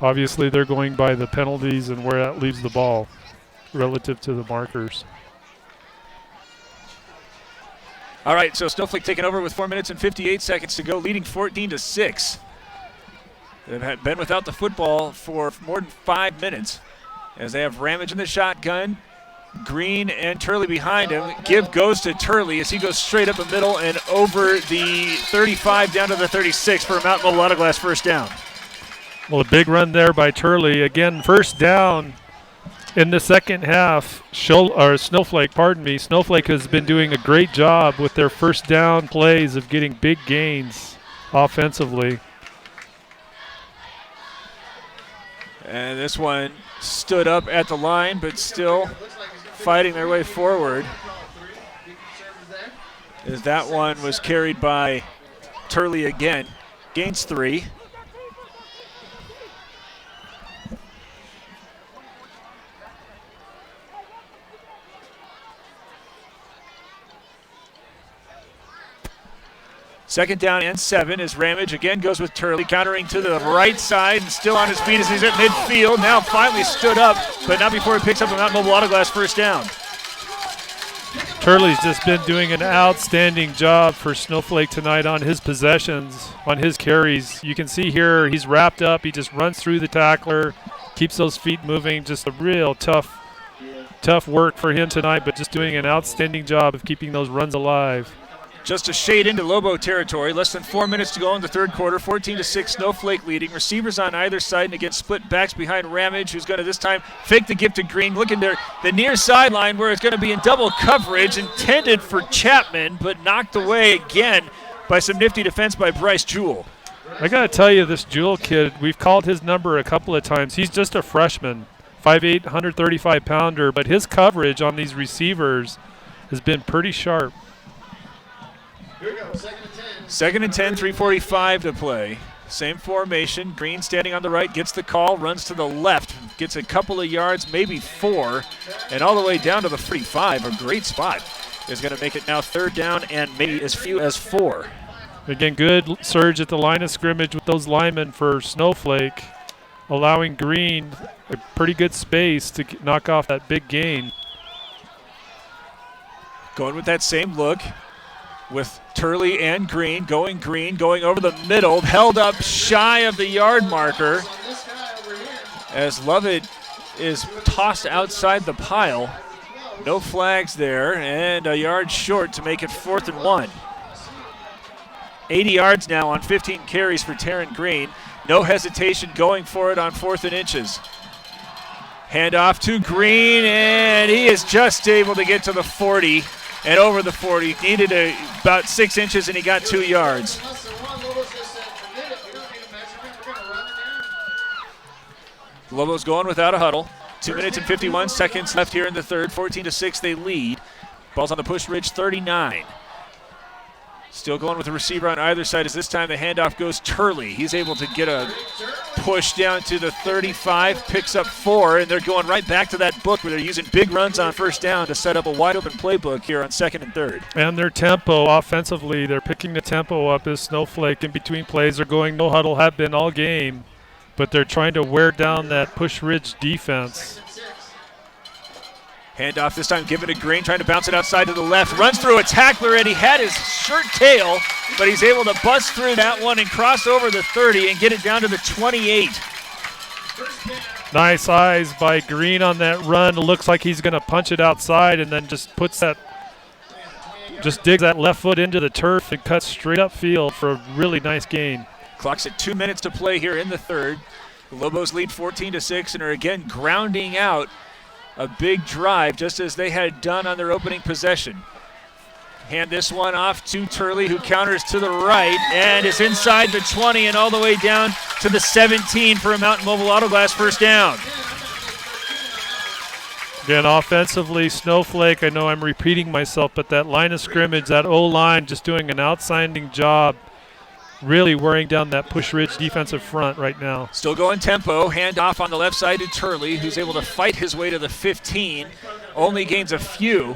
Speaker 3: obviously they're going by the penalties and where that leaves the ball relative to the markers.
Speaker 2: All right, so Snowflake taking over with 4 minutes and 58 seconds to go, leading 14-6. They've been without the football for more than 5 minutes as they have Ramage in the shotgun. Green and Turley behind him. Give goes to Turley as he goes straight up the middle and over the 35 down to the 36 for a Mountain Mobile Autoglass first down.
Speaker 3: Well, a big run there by Turley. Again, first down in the second half. Snowflake has been doing a great job with their first down plays of getting big gains offensively.
Speaker 2: And this one stood up at the line, but still fighting their way forward. As that one was carried by Turley again. Gains 3. Second down and 7 as Ramage again goes with Turley, countering to the right side and still on his feet as he's at midfield. Now finally stood up, but not before he picks up a Mountain Mobile Autoglass first down.
Speaker 3: Turley's just been doing an outstanding job for Snowflake tonight on his possessions, on his carries. You can see here he's wrapped up. He just runs through the tackler, keeps those feet moving. Just a real tough work for him tonight, but just doing an outstanding job of keeping those runs alive.
Speaker 2: just a shade into Lobo territory. Less than 4 minutes to go in the third quarter. 14-6, Snowflake leading. Receivers on either side, and again split backs behind Ramage, who's going to this time fake the gift to Green. Looking there, the near sideline where it's going to be in double coverage, intended for Chapman, but knocked away again by some nifty defense by Bryce Jewell.
Speaker 3: I got to tell you, this Jewell kid, we've called his number a couple of times. He's just a freshman, 5'8", 135-pounder, but his coverage on these receivers has been pretty sharp.
Speaker 7: Here we go,
Speaker 2: 2nd and 10, 3:45 to play. Same formation. Green standing on the right, gets the call, runs to the left, gets a couple of yards, maybe 4, and all the way down to the 35. A great spot. Is going to make it now 3rd down and maybe as few as 4.
Speaker 3: Again, good surge at the line of scrimmage with those linemen for Snowflake, allowing Green a pretty good space to knock off that big gain.
Speaker 2: Going with that same look with Turley and Green, going over the middle, held up shy of the yard marker as Lovett is tossed outside the pile. No flags there, and a yard short to make it 4th and 1. 80 yards now on 15 carries for Taryn Green. No hesitation going for it on 4th and inches. Handoff to Green, and he is just able to get to the 40 and over the 40. Needed about 6 inches, and he got 2 yards. Lobos going without a huddle. 2 minutes and 51 seconds left here in the third. 14-6, they lead. Ball's on the Pusch Ridge 39. Still going with the receiver on either side as this time the handoff goes Turley. He's able to get a push down to the 35, picks up 4, and they're going right back to that book where they're using big runs on first down to set up a wide open playbook here on 2nd and 3rd.
Speaker 3: And their tempo offensively, they're picking the tempo up as Snowflake in between plays. They're going no huddle, have been all game, but they're trying to wear down that Pusch Ridge defense.
Speaker 2: Handoff this time given to Green, trying to bounce it outside to the left. Runs through a tackler, and he had his shirt tail, but he's able to bust through that one and cross over the 30 and get it down to the 28.
Speaker 3: Nice eyes by Green on that run. Looks like he's going to punch it outside and then just digs that left foot into the turf and cuts straight up field for a really nice gain.
Speaker 2: Clock's at 2 minutes to play here in the third. The Lobos lead 14-6 and are again grounding out a big drive just as they had done on their opening possession. Hand this one off to Turley, who counters to the right and is inside the 20 and all the way down to the 17 for a Mountain Mobile Auto Glass first down.
Speaker 3: Again, offensively, Snowflake, I know I'm repeating myself, but that line of scrimmage, that O-line just doing an outstanding job, really wearing down that Pusch Ridge defensive front right now.
Speaker 2: Still going tempo. Hand off on the left side to Turley, who's able to fight his way to the 15. Only gains a few,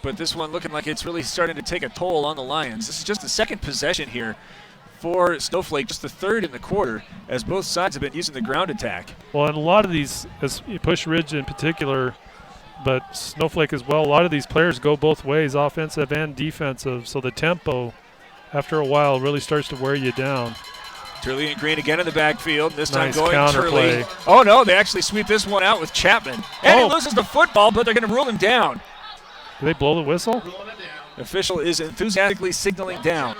Speaker 2: but this one looking like it's really starting to take a toll on the Lions. This is just the second possession here for Snowflake, just the third in the quarter, as both sides have been using the ground attack.
Speaker 3: Well, and a lot of these, as Pusch Ridge in particular, but Snowflake as well, a lot of these players go both ways, offensive and defensive, so the tempo after a while really starts to wear you down.
Speaker 2: Turley and Green again in the backfield. This time
Speaker 3: nice
Speaker 2: going
Speaker 3: counterplay.
Speaker 2: Turley. Oh no, they actually sweep this one out with Chapman. And he loses the football, but they're going to rule him down.
Speaker 3: Did they blow the whistle?
Speaker 2: The official is enthusiastically signaling down.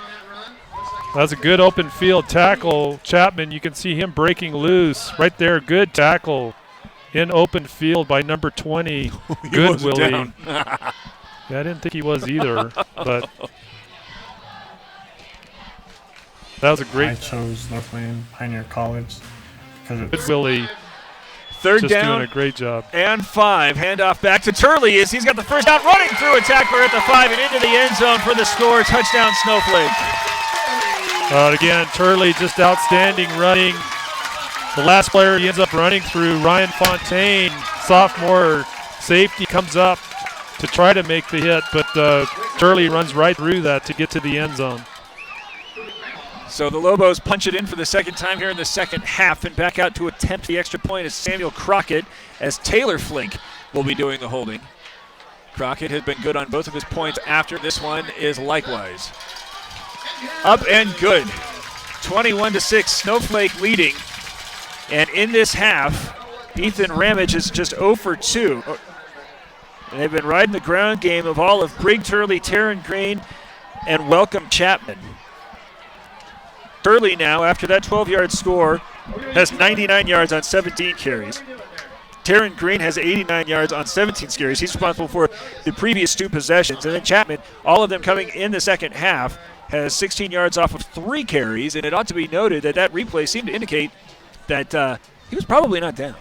Speaker 3: That's a good open field tackle. Chapman, you can see him breaking loose right there. Good tackle in open field by number 20. Good Willie. Yeah, I didn't think he was either, but that was a great.
Speaker 9: I chose Northland Pioneer College because it's
Speaker 3: good Willie.
Speaker 2: Third
Speaker 3: just
Speaker 2: down,
Speaker 3: doing a great job.
Speaker 2: And 5. Handoff back to Turley as he's got the first down, running through a tackler at the 5 and into the end zone for the score. Touchdown, Snowflake.
Speaker 3: Again, Turley just outstanding running. The last player he ends up running through, Ryan Fontaine, sophomore safety, comes up to try to make the hit, but Turley runs right through that to get to the end zone.
Speaker 2: So the Lobos punch it in for the second time here in the second half and back out to attempt the extra point as Samuel Crockett, as Taylor Flink will be doing the holding. Crockett has been good on both of his points after this one is likewise. Up and good. 21-6, Snowflake leading. And in this half, Ethan Ramage is just 0 for 2. And they've been riding the ground game of all of Brig Turley, Taryn Green, and welcome Chapman. Turley now, after that 12-yard score, has 99 yards on 17 carries. Taryn Green has 89 yards on 17 carries. He's responsible for the previous 2 possessions. And then Chapman, all of them coming in the second half, has 16 yards off of 3 carries. And it ought to be noted that that replay seemed to indicate that he was probably not down.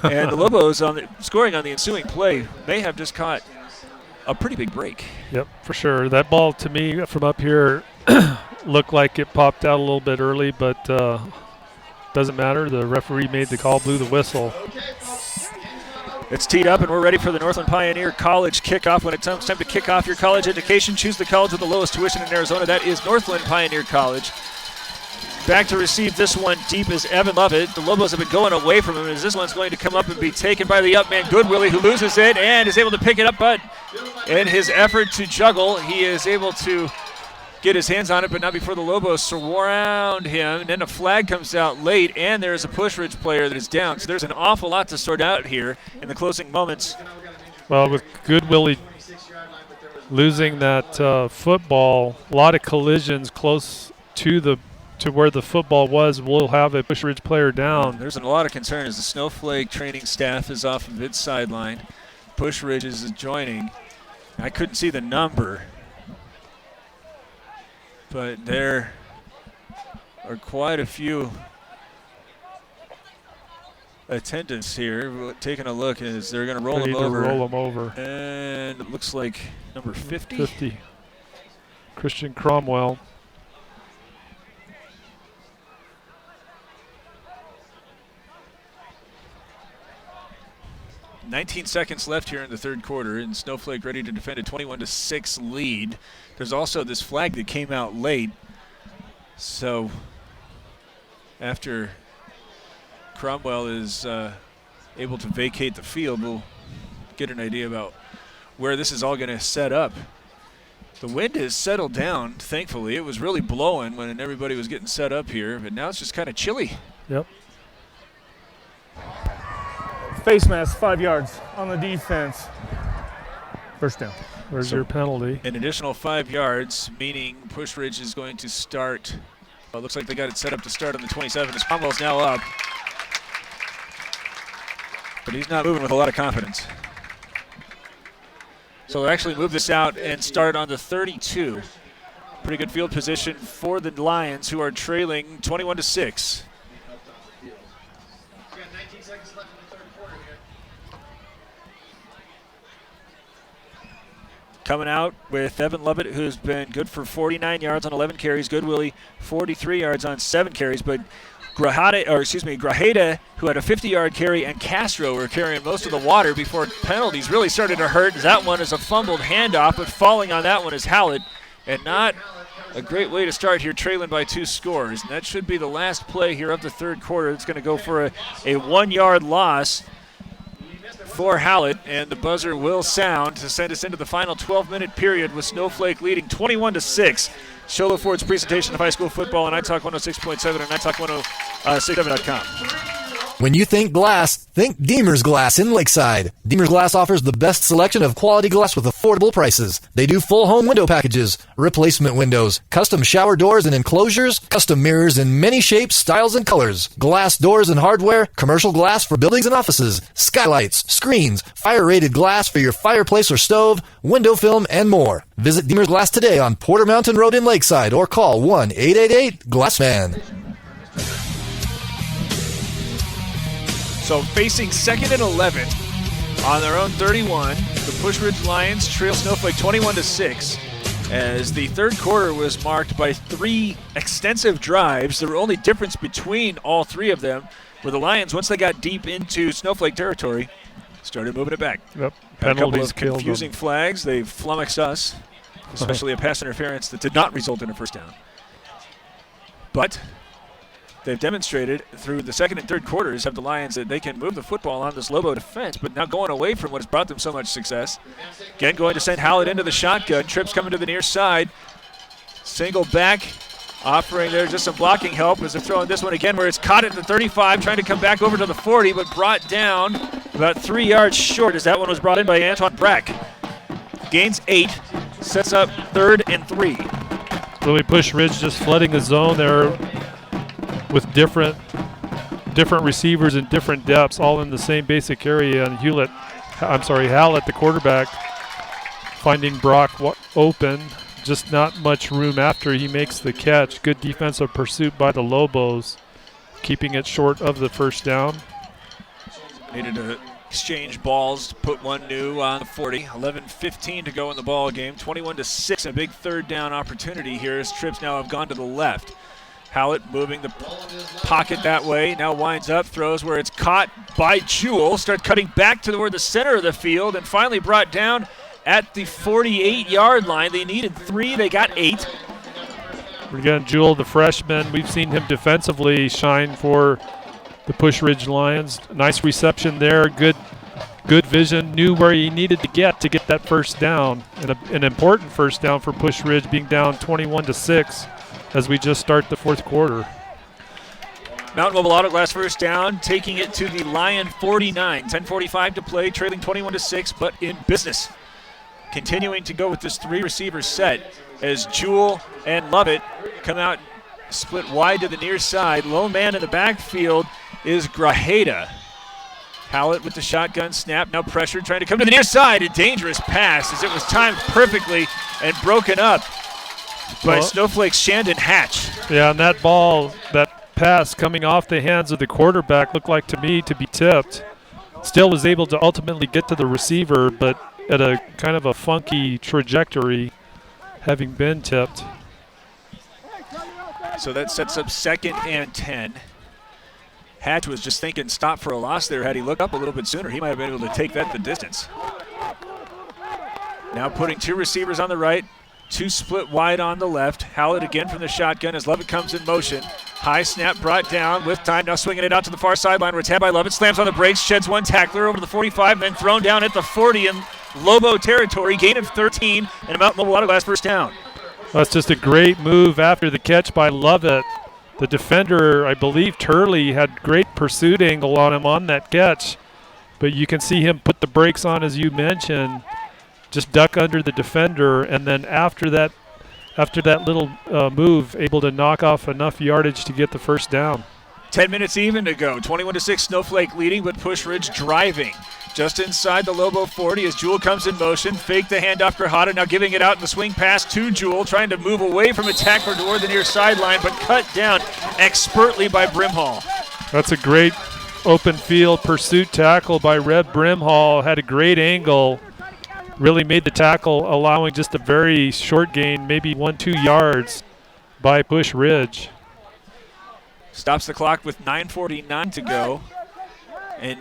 Speaker 2: And the Lobos, scoring on the ensuing play, may have just caught a pretty big break.
Speaker 3: Yep, for sure. That ball, to me, from up here, looked like it popped out a little bit early, but doesn't matter. The referee made the call, blew the whistle.
Speaker 2: It's teed up, and we're ready for the Northland Pioneer College kickoff. When it's time to kick off your college education, choose the college with the lowest tuition in Arizona. That is Northland Pioneer College. Back to receive this one deep is Evan Lovett. The Lobos have been going away from him as this one's going to come up and be taken by the up man, Goodwillie, who loses it and is able to pick it up, but in his effort to juggle, he is able to get his hands on it, but not before the Lobos surround him. And then a flag comes out late, and there's a Pusch Ridge player that is down. So there's an awful lot to sort out here in the closing moments.
Speaker 3: Well, with Goodwillie losing that football, a lot of collisions close to where the football was, we'll have a Pusch Ridge player down.
Speaker 2: There's a lot of concern as the Snowflake training staff is off of its sideline. Pusch Ridge is joining. I couldn't see the number, but there are quite a few attendants here. Taking a look as they're going to roll them over. And it looks like number 50.
Speaker 3: 50. Christian Cromwell.
Speaker 2: 19 seconds left here in the third quarter, and Snowflake ready to defend a 21-6 lead. There's also this flag that came out late. So after Cromwell is able to vacate the field, we'll get an idea about where this is all going to set up. The wind has settled down, thankfully. It was really blowing when everybody was getting set up here, but now it's just kind of chilly.
Speaker 3: Yep.
Speaker 6: Face mask, 5 yards on the defense. First down.
Speaker 3: Where's your penalty?
Speaker 2: An additional 5 yards, meaning Pusch Ridge is going to start. Well, it looks like they got it set up to start on the 27. As Cromwell's now up. But he's not moving with a lot of confidence. So they'll actually move this out and start on the 32. Pretty good field position for the Lions, who are trailing 21-6. Coming out with Evan Lovett, who's been good for 49 yards on 11 carries. Goodwillie, 43 yards on 7 carries. But Grajeda, who had a 50-yard carry, and Castro were carrying most of the water before penalties really started to hurt. That one is a fumbled handoff, but falling on that one is Hallett. And not a great way to start here, trailing by 2 scores. And that should be the last play here of the third quarter. It's going to go for a 1-yard loss for Hallett, and the buzzer will sound to send us into the final 12-minute period with Snowflake leading 21-6. Sholo Ford's presentation of high school football on iTalk 106.7 and iTalk1067.com.
Speaker 1: When you think glass, think Deemer's Glass in Lakeside. Deemer's Glass offers the best selection of quality glass with affordable prices. They do full home window packages, replacement windows, custom shower doors and enclosures, custom mirrors in many shapes, styles, and colors, glass doors and hardware, commercial glass for buildings and offices, skylights, screens, fire-rated glass for your fireplace or stove, window film, and more. Visit Deemer's Glass today on Porter Mountain Road in Lakeside or call 1-888-GLASSMAN.
Speaker 2: So facing 2nd and 11 on their own 31, the Pusch Ridge Lions trail Snowflake 21-6 as the third quarter was marked by 3 extensive drives. The only difference between all 3 of them were the Lions, once they got deep into Snowflake territory, started moving it back.
Speaker 3: Yep.
Speaker 2: Had a couple of confusing flags. They flummoxed us, especially a pass interference that did not result in a first down. But they've demonstrated through the second and third quarters of the Lions that they can move the football on this Lobo defense, but now going away from what has brought them so much success. Again, going to send Hallett into the shotgun. Trips coming to the near side. Single back, offering there just some blocking help as they're throwing this one again where it's caught at the 35, trying to come back over to the 40, but brought down about 3 yards short as that one was brought in by Antoine Brack. Gains 8, sets up 3rd and 3.
Speaker 3: Really Pusch Ridge just flooding the zone there with different receivers in different depths, all in the same basic area. And Hallett, the quarterback, finding Brock open. Just not much room after he makes the catch. Good defensive pursuit by the Lobos, keeping it short of the first down.
Speaker 2: Needed to exchange balls to put one new on the 40. 11:15 to go in the ball game. 21-6, a big third down opportunity here as trips now have gone to the left. Hallett moving the pocket that way. Now winds up, throws where it's caught by Jewell. Start cutting back toward the center of the field and finally brought down at the 48-yard line. They needed 3. They got 8.
Speaker 3: Again, Jewell, the freshman, we've seen him defensively shine for the Pusch Ridge Lions. Nice reception there. Good vision. Knew where he needed to get that first down. And an important first down for Pusch Ridge, being down 21-6 as we just start the fourth quarter.
Speaker 2: Mountain Mobile Auto Glass first down, taking it to the Lion 49. 10:45 to play, trailing 21-6, but in business. Continuing to go with this 3-receiver set as Jewell and Lovett come out, split wide to the near side. Lone man in the backfield is Grajeda. Hallett with the shotgun snap, now pressured, trying to come to the near side. A dangerous pass as it was timed perfectly and broken up by Snowflake's Shandon Hatch.
Speaker 3: Yeah, and that pass coming off the hands of the quarterback looked like to me to be tipped. Still was able to ultimately get to the receiver, but at a kind of a funky trajectory, having been tipped.
Speaker 2: So that sets up 2nd and 10. Hatch was just thinking stop for a loss there. Had he looked up a little bit sooner, he might have been able to take that the distance. Now putting 2 receivers on the right, 2 split wide on the left. Hallett again from the shotgun as Lovett comes in motion. High snap brought down with time. Now swinging it out to the far sideline where it's had by Lovett. Slams on the brakes, sheds one tackler over to the 45, then thrown down at the 40 in Lobo territory. Gain of 13 and a Mountain Mobile Auto Glass first down.
Speaker 3: That's just a great move after the catch by Lovett. The defender, I believe Turley, had great pursuit angle on him on that catch. But you can see him put the brakes on, as you mentioned, just duck under the defender, and then after that little move, able to knock off enough yardage to get the first down.
Speaker 2: 10 minutes even to go. 21-6 Snowflake leading, but Pusch Ridge driving. Just inside the Lobo 40 as Jewell comes in motion. Fake the handoff Grajeda, now giving it out in the swing pass to Jewell, trying to move away from a tackler toward the near sideline, but cut down expertly by Brimhall.
Speaker 3: That's a great open field pursuit tackle by Reb Brimhall. Had a great angle. Really made the tackle, allowing just a very short gain, maybe 1-2 yards by Pusch Ridge.
Speaker 2: Stops the clock with 9:49 to go. And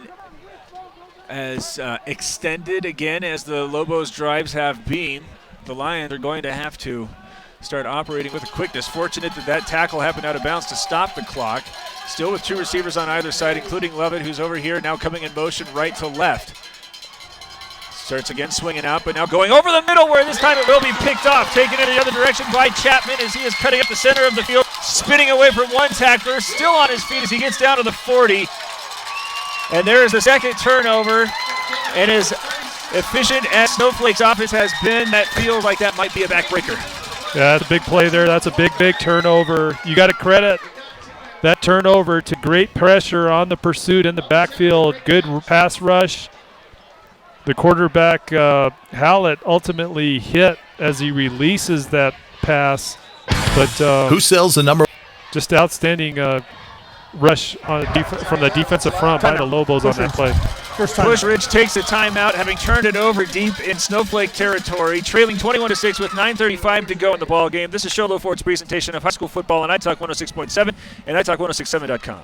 Speaker 2: as extended again as the Lobos drives have been, the Lions are going to have to start operating with a quickness. Fortunate that tackle happened out of bounds to stop the clock. Still with 2 receivers on either side, including Lovett, who's over here now coming in motion right to left. Starts again swinging out, but now going over the middle where this time it will be picked off. Taken in the other direction by Chapman as he is cutting up the center of the field. Spinning away from one tackler, still on his feet as he gets down to the 40. And there is the second turnover. And as efficient as Snowflake's offense has been, that feels like that might be a backbreaker.
Speaker 3: Yeah, that's a big play there. That's a big turnover. You got to credit that turnover to great pressure on the pursuit in the backfield. Good pass rush. The quarterback, Hallett, ultimately hit as he releases that pass. But
Speaker 14: who sells the number?
Speaker 3: Just outstanding rush from the defensive front by the Lobos on that play.
Speaker 2: Pusch Ridge takes a timeout, having turned it over deep in Snowflake territory, trailing 21-6 with 9:35 to go in the ball game. This is Sholo Ford's presentation of high school football on iTalk 106.7 and iTalk1067.com.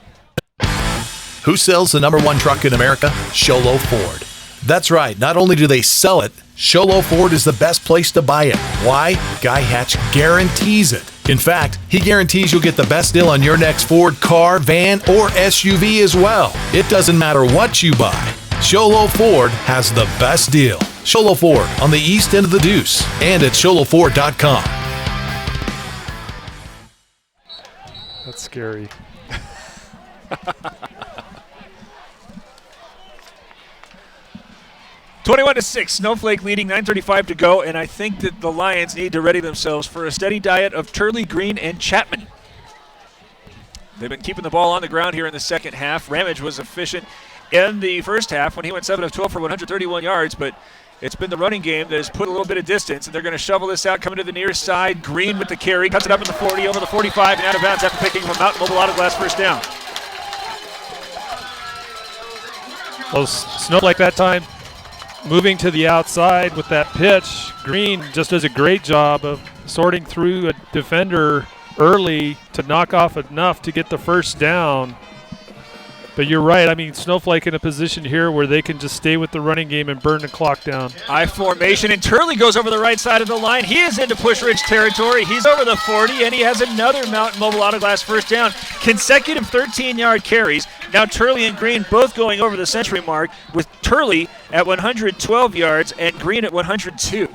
Speaker 14: Who sells the number 1 truck in America? Sholo Ford. That's right. Not only do they sell it, Sholo Ford is the best place to buy it. Why? Guy Hatch guarantees it. In fact, he guarantees you'll get the best deal on your next Ford car, van, or SUV as well. It doesn't matter what you buy. Sholo Ford has the best deal. Sholo Ford on the east end of the Deuce and at sholoford.com.
Speaker 3: That's scary.
Speaker 2: 21-6, Snowflake leading, 9:35 to go, and I think that the Lions need to ready themselves for a steady diet of Turley, Green, and Chapman. They've been keeping the ball on the ground here in the second half. Ramage was efficient in the first half when he went 7 of 12 for 131 yards, but it's been the running game that has put a little bit of distance, and they're going to shovel this out, coming to the near side. Green with the carry, cuts it up in the 40, over the 45, and out of bounds after picking up a Mountain Mobile Auto Glass first down.
Speaker 3: Well, Snowflake that time moving to the outside with that pitch. Green just does a great job of sorting through a defender early to knock off enough to get the first down. But you're right. I mean, Snowflake in a position here where they can just stay with the running game and burn the clock down.
Speaker 2: I formation, and Turley goes over the right side of the line. He is into Pusch Ridge territory. He's over the 40, and he has another Mountain Mobile Auto Glass first down. Consecutive 13-yard carries. Now Turley and Green both going over the century mark, with Turley at 112 yards and Green at 102.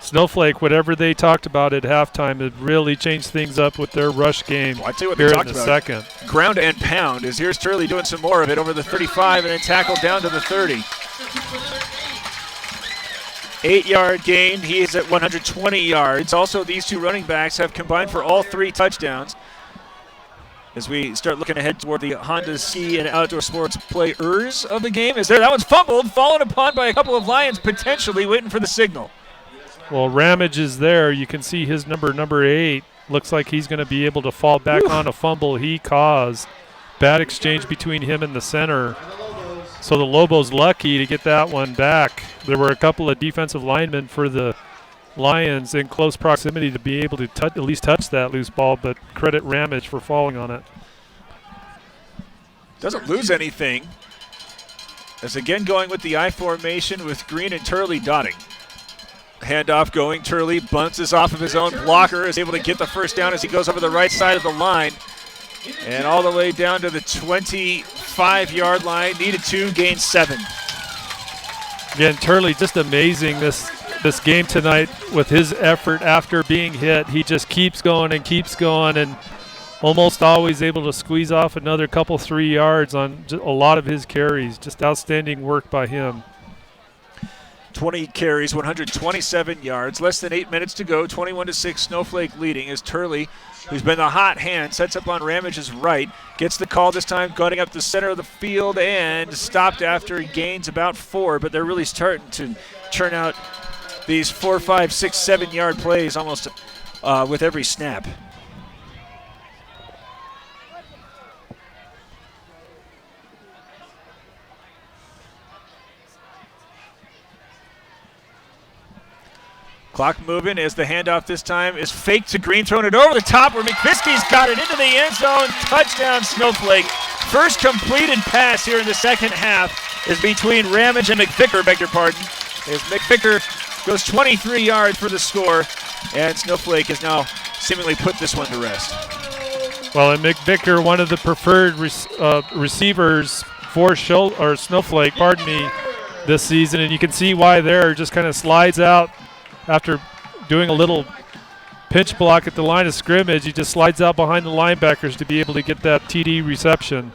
Speaker 3: Snowflake, whatever they talked about at halftime, it really changed things up with their rush game.
Speaker 2: Well, I tell you what
Speaker 3: here
Speaker 2: they
Speaker 3: in
Speaker 2: talked
Speaker 3: the
Speaker 2: about.
Speaker 3: second.
Speaker 2: Ground and pound, as here's Turley doing some more of it over the 35 and then tackled down to the 30. 8-yard gain. He is at 120 yards. Also, these two running backs have combined for all 3 touchdowns. As we start looking ahead toward the Honda Ski and Outdoor Sports players of the game. That one's fumbled, fallen upon by a couple of Lions, potentially waiting for the signal.
Speaker 3: Well, Ramage is there. You can see his number 8. Looks like he's going to be able to fall back on a fumble he caused. Bad exchange between him and the center. So the Lobos lucky to get that one back. There were a couple of defensive linemen for the Lions in close proximity to be able to at least touch that loose ball, but credit Ramage for falling on it.
Speaker 2: Doesn't lose anything. As again going with the I formation with Green and Turley dotting. Handoff going, Turley bounces off of his own blocker, is able to get the first down as he goes over the right side of the line. And all the way down to the 25-yard line, needed 2, gained 7.
Speaker 3: Again, Turley just amazing this game tonight with his effort after being hit. He just keeps going and almost always able to squeeze off another couple 3 yards on a lot of his carries. Just outstanding work by him.
Speaker 2: 20 carries, 127 yards, less than 8 minutes to go, 21-6 Snowflake leading as Turley, who's been the hot hand, sets up on Ramage's right, gets the call this time, going up the center of the field and stopped after he gains about 4, but they're really starting to churn out these 4, 5, 6, 7-yard plays almost with every snap. Clock moving as the handoff this time is fake to Green, throwing it over the top where McVicker's got it into the end zone. Touchdown Snowflake. First completed pass here in the second half is between Ramage and McVicker, beg your pardon. As McVicker goes 23 yards for the score, and Snowflake has now seemingly put this one to rest.
Speaker 3: Well, and McVicker, one of the preferred receivers for Snowflake, this season, and you can see why there. Just kind of slides out after doing a little pinch block at the line of scrimmage. He just slides out behind the linebackers to be able to get that TD reception.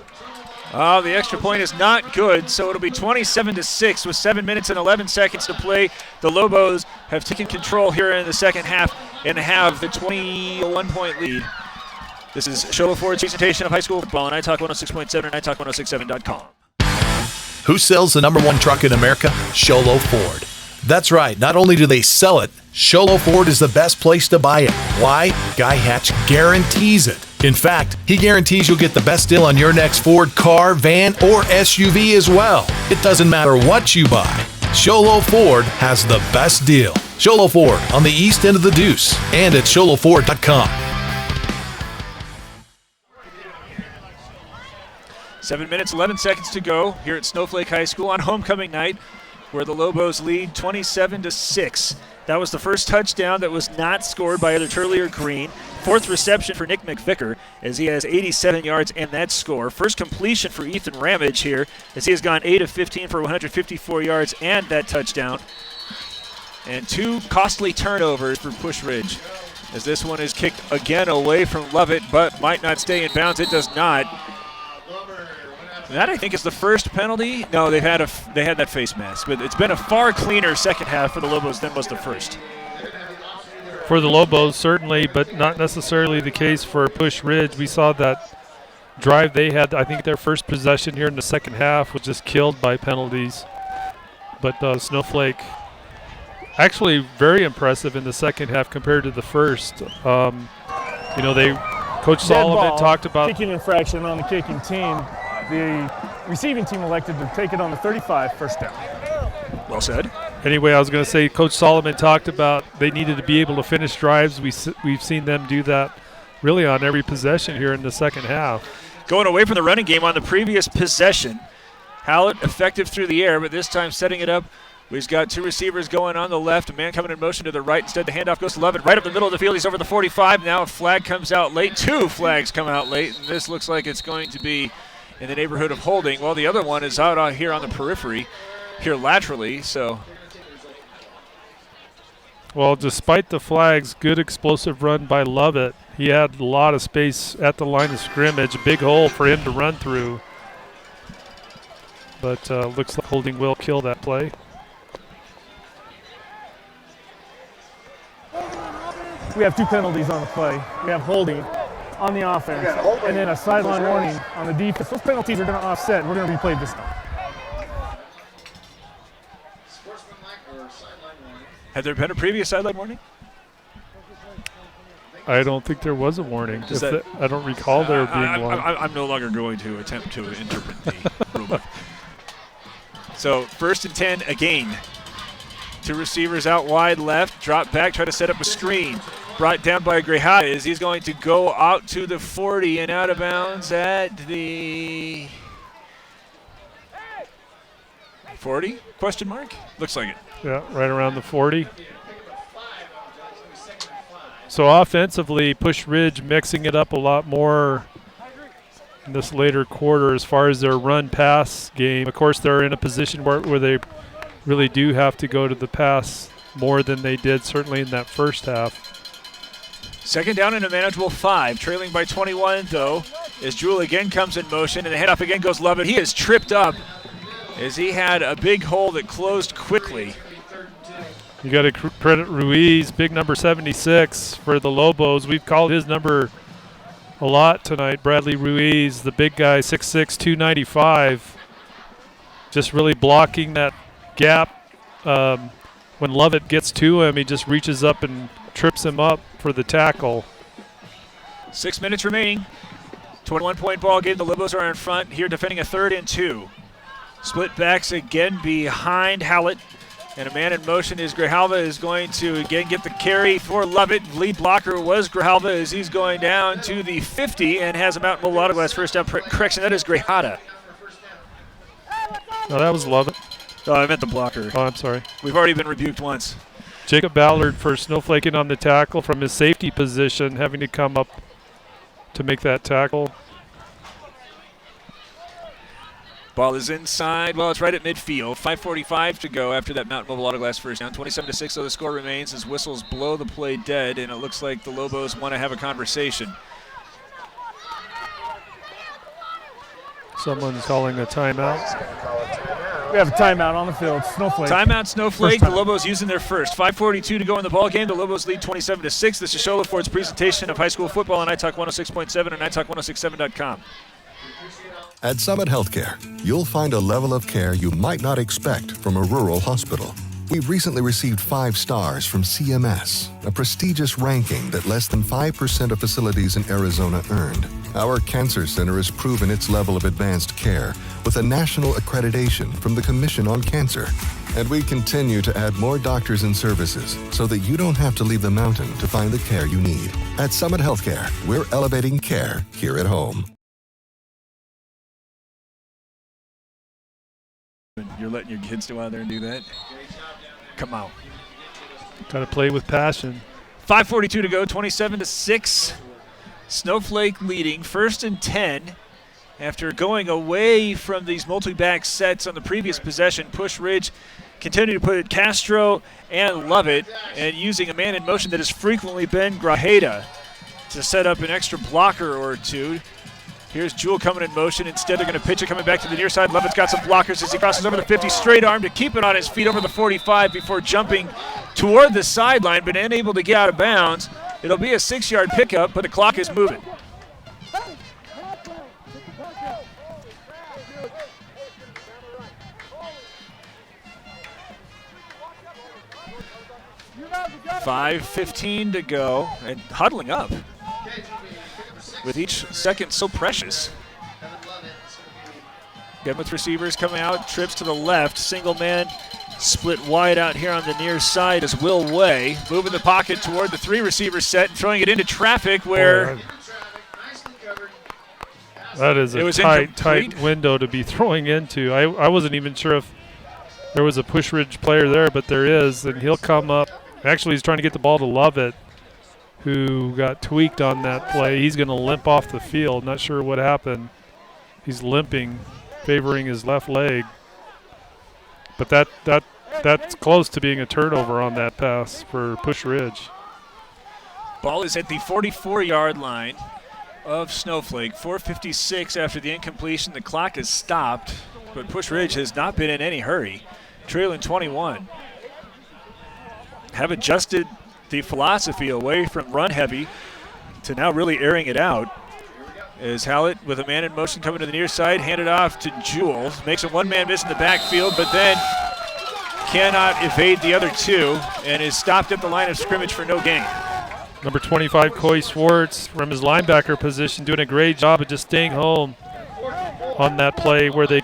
Speaker 2: Oh, the extra point is not good, so it'll be 27-6 with 7 minutes and 11 seconds to play. The Lobos have taken control here in the second half and have the 21-point lead. This is Show Ford's presentation of high school football on iTalk 106.7 and iTalk1067.com.
Speaker 14: Who sells the number 1 truck in America? Sholo Ford. That's right. Not only do they sell it, Sholo Ford is the best place to buy it. Why? Guy Hatch guarantees it. In fact, he guarantees you'll get the best deal on your next Ford car, van, or SUV as well. It doesn't matter what you buy. Sholo Ford has the best deal. Sholo Ford on the east end of the Deuce and at sholoford.com.
Speaker 2: 7 minutes, 11 seconds to go here at Snowflake High School on homecoming night, where the Lobos lead 27-6. That was the first touchdown that was not scored by either Turley or Green. Fourth reception for Nick McVicker as he has 87 yards and that score. First completion for Ethan Ramage here as he has gone 8 of 15 for 154 yards and that touchdown. And 2 costly turnovers for Pusch Ridge as this one is kicked again away from Lovett, but might not stay in bounds. It does not. That, I think, is the first penalty. No, they had that face mask, but it's been a far cleaner second half for the Lobos than was the first.
Speaker 3: For the Lobos, certainly, but not necessarily the case for Pusch Ridge. We saw that drive they had. I think their first possession here in the second half was just killed by penalties. But Snowflake, actually very impressive in the second half compared to the first. Coach Solomon talked about
Speaker 6: kicking infraction on the kicking team. The receiving team elected to take it on the 35 first down.
Speaker 2: Well said.
Speaker 3: Anyway, I was going to say Coach Solomon talked about they needed to be able to finish drives. We've seen them do that really on every possession here in the second half.
Speaker 2: Going away from the running game on the previous possession. Hallett effective through the air, but this time setting it up. We've got two receivers going on the left, a man coming in motion to the right. Instead, the handoff goes to Lovett right up the middle of the field. He's over the 45. Now a flag comes out late. Two flags come out late, and this looks like it's going to be in the neighborhood of holding. Well, the other one is out here on the periphery, here laterally, so.
Speaker 3: Well, despite the flags, good explosive run by Lovett. He had a lot of space at the line of scrimmage, a big hole for him to run through. But looks like holding will kill that play.
Speaker 6: We have two penalties on the play. We have holding on the offense and then a sideline warning on the defense. Those penalties are going to offset, and we're going to replay this time.
Speaker 2: Had there been a previous sideline warning?
Speaker 3: I don't think there was a warning. I don't recall there being one.
Speaker 2: I'm no longer going to attempt to interpret the rule. So 1st and 10 again. Two receivers out wide left, drop back, try to set up a screen. Brought down by Grajeda as he's going to go out to the 40 and out of bounds at the 40? Question mark? Looks like it.
Speaker 3: Yeah, right around the 40. So offensively, Pusch Ridge mixing it up a lot more in this later quarter as far as their run-pass game. Of course, they're in a position where they really do have to go to the pass more than they did certainly in that first half.
Speaker 2: Second down and a manageable 5, trailing by 21 though, as Jewell again comes in motion and the handoff again goes Lovett. He is tripped up as he had a big hole that closed quickly.
Speaker 3: You got to credit Ruiz, big number 76 for the Lobos. We've called his number a lot tonight. Bradley Ruiz, the big guy, 6'6", 295, just really blocking that gap. When Lovett gets to him, he just reaches up and trips him up for the tackle.
Speaker 2: 6 minutes remaining. 21-point ball game. The Lobos are in front here defending a 3rd and 2. Split backs again behind Hallett. And a man in motion is Grijalva is going to again get the carry for Lovett. Lead blocker was Grijalva as he's going down to the 50 and has a Mountain Mobile Auto Glass first down. Correction, that is Grajeda.
Speaker 3: No, that was Lovett.
Speaker 2: Oh, I meant the blocker.
Speaker 3: Oh, I'm sorry.
Speaker 2: We've already been rebuked once.
Speaker 3: Jacob Ballard for Snowflaking on the tackle from his safety position, having to come up to make that tackle.
Speaker 2: Ball is inside. Well, it's right at midfield. 5:45 to go after that Mountain Mobile Auto Glass first down. 27-6, so the score remains as whistles blow the play dead, and it looks like the Lobos want to have a conversation.
Speaker 3: Someone's calling a timeout.
Speaker 6: We have a timeout on the field. Snowflake.
Speaker 2: Timeout, Snowflake. The Lobos using their first. 5:42 to go in the ball game. The Lobos lead 27-6. This is Shola Ford's presentation of high school football on iTalk 106.7 and iTalk1067.com.
Speaker 11: At Summit Healthcare, you'll find a level of care you might not expect from a rural hospital. We've recently received 5 stars from CMS, a prestigious ranking that less than 5% of facilities in Arizona earned. Our cancer center has proven its level of advanced care with a national accreditation from the Commission on Cancer. And we continue to add more doctors and services so that you don't have to leave the mountain to find the care you need. At Summit Healthcare, we're elevating care here at home.
Speaker 2: You're letting your kids go out there and do that? Come on.
Speaker 3: Got to play with passion.
Speaker 2: 5:42 to go, 27-6. Snowflake leading, 1st and 10. After going away from these multi-back sets on the previous possession, Pusch Ridge continue to put Castro and Lovett, and using a man in motion that has frequently been Grajeda to set up an extra blocker or two. Here's Jewell coming in motion. Instead, they're going to pitch it coming back to the near side. Levitt's got some blockers as he crosses over the 50. Straight arm to keep it on his feet over the 45 before jumping toward the sideline, but unable to get out of bounds. It'll be a 6-yard pickup, but the clock is moving. $5:15 to go, and huddling up with each second so precious. Again with receivers coming out, trips to the left, single man split wide out here on the near side as Will Way moving the pocket toward the 3 receiver set and throwing it into traffic where
Speaker 3: that is a tight window to be throwing into. I wasn't even sure if there was a Pusch Ridge player there, but there is, and he'll come up. Actually, he's trying to get the ball to Lovett, who got tweaked on that play. He's going to limp off the field. Not sure what happened. He's limping, favoring his left leg. But that's close to being a turnover on that pass for Pusch Ridge.
Speaker 2: Ball is at the 44-yard line of Snowflake. 4:56 after the incompletion. The clock is stopped, but Pusch Ridge has not been in any hurry, trailing 21. Have adjusted the philosophy away from run heavy to now really airing it out. As Hallett with a man in motion coming to the near side, handed off to Jewell. Makes a one-man miss in the backfield, but then cannot evade the other 2 and is stopped at the line of scrimmage for no gain.
Speaker 3: Number 25, Coy Swartz, from his linebacker position, doing a great job of just staying home on that play where they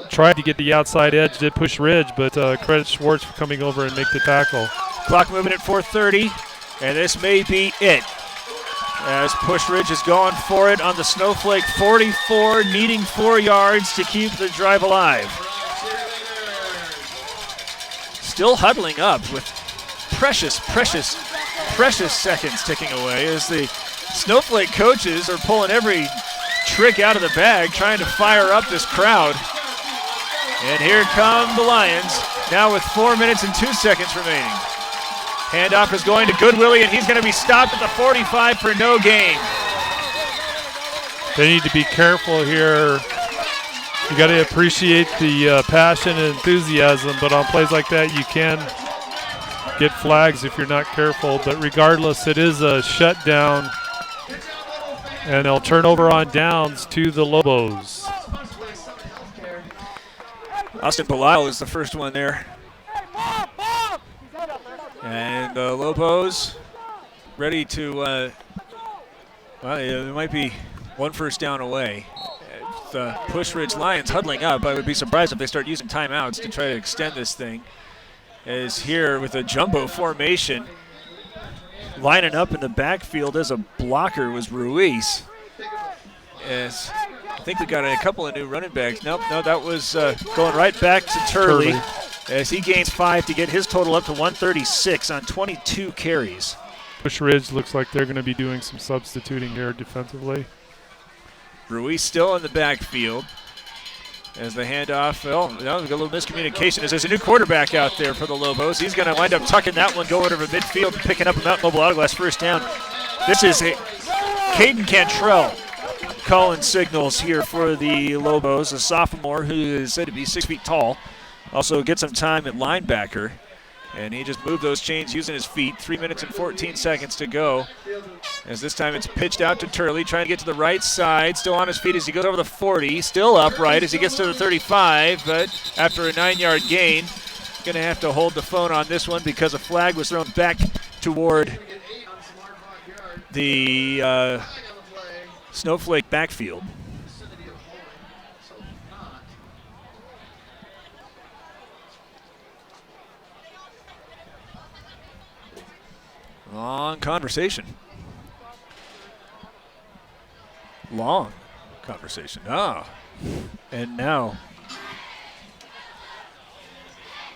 Speaker 3: tried to get the outside edge, did Pusch Ridge, but credit Schwartz for coming over and make the tackle.
Speaker 2: Clock moving at 4:30, and this may be it. As Pusch Ridge is going for it on the Snowflake 44, needing 4 yards to keep the drive alive. Still huddling up with precious seconds ticking away as the Snowflake coaches are pulling every trick out of the bag, trying to fire up this crowd. And here come the Lions, now with 4 minutes and 2 seconds remaining. Handoff is going to Goodwillie, and he's going to be stopped at the 45 for no gain.
Speaker 3: They need to be careful here. You got to appreciate the passion and enthusiasm, but on plays like that, you can get flags if you're not careful. But regardless, it is a shutdown, and they'll turn over on downs to the Lobos.
Speaker 2: Austin Belisle is the first one there. And Lobos ready to, well, there might be 1 first down away. The Pusch Ridge Lions huddling up. I would be surprised if they start using timeouts to try to extend this thing. As here with a jumbo formation, lining up in the backfield as a blocker was Ruiz. As I think we got a couple of new running backs. No, that was going right back to Turley. As he gains 5 to get his total up to 136 on 22 carries.
Speaker 3: Pusch Ridge looks like they're going to be doing some substituting here defensively.
Speaker 2: Ruiz still in the backfield. As the handoff, well, we got a little miscommunication as there's a new quarterback out there for the Lobos. He's going to wind up tucking that one, going over midfield and picking up a Mountain Mobile Autoglass first down. This is Caden Cantrell calling signals here for the Lobos, a sophomore who is said to be 6 feet tall. Also get some time at linebacker, and he just moved those chains using his feet. 3 minutes and 14 seconds to go. As this time it's pitched out to Turley, trying to get to the right side, still on his feet as he goes over the 40, still upright as he gets to the 35, but after a 9-yard gain, going to have to hold the phone on this one because a flag was thrown back toward the Snowflake backfield. Long conversation. Long conversation. And now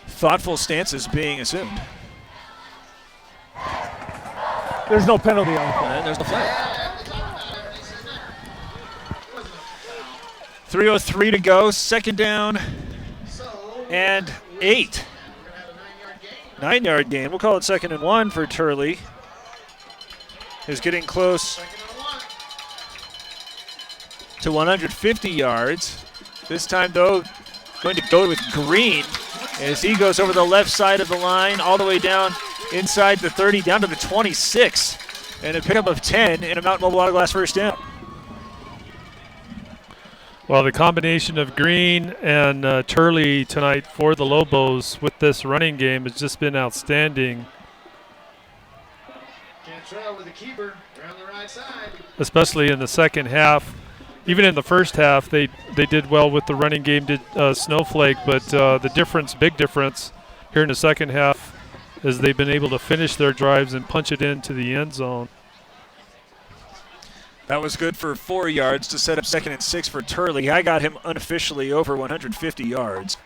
Speaker 2: thoughtful stances being assumed.
Speaker 6: There's no penalty on the play.
Speaker 2: And there's no flag. 3:03 to go, second down and 8. 9-yard gain. We'll call it 2nd and 1 for Turley. Is getting close to 150 yards. This time, though, going to go with Green as he goes over the left side of the line all the way down inside the 30, down to the 26. And a pickup of 10 and a Mountain Mobile Auto Glass first down.
Speaker 3: Well, the combination of Green and Turley tonight for the Lobos with this running game has just been outstanding.
Speaker 15: Cantrell with the keeper around the right side.
Speaker 3: Especially in the second half. Even in the first half, they did well with the running game, did Snowflake, but the difference, big difference, here in the second half is they've been able to finish their drives and punch it into the end zone.
Speaker 2: That was good for 4 yards to set up 2nd and 6 for Turley. I got him unofficially over 150 yards.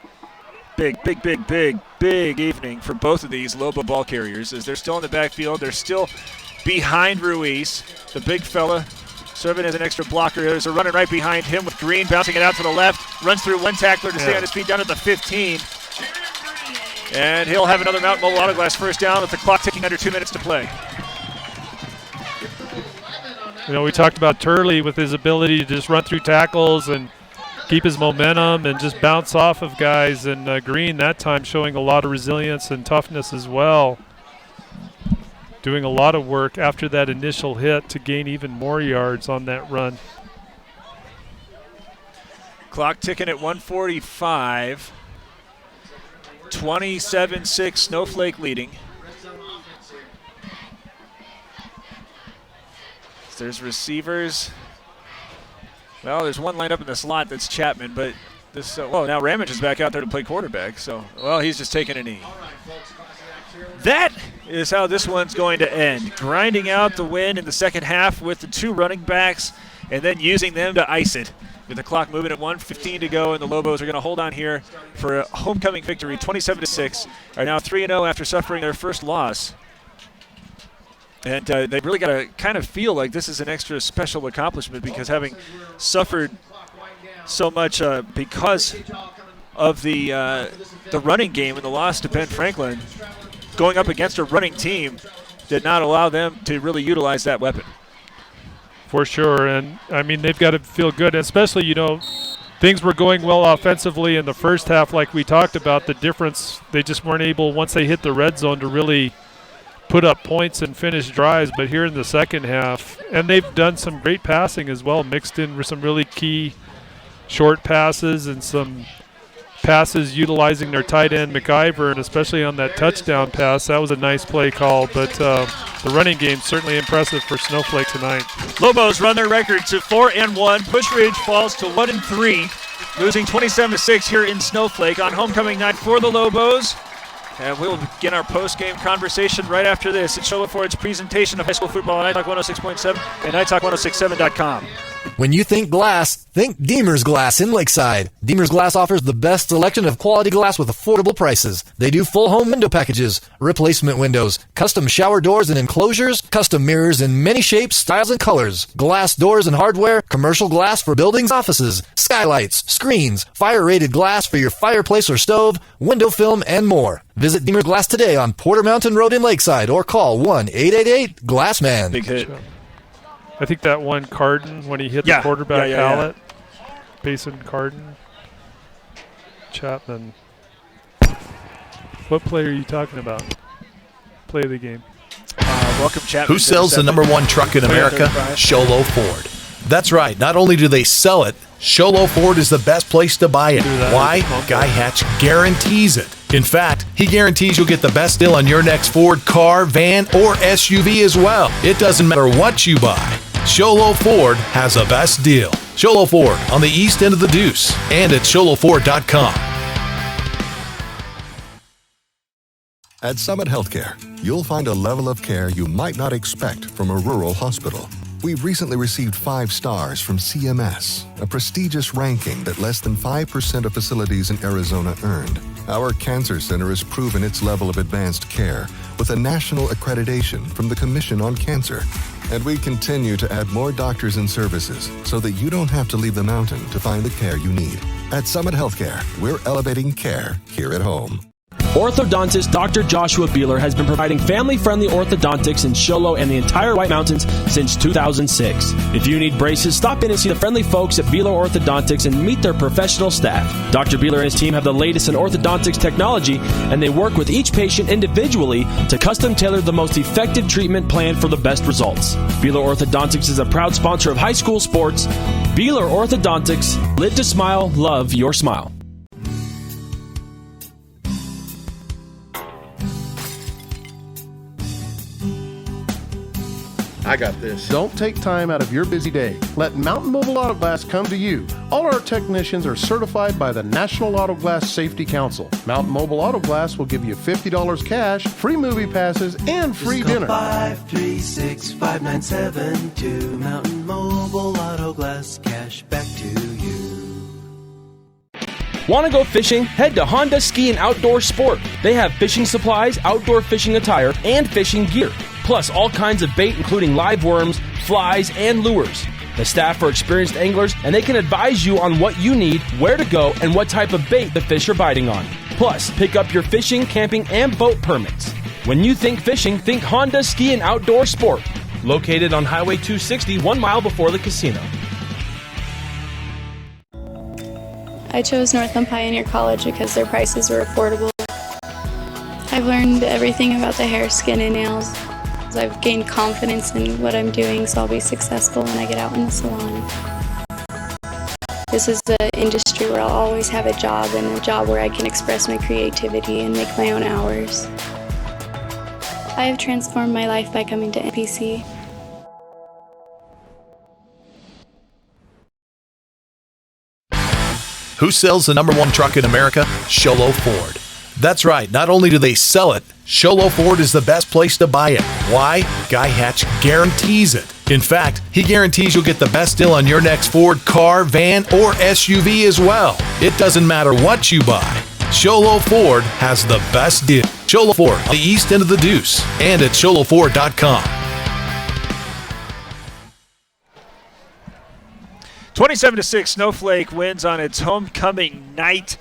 Speaker 2: Big evening for both of these Lobo ball carriers as they're still in the backfield. They're still behind Ruiz, the big fella, serving as an extra blocker. There's a running right behind him with Green, bouncing it out to the left. Runs through one tackler to stay on his feet down at the 15. And he'll have another Mountain Mobile Auto Glass first down with the clock ticking under 2 minutes to play.
Speaker 3: You know, we talked about Turley with his ability to just run through tackles and keep his momentum and just bounce off of guys. And Green that time showing a lot of resilience and toughness as well. Doing a lot of work after that initial hit to gain even more yards on that run.
Speaker 2: Clock ticking at 1:45. 27-6, Snowflake leading. There's receivers. Well, there's one lined up in the slot that's Chapman, but this. Now Ramage is back out there to play quarterback. So, he's just taking a knee. That is how this one's going to end. Grinding out the win in the second half with the 2 running backs, and then using them to ice it. With the clock moving at 1:15 to go, and the Lobos are going to hold on here for a homecoming victory, 27-6. Are now 3-0 after suffering their first loss. And they really got to kind of feel like this is an extra special accomplishment because having suffered so much because of the running game and the loss to Ben Franklin, going up against a running team did not allow them to really utilize that weapon.
Speaker 3: For sure, and I mean they've got to feel good, especially things were going well offensively in the first half like we talked about. The difference, they just weren't able once they hit the red zone to really put up points and finish drives, but here in the second half, and they've done some great passing as well, mixed in with some really key short passes and some passes utilizing their tight end McVicker, and especially on that touchdown pass, that was a nice play call, but the running game certainly impressive for Snowflake tonight.
Speaker 2: Lobos run their record to 4-1. Pusch Ridge falls to 1-3, losing 27-6 here in Snowflake on homecoming night for the Lobos. And we'll begin our post-game conversation right after this. It's Show Ford's presentation of high school football on iTalk 106.7 and iTalk1067.com.
Speaker 1: When you think glass, think Deemer's Glass in Lakeside. Deemer's Glass offers the best selection of quality glass with affordable prices. They do full home window packages, replacement windows, custom shower doors and enclosures, custom mirrors in many shapes, styles, and colors, glass doors and hardware, commercial glass for buildings, offices, skylights, screens, fire-rated glass for your fireplace or stove, window film, and more. Visit Deemer's Glass today on Porter Mountain Road in Lakeside or call 1-888-GLASSMAN.
Speaker 2: Big hit.
Speaker 3: I think that one Carden when he hit the quarterback pallet. Basin Carden. Chapman. What play are you talking about? Play of the game.
Speaker 2: Welcome, Chapman.
Speaker 14: Who sells the #1 truck in America? Sholo Ford. That's right. Not only do they sell it, Sholo Ford is the best place to buy it. Why? Guy Hatch guarantees it. In fact, he guarantees you'll get the best deal on your next Ford car, van, or SUV as well. It doesn't matter what you buy. Sholo Ford has the best deal. Sholo Ford on the east end of the Deuce and at sholoford.com.
Speaker 11: At Summit Healthcare, you'll find a level of care you might not expect from a rural hospital. We've recently received 5 stars from CMS, a prestigious ranking that less than 5% of facilities in Arizona earned. Our cancer center has proven its level of advanced care with a national accreditation from the Commission on Cancer. And we continue to add more doctors and services so that you don't have to leave the mountain to find the care you need. At Summit Healthcare, we're elevating care here at home.
Speaker 5: Orthodontist Dr. Joshua Beeler has been providing family-friendly orthodontics in Show Low and the entire White Mountains since 2006. If you need braces, stop in and see the friendly folks at Beeler Orthodontics and meet their professional staff. Dr. Beeler and his team have the latest in orthodontics technology, and they work with each patient individually to custom tailor the most effective treatment plan for the best results. Beeler Orthodontics is a proud sponsor of high school sports. Beeler Orthodontics, live to smile, love your smile.
Speaker 7: I got this. Don't take time out of your busy day. Let Mountain Mobile Auto Glass come to you. All our technicians are certified by the National Auto Glass Safety Council. Mountain Mobile Auto Glass will give you $50 cash, free movie passes, and free dinner.
Speaker 8: 536-5972. Mountain Mobile Auto Glass, cash back to you.
Speaker 5: Want to go fishing? Head to Honda Ski and Outdoor Sport. They have fishing supplies, outdoor fishing attire, and fishing gear. Plus all kinds of bait including live worms, flies, and lures. The staff are experienced anglers and they can advise you on what you need, where to go, and what type of bait the fish are biting on. Plus, pick up your fishing, camping, and boat permits. When you think fishing, think Honda Ski and Outdoor Sport. Located on Highway 260, 1 mile before the casino.
Speaker 10: I chose Northland Pioneer College because their prices were affordable. I've learned everything about the hair, skin, and nails. I've gained confidence in what I'm doing, so I'll be successful when I get out in the salon. This is the industry where I'll always have a job, and a job where I can express my creativity and make my own hours. I have transformed my life by coming to NPC.
Speaker 14: Who sells the #1 truck in America? Show Low Ford. That's right, not only do they sell it, Show Low Ford is the best place to buy it. Why? Guy Hatch guarantees it. In fact, he guarantees you'll get the best deal on your next Ford car, van, or SUV as well. It doesn't matter what you buy. Show Low Ford has the best deal. Show Low Ford on the east end of the Deuce and at showlowford.com.
Speaker 2: 27-6, Snowflake wins on its homecoming night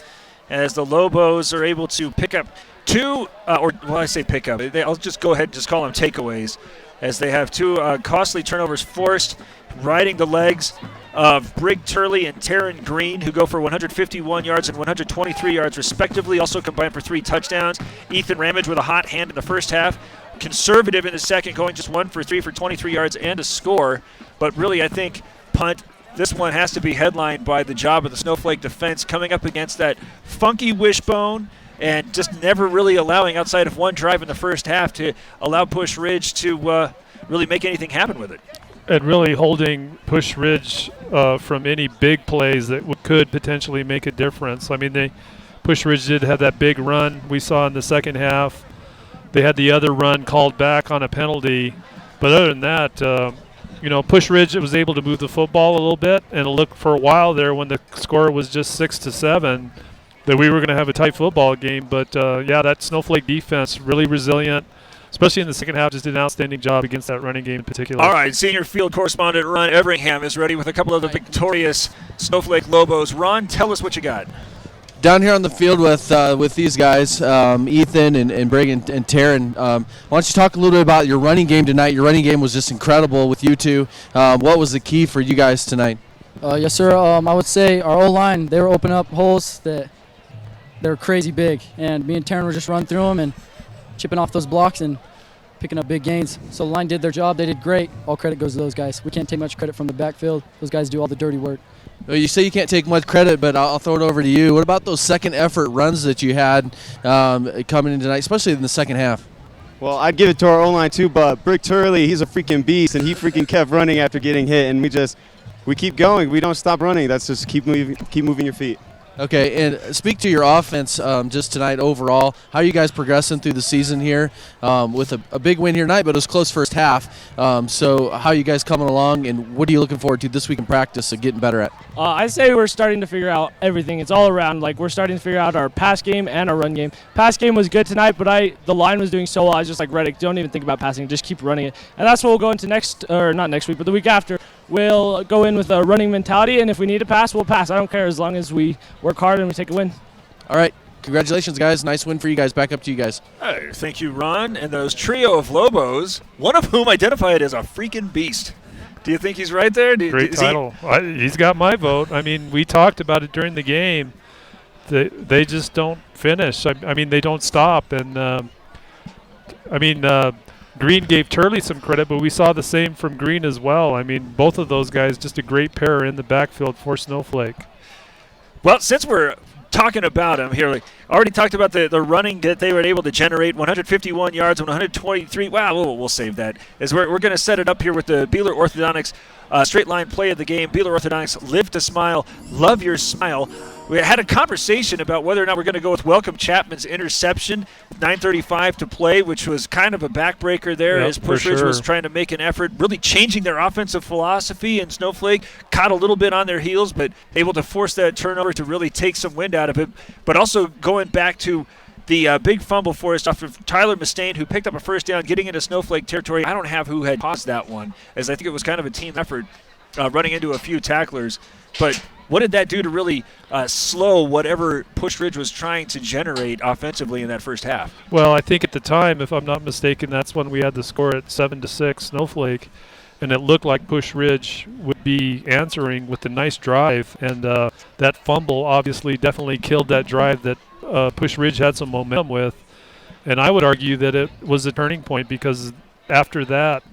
Speaker 2: as the Lobos are able to pick up two, I say pick up. I'll just go ahead and just call them takeaways, as they have two costly turnovers forced, riding the legs of Brig Turley and Taryn Green, who go for 151 yards and 123 yards respectively, also combined for 3 touchdowns. Ethan Ramage with a hot hand in the first half, conservative in the second, going just 1 for 3 for 23 yards and a score. But really, I think punt, this one has to be headlined by the job of the Snowflake defense coming up against that funky wishbone and just never really allowing, outside of one drive in the first half, to allow Pusch Ridge to really make anything happen with it.
Speaker 3: And really holding Pusch Ridge from any big plays that could potentially make a difference. I mean, Pusch Ridge did have that big run we saw in the second half. They had the other run called back on a penalty. But other than that, Pusch Ridge was able to move the football a little bit, and it looked for a while there when the score was just 6-7 that we were going to have a tight football game. But that Snowflake defense, really resilient, especially in the second half, just did an outstanding job against that running game in particular.
Speaker 2: All right, senior field correspondent Ron Everingham is ready with a couple of the victorious Snowflake Lobos. Ron, tell us what you got.
Speaker 13: Down here on the field with these guys, Ethan and Brig and Taryn, why don't you talk a little bit about your running game tonight? Your running game was just incredible with you two. What was the key for you guys tonight?
Speaker 16: Yes, sir. I would say our O-line, they were opening up holes that they were crazy big, and me and Taryn were just running through them and chipping off those blocks and picking up big gains. So the line did their job. They did great. All credit goes to those guys. We can't take much credit from the backfield. Those guys do all the dirty work.
Speaker 13: Well, you say you can't take much credit, but I'll throw it over to you. What about those second effort runs that you had coming in tonight, especially in the second half?
Speaker 17: Well, I'd give it to our O-line too, but Brig Turley, he's a freaking beast, and he freaking kept running after getting hit, and we keep going. We don't stop running. That's just keep moving your feet.
Speaker 13: Okay, and speak to your offense just tonight overall. How are you guys progressing through the season here with a big win here tonight, but it was close first half. So how are you guys coming along, and what are you looking forward to this week in practice and getting better at?
Speaker 18: I say we're starting to figure out everything. It's all around. Like, we're starting to figure out our pass game and our run game. Pass game was good tonight, but the line was doing so well. I was just like, Reddick, don't even think about passing. Just keep running it. And that's what we'll go into not next week, but the week after. We'll go in with a running mentality, and if we need to pass, we'll pass. I don't care as long as we work hard and we take a win.
Speaker 13: All right. congratulations, guys. Nice win for you guys. Back up to you guys.
Speaker 2: Hey, thank you, Ron. And those trio of Lobos, one of whom identified as a freaking beast. Do you think he's right there?
Speaker 3: Great title. He's got my vote. I mean, we talked about it during the game. They just don't finish. I mean, they don't stop. And, Green gave Turley some credit, but we saw the same from Green as well. I mean, both of those guys, just a great pair in the backfield for Snowflake.
Speaker 2: Well, since we're talking about him here, already talked about the running that they were able to generate, 151 yards and 123. Wow, we'll save that. As we're going to set it up here with the Beeler Orthodontics straight line play of the game. Beeler Orthodontics, live to smile, love your smile. We had a conversation about whether or not we're going to go with Welcome Chapman's interception, 9:35 to play, which was kind of a backbreaker there as Pusch Ridge was trying to make an effort, really changing their offensive philosophy, and Snowflake caught a little bit on their heels, but able to force that turnover to really take some wind out of it. But also going back to the big fumble forced off of Tyler Mustaine, who picked up a first down, getting into Snowflake territory. I don't have who had caused that one, as I think it was kind of a team effort running into a few tacklers. But what did that do to really slow whatever Pusch Ridge was trying to generate offensively in that first half?
Speaker 3: Well, I think at the time, if I'm not mistaken, that's when we had the score at 7-6 Snowflake, and it looked like Pusch Ridge would be answering with a nice drive, and that fumble obviously definitely killed that drive that Pusch Ridge had some momentum with. And I would argue that it was a turning point, because after that,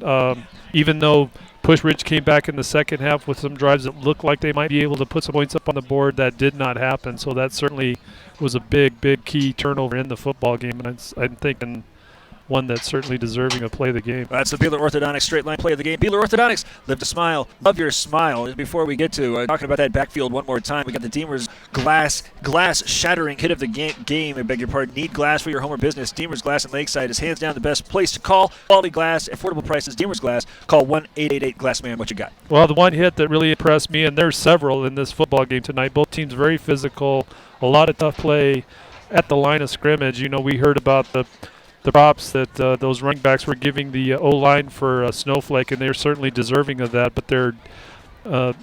Speaker 3: even though Pusch Ridge came back in the second half with some drives that looked like they might be able to put some points up on the board, that did not happen. So that certainly was a big key turnover in the football game, and I'm thinking one that's certainly deserving of play of the game.
Speaker 2: That's the Beeler Orthodontics straight line play of the game. Beeler Orthodontics, live to smile, love your smile. Before we get to talking about that backfield one more time, we got the Deemer's glass shattering hit of the game. I beg your pardon. Need glass for your home or business. Deemer's Glass in Lakeside is hands down the best place to call. Quality glass, affordable prices. Deemer's Glass. Call 1-888-GLASSMAN. What you got?
Speaker 3: Well, the one hit that really impressed me, and there's several in this football game tonight. Both teams very physical, a lot of tough play at the line of scrimmage. You know, we heard about the props that those running backs were giving the O-line for Snowflake, and they're certainly deserving of that. But they're, the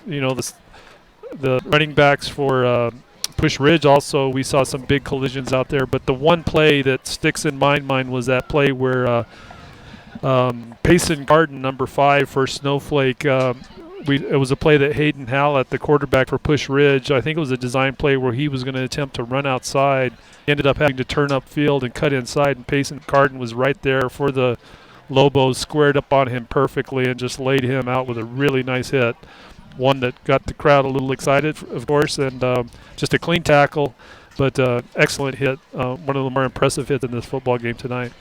Speaker 3: running backs for Pusch Ridge also, we saw some big collisions out there. But the one play that sticks in my mind was that play where Payson Garden, number 5 for Snowflake, it was a play that Hayden Hallett, the quarterback for Pusch Ridge, I think it was a design play where he was going to attempt to run outside, ended up having to turn upfield and cut inside, and Payson Garden was right there for the Lobos, squared up on him perfectly and just laid him out with a really nice hit. One that got the crowd a little excited, of course, and just a clean tackle, but excellent hit. One of the more impressive hits in this football game tonight.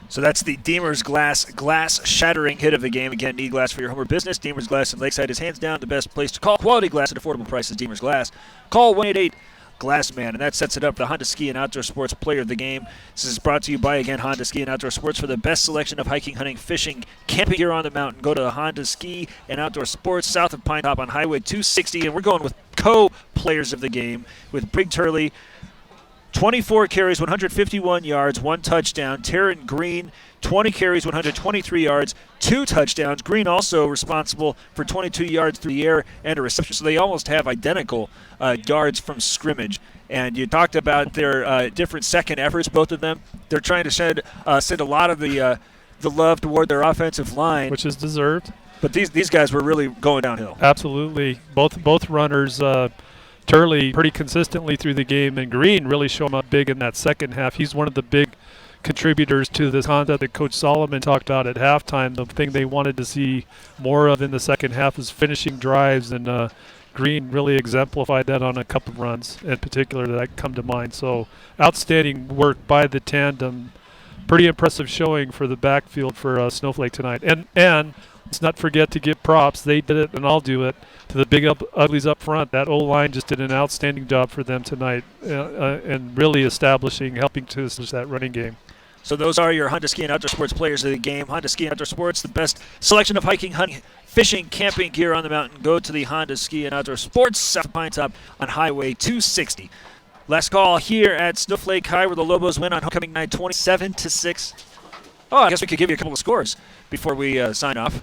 Speaker 2: So that's the Deemer's glass shattering hit of the game. Again, need glass for your home or business. Deemer's Glass in Lakeside is hands down the best place to call. Quality glass at affordable prices. Deemer's Glass. Call 1-888-GLASSMAN. And that sets it up, the Honda Ski and Outdoor Sports player of the game. This is brought to you by, again, Honda Ski and Outdoor Sports. For the best selection of hiking, hunting, fishing, camping gear on the mountain, go to Honda Ski and Outdoor Sports south of Pine Top on Highway 260. And we're going with co-players of the game with Brig Turley. 24 carries, 151 yards, 1 touchdown. Taryn Green, 20 carries, 123 yards, 2 touchdowns. Green also responsible for 22 yards through the air and a reception. So they almost have identical yards from scrimmage. And you talked about their different second efforts, both of them. They're trying to send a lot of the love toward their offensive line,
Speaker 3: which is deserved.
Speaker 2: But these guys were really going downhill.
Speaker 3: Absolutely. Both runners, Turley pretty consistently through the game, and Green really showed up big in that second half. He's one of the big contributors to this Honda that Coach Solomon talked about at halftime. The thing they wanted to see more of in the second half is finishing drives, and Green really exemplified that on a couple of runs in particular that come to mind. So outstanding work by the tandem. Pretty impressive showing for the backfield for Snowflake tonight. And let's not forget to give props. They did it, and I'll do it, to the big uglies up front. That O-line just did an outstanding job for them tonight, and really helping to establish that running game.
Speaker 2: So those are your Honda Ski and Outdoor Sports players of the game. Honda Ski and Outdoor Sports, the best selection of hiking, hunting, fishing, camping gear on the mountain. Go to the Honda Ski and Outdoor Sports, South Pine Top on Highway 260. Last call here at Snowflake High, where the Lobos win on homecoming night 27-6. Oh, I guess we could give you a couple of scores before we sign off.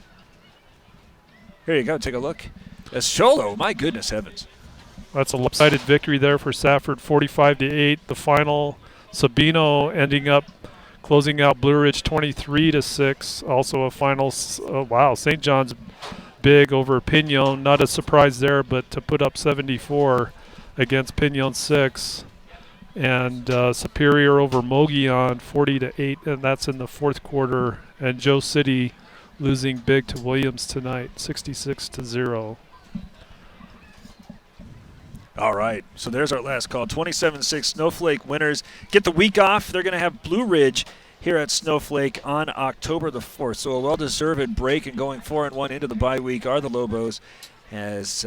Speaker 2: Here you go. Take a look. As Sholo, my goodness heavens.
Speaker 3: That's a lopsided victory there for Safford, 45-8. The final, Sabino ending up closing out Blue Ridge 23-6. Also a final, St. John's big over Pinon. Not a surprise there, but to put up 74 against Pinon 6. And Superior over Mogollon 40-8, and that's in the fourth quarter. And Joe City losing big to Williams tonight, 66-0.
Speaker 2: All right, so there's our last call. 27-6 Snowflake winners. Get the week off. They're going to have Blue Ridge here at Snowflake on October the 4th. So a well-deserved break, and going 4-1 into the bye week are the Lobos. As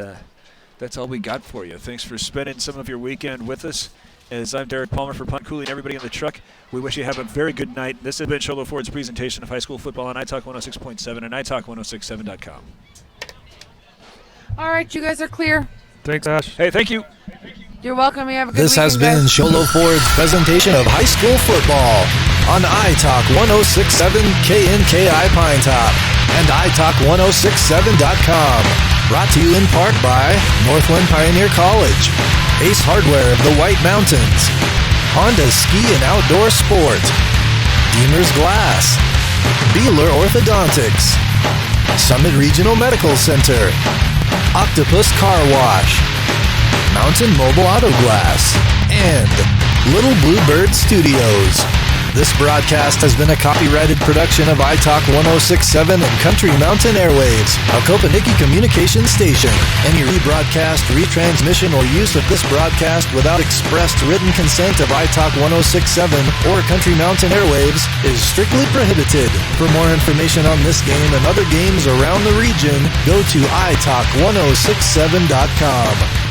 Speaker 2: that's all we got for you. Thanks for spending some of your weekend with us. As I'm Derek Palmer for Punt Cooley and everybody in the truck, we wish you have a very good night. This has been Sholo Ford's presentation of high school football on iTalk 106.7 and iTalk1067.com.
Speaker 4: All right, you guys are clear.
Speaker 3: Thanks, Ash.
Speaker 2: Hey, thank you.
Speaker 4: You're welcome. You have a good
Speaker 1: This has
Speaker 4: weekend,
Speaker 1: been
Speaker 4: guys.
Speaker 1: Sholo Ford's presentation of high school football on iTalk 106.7 KNKI Pine Top and iTalk1067.com. Brought to you in part by Northland Pioneer College, Ace Hardware of the White Mountains, Honda Ski and Outdoor Sport, Deemer's Glass, Beeler Orthodontics, Summit Regional Medical Center, Octopus Car Wash, Mountain Mobile Auto Glass, and Little Bluebird Studios. This broadcast has been a copyrighted production of iTalk 106.7 and Country Mountain Airwaves, a Kopaniki communication station. Any rebroadcast, retransmission, or use of this broadcast without expressed written consent of iTalk 106.7 or Country Mountain Airwaves is strictly prohibited. For more information on this game and other games around the region, go to iTalk1067.com.